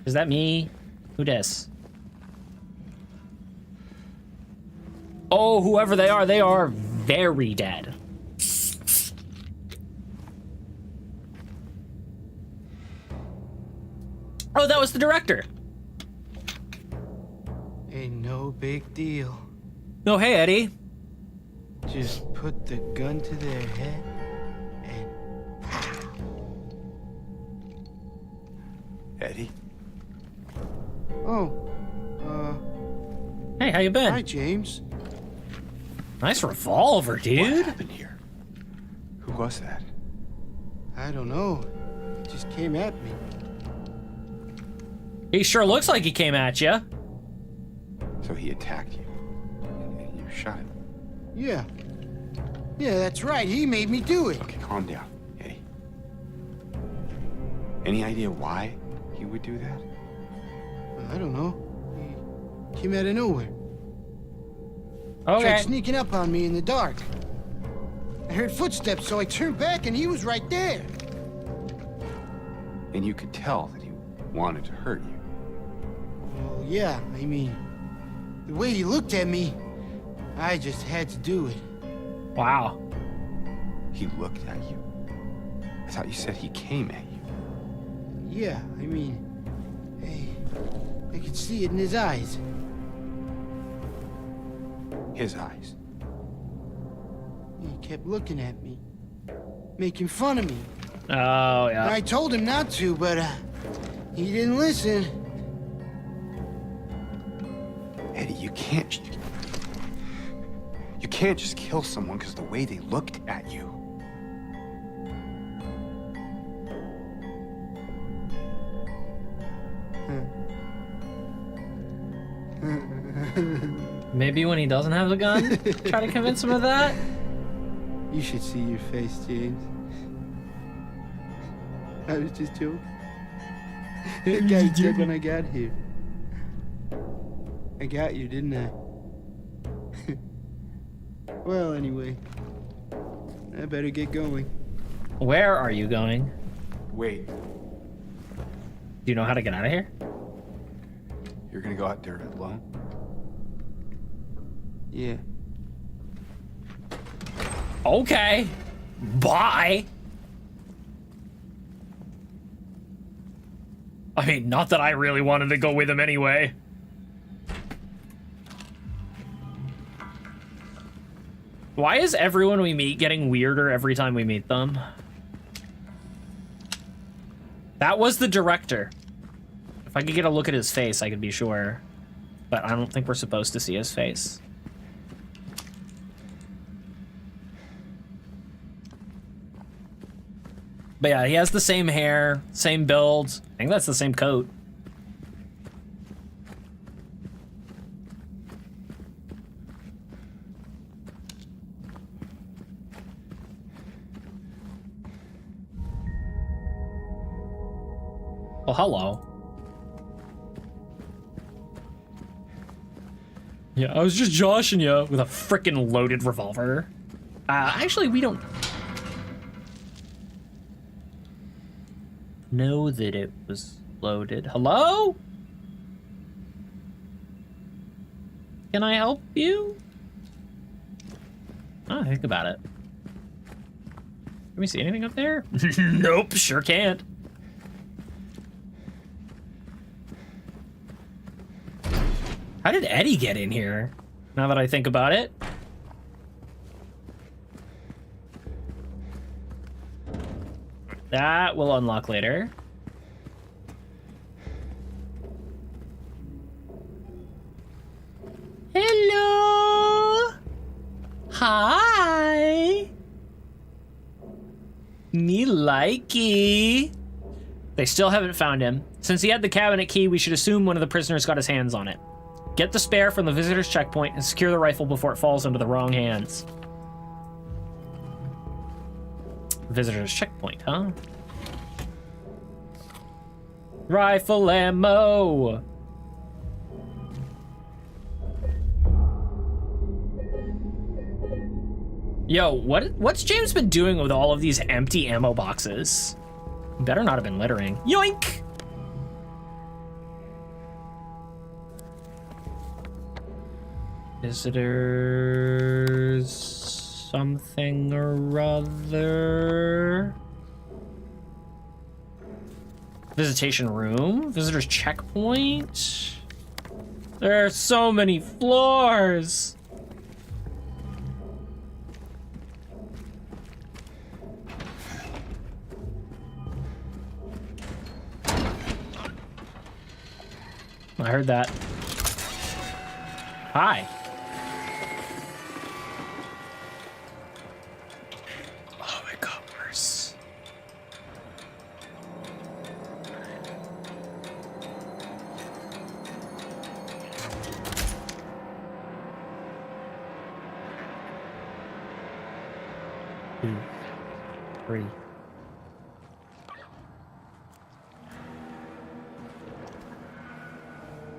Is that me? Who dis? Oh, whoever they are very dead. Oh, that was the director. Ain't no big deal. Oh, hey, Eddie. Just put the gun to their head and... Eddie? Oh, Hey, how you been? hi, James. Nice revolver, What dude. happened here? Who was that? I don't know. It just came at me. He sure looks like he came at you. So he attacked you. And you shot him. Yeah. Yeah, that's right. He made me do it. Okay, calm down, Eddie. Any idea why he would do that? I don't know. He came out of nowhere. Okay. Tried sneaking up on me in the dark. I heard footsteps, so I turned back and he was right there. And you could tell that he wanted to hurt you. Well, yeah, I mean, the way he looked at me, I just had to do it. Wow. He looked at you? I thought you said he came at you. Yeah, I mean, I could see it in his eyes. His eyes. He kept looking at me, making fun of me. Oh, yeah. I told him not to, but he didn't listen. Eddie, you can't just kill someone because of the way they looked at you. Maybe when he doesn't have the gun, try to convince him of that. You should see your face, James. I was just joking. The guy said when I got here. I got you, didn't I? Well, anyway, I better get going. Where are you going? Wait, Do you know how to get out of here? you're gonna go out there alone? Yeah. Okay. Bye. I mean, not that I really wanted to go with him anyway. Why is everyone we meet getting weirder every time we meet them? That was the director. If I could get a look at his face, I could be sure. But I don't think we're supposed to see his face. But yeah, he has the same hair, same build. I think that's the same coat. Oh, hello. Yeah, I was just joshing you with a frickin' loaded revolver. Actually, we don't know that it was loaded. Hello? Can I help you? Oh, think about it. Can we see anything up there? Nope, sure can't. How did Eddie get in here? Now that I think about it. That will unlock later. Hello. Hi. Me likey. They still haven't found him. Since he had the cabinet key, we should assume one of the prisoners got his hands on it. Get the spare from the visitor's checkpoint and secure the rifle before it falls into the wrong hands. Visitor's checkpoint, huh? Rifle ammo! Yo, what's James been doing with all of these empty ammo boxes? Better not have been littering. Yoink! Visitors... something or other... Visitation room? Visitors checkpoint? There are so many floors! I heard that. Hi. Oh, it got worse. Two, three.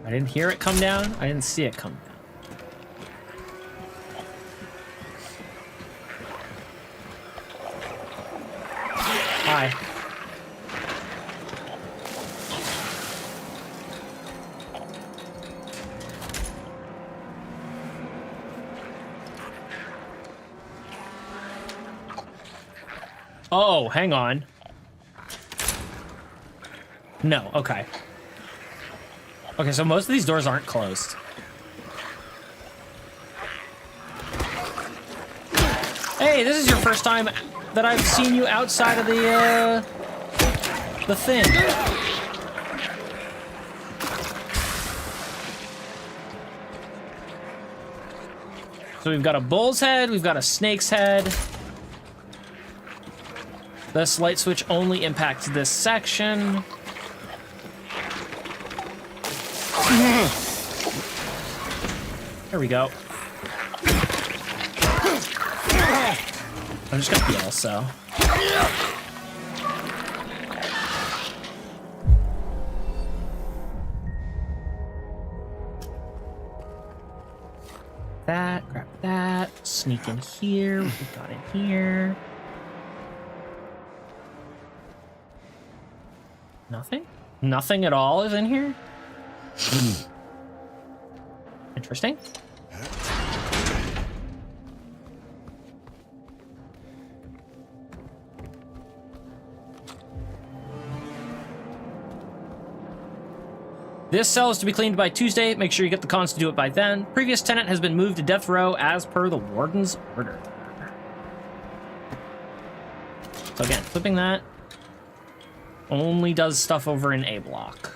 I didn't hear it come down. I didn't see it come down. Hi. Oh, hang on. No, okay. Okay, so most of these doors aren't closed. Hey, this is your first time that I've seen you outside of the thing. So we've got a bull's head, we've got a snake's head. This light switch only impacts this section. There we go. I'm just gonna heal, so. That, grab that, sneak in here, what we got in here. Nothing? Nothing at all is in here? Interesting. This cell is to be cleaned by Tuesday. Make sure you get the cons to do it by then. Previous tenant has been moved to death row as per the warden's order. So again, flipping that only does stuff over in A block.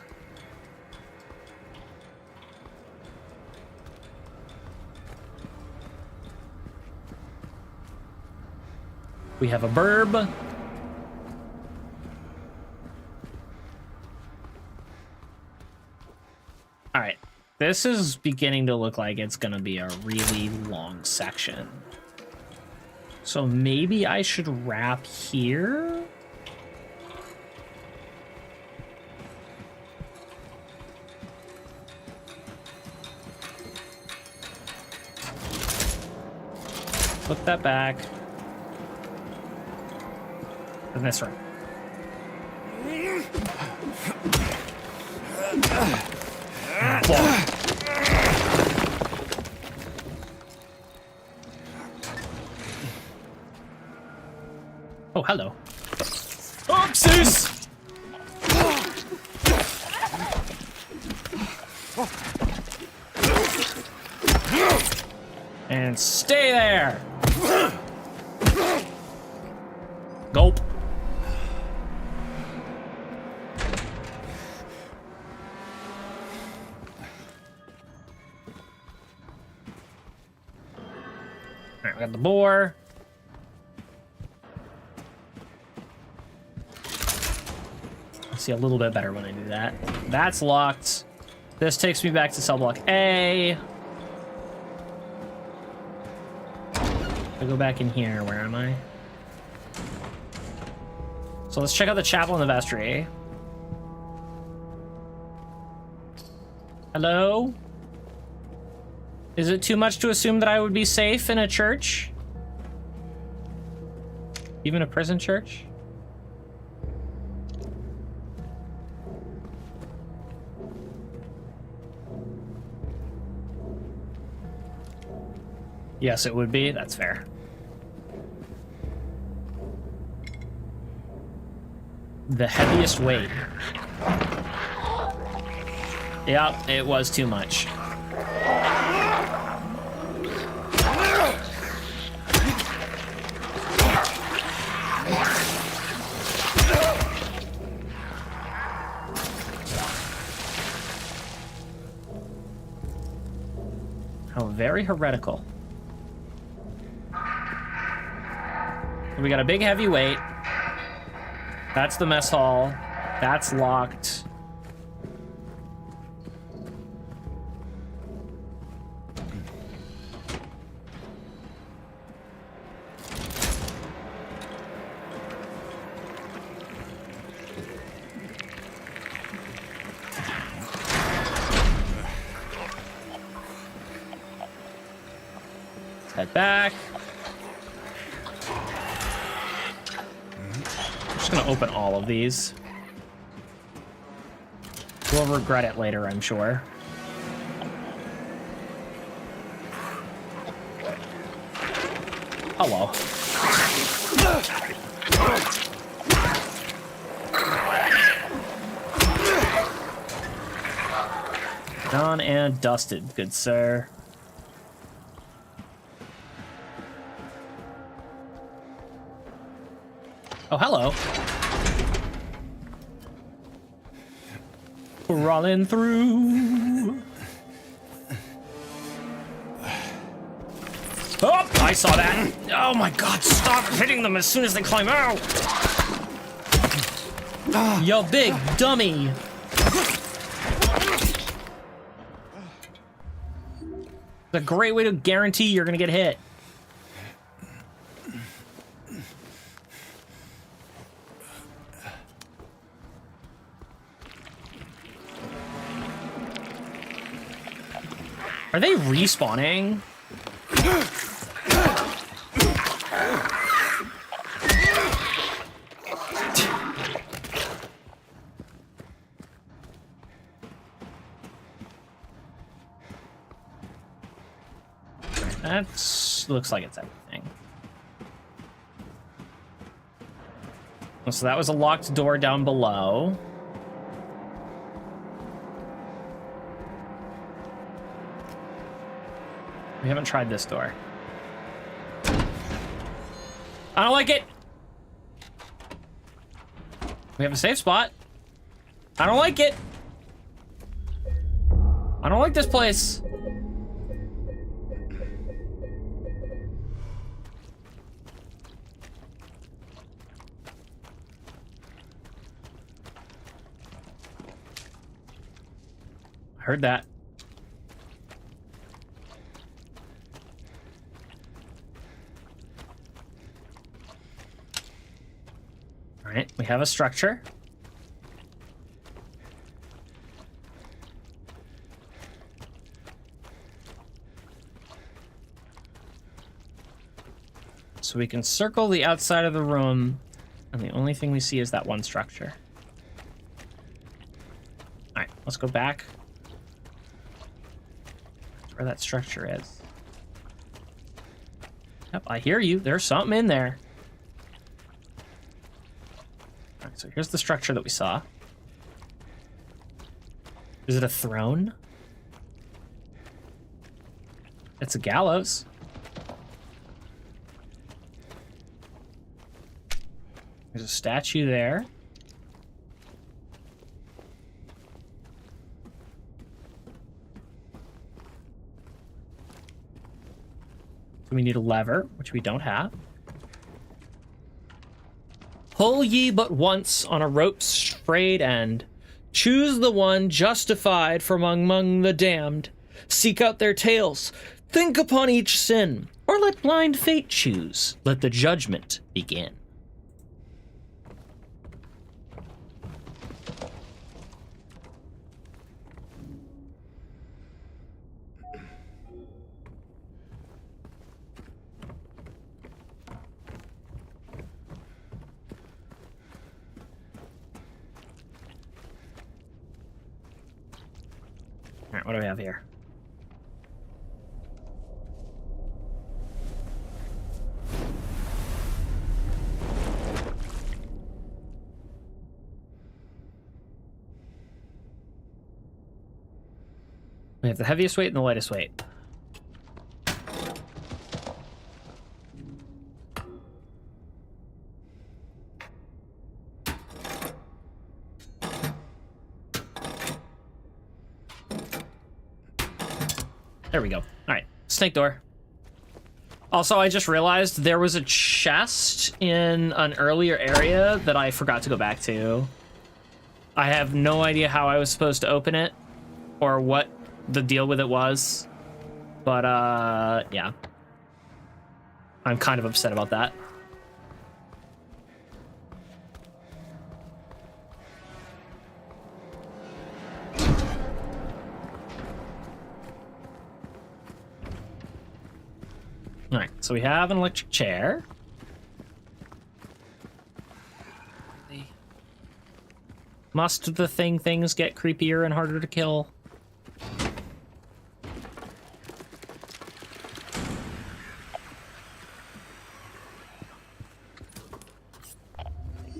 We have a burb. All right, this is beginning to look like it's gonna be a really long section. So maybe I should wrap here? Flip that back. And this right. Oh, hello. Oopsies! And stay there! Gulp. Alright, we got the boar. I see a little bit better when I do that. That's locked. This takes me back to cell block A. I go back in here. Where am I? So let's check out the chapel in the vestry. Hello? Is it too much to assume that I would be safe in a church? Even a prison church? Yes, it would be. That's fair. The heaviest weight. Yep, it was too much. How very heretical. We got a big heavy weight. That's the mess hall. That's locked. Let's head back. Gonna open all of these. We'll regret it later, I'm sure. Hello. Done and dusted, good sir. Oh, hello. Crawling through. Oh, I saw that. Oh my god, stop hitting them as soon as they climb out. You big dummy. It's a great way to guarantee you're gonna get hit. Are they respawning? That looks like it's everything. So that was a locked door down below. We haven't tried this door. I don't like it. We have a safe spot. I don't like it. I don't like this place. I heard that. All right, we have a structure. So we can circle the outside of the room, and the only thing we see is that one structure. All right, let's go back to where that structure is. Yep, I hear you. There's something in there. All right, so here's the structure that we saw. Is it a throne? It's a gallows. There's a statue there. We need a lever, which we don't have. Pull ye but once on a rope's frayed end. Choose the one justified from among the damned. Seek out their tales. Think upon each sin. Or let blind fate choose. Let the judgment begin. All right, what do we have here? We have the heaviest weight and the lightest weight. There we go. All right, snake door. Also, I just realized there was a chest in an earlier area that I forgot to go back to. I have no idea how I was supposed to open it or what the deal with it was. But, yeah. I'm kind of upset about that. All right, so we have an electric chair. Must the things get creepier and harder to kill?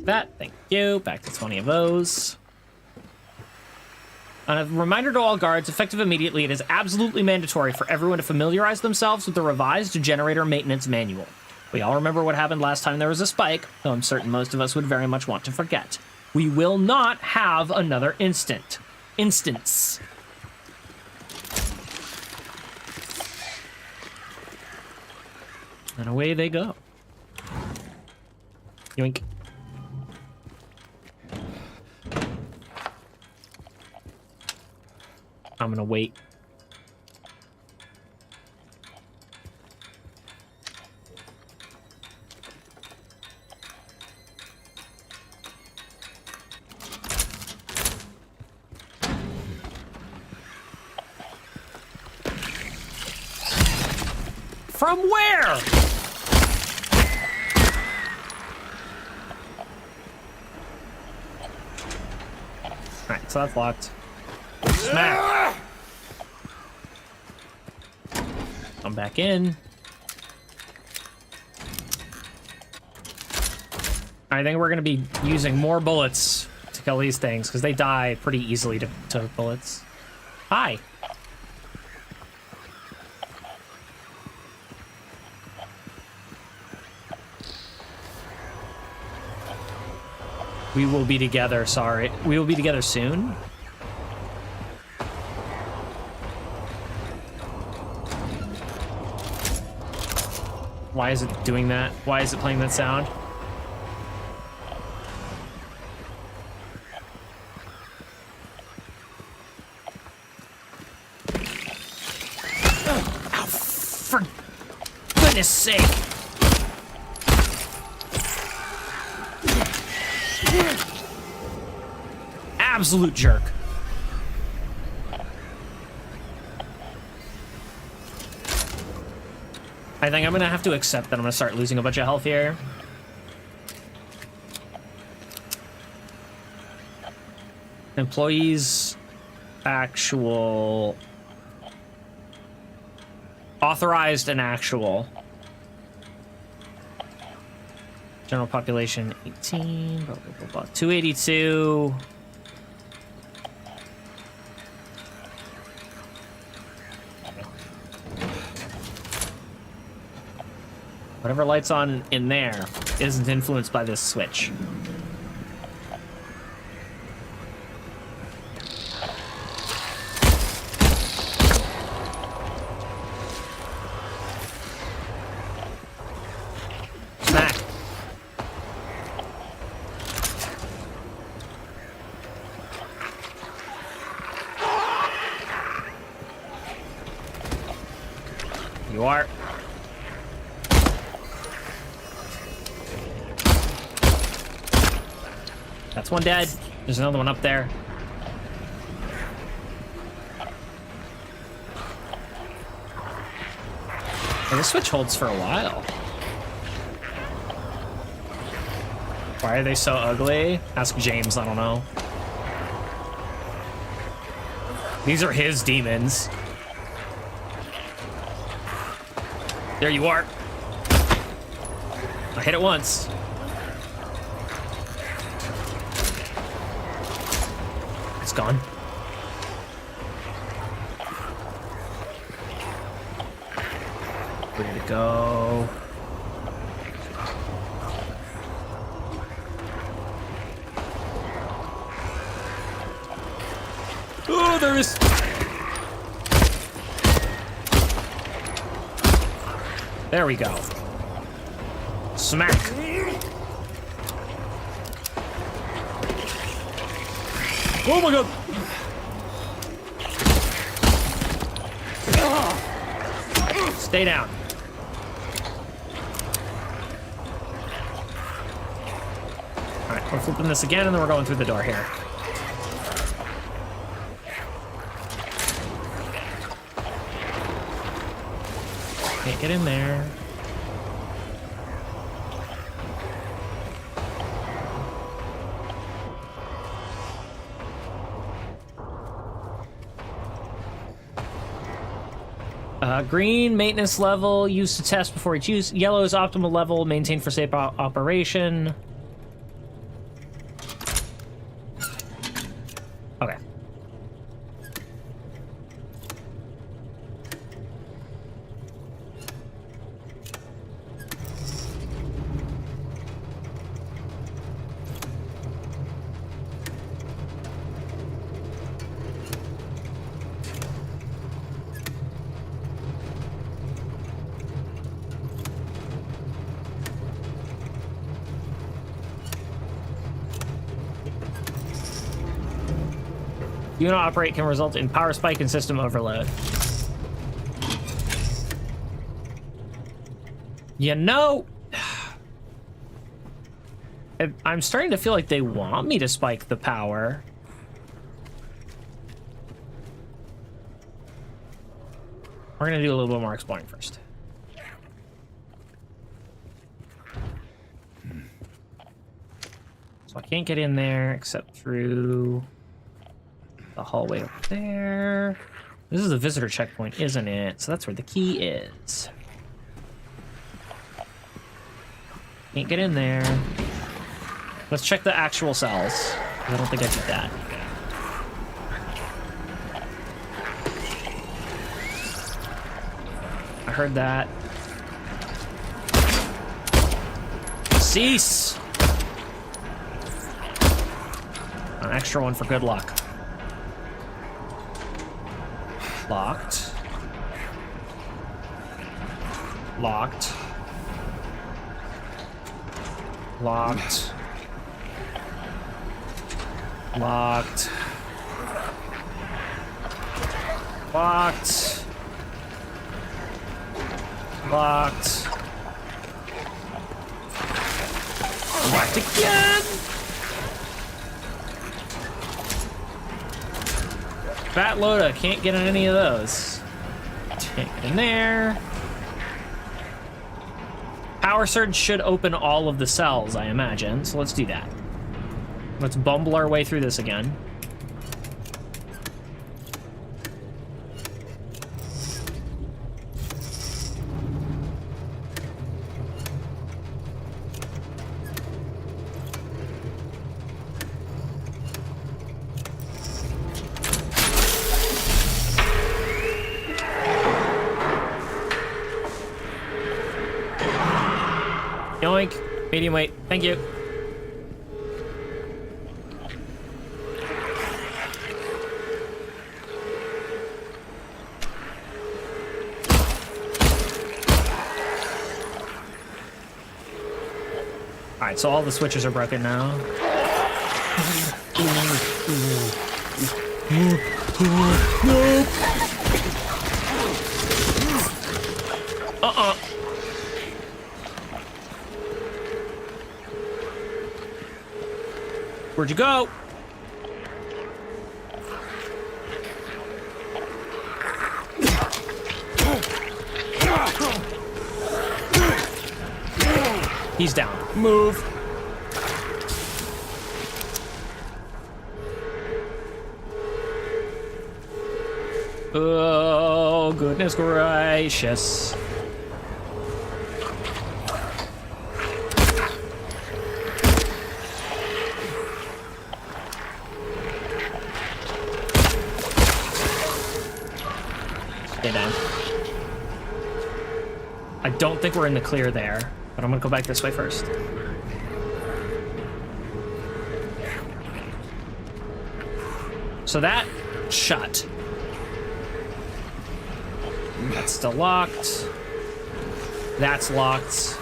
That, thank you. Back to 20 of those. A reminder to all guards, effective immediately, it is absolutely mandatory for everyone to familiarize themselves with the revised generator maintenance manual. We all remember what happened last time there was a spike, though I'm certain most of us would very much want to forget. We will not have another instance. And away they go. Yoink. I'm gonna wait. From where? Alright, so that's locked. Smack! Come back in. I think we're gonna be using more bullets to kill these things, because they die pretty easily to bullets. Hi! We will be together, sorry. We will be together soon? Why is it doing that? Why is it playing that sound? Oh, for goodness sake! Absolute jerk. I think I'm gonna have to accept that I'm gonna start losing a bunch of health here. Employees, actual, authorized and actual. General population 18, blah, blah, blah, blah. 282. Whatever lights on in there. isn't influenced by this switch. Smack. You are. That's one dead. There's another one up there. Well, this switch holds for a while. Why are they so ugly? Ask James, I don't know. These are his demons. There you are. I hit it once. It's gone. Ready to go. Oh, there is. There we go. Smack. Oh my god. Stay down. All right, we're flipping this again, and then we're going through the door here. Can't get in there. Green, maintenance level, used to test before each use. Yellow is optimal level, maintained for safe operation. Okay. Unit operate can result in power spike and system overload. You know, I'm starting to feel like they want me to spike the power. We're gonna do a little bit more exploring first. So I can't get in there except through the hallway up there. This is a visitor checkpoint, isn't it? So that's where the key is. Can't get in there. Let's check the actual cells. I don't think I did that. I heard that. Cease! An extra one for good luck. Locked. Locked. Locked. Locked. Locked. Locked. Locked again! Fat Loda, can't get in any of those. Can't get in there. Power Surge should open all of the cells, I imagine, so let's do that. Let's bumble our way through this again. Yoink. Medium weight. Thank you. All right, so all the switches are broken now. Uh-uh. Where'd you go? He's down. Move. Oh, goodness gracious. Stay down. I don't think we're in the clear there, but I'm gonna go back this way first. So that shut. That's still locked. That's locked.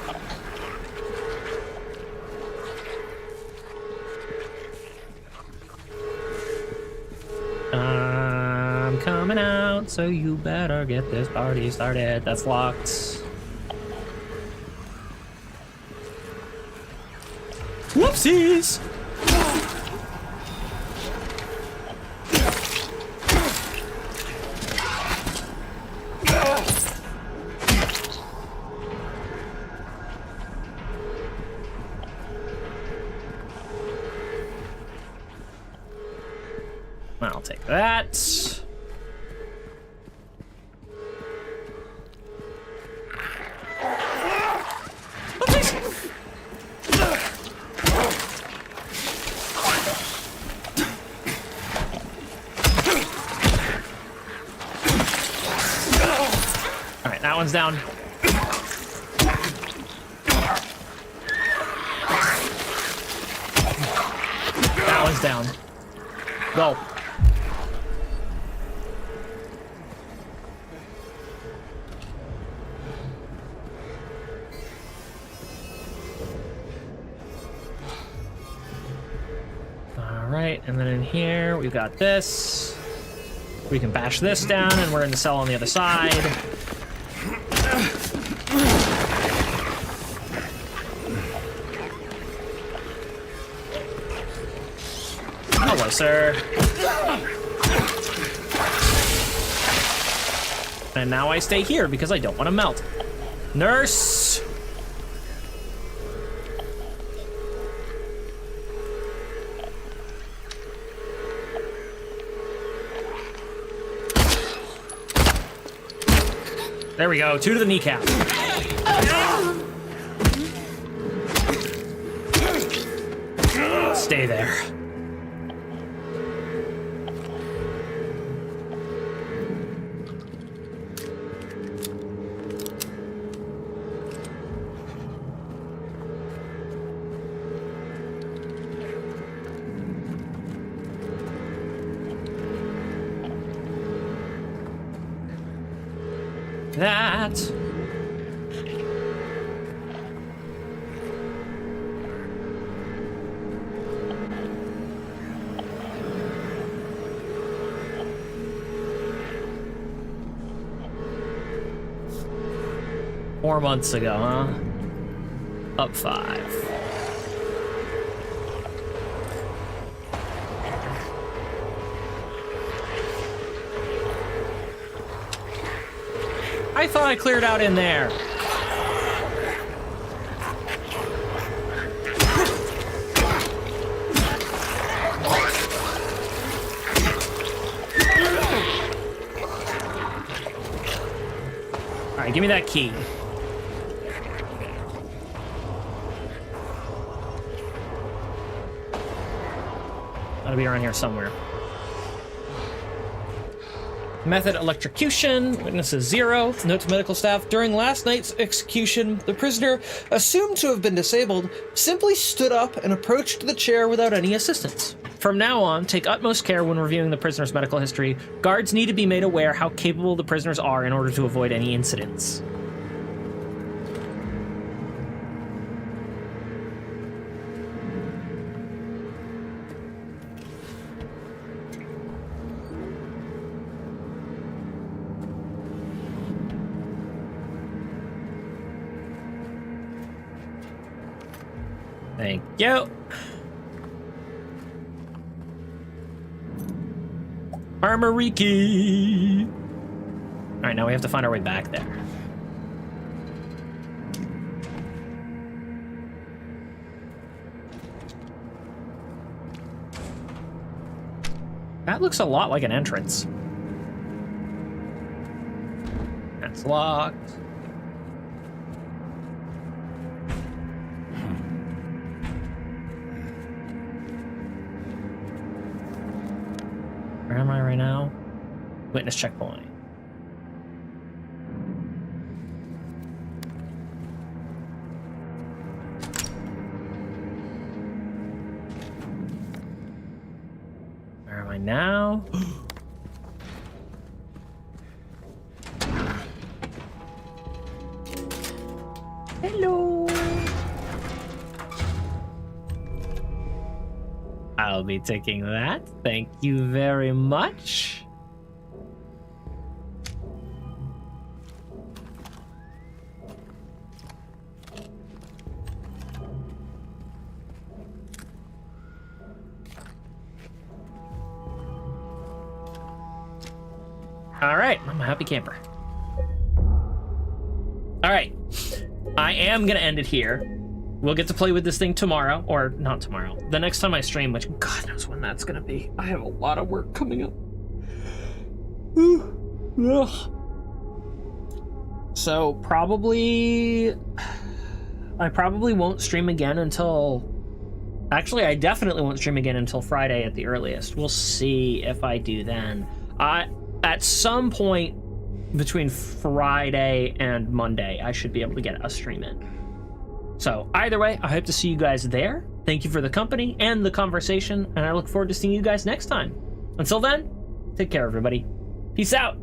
I'm coming out, so you better get this party started. That's locked. Whoopsies! I'll take that. All right, that one's down. That one's down. Go. Alright, and then in here, we've got this. We can bash this down, and we're in the cell on the other side. Hello, sir. And now I stay here because I don't want to melt. Nurse! There we go, 2 to the kneecap. Stay there. That. 4 months ago, huh? Up 5. I thought I cleared out in there. All right, give me that key. Gotta be around here somewhere. Method electrocution. Witnesses 0. Note to medical staff. During last night's execution, the prisoner, assumed to have been disabled, simply stood up and approached the chair without any assistance. From now on, take utmost care when reviewing the prisoner's medical history. Guards need to be made aware how capable the prisoners are in order to avoid any incidents. Thank you. Armory key. All right, now we have to find our way back there. That looks a lot like an entrance. That's locked. Where am I right now? Witness checkpoint. Where am I now? Hello. I'll be taking that. Thank you very much. All right, I'm a happy camper. All right, I am gonna end it here. We'll get to play with this thing tomorrow, or not tomorrow. The next time I stream, which God knows when that's gonna be. I have a lot of work coming up. So probably, I probably won't stream again until, actually I definitely won't stream again until Friday at the earliest. We'll see if I do then. At some point between Friday and Monday, I should be able to get a stream in. So either way, I hope to see you guys there. Thank you for the company and the conversation, and I look forward to seeing you guys next time. Until then, take care, everybody. Peace out.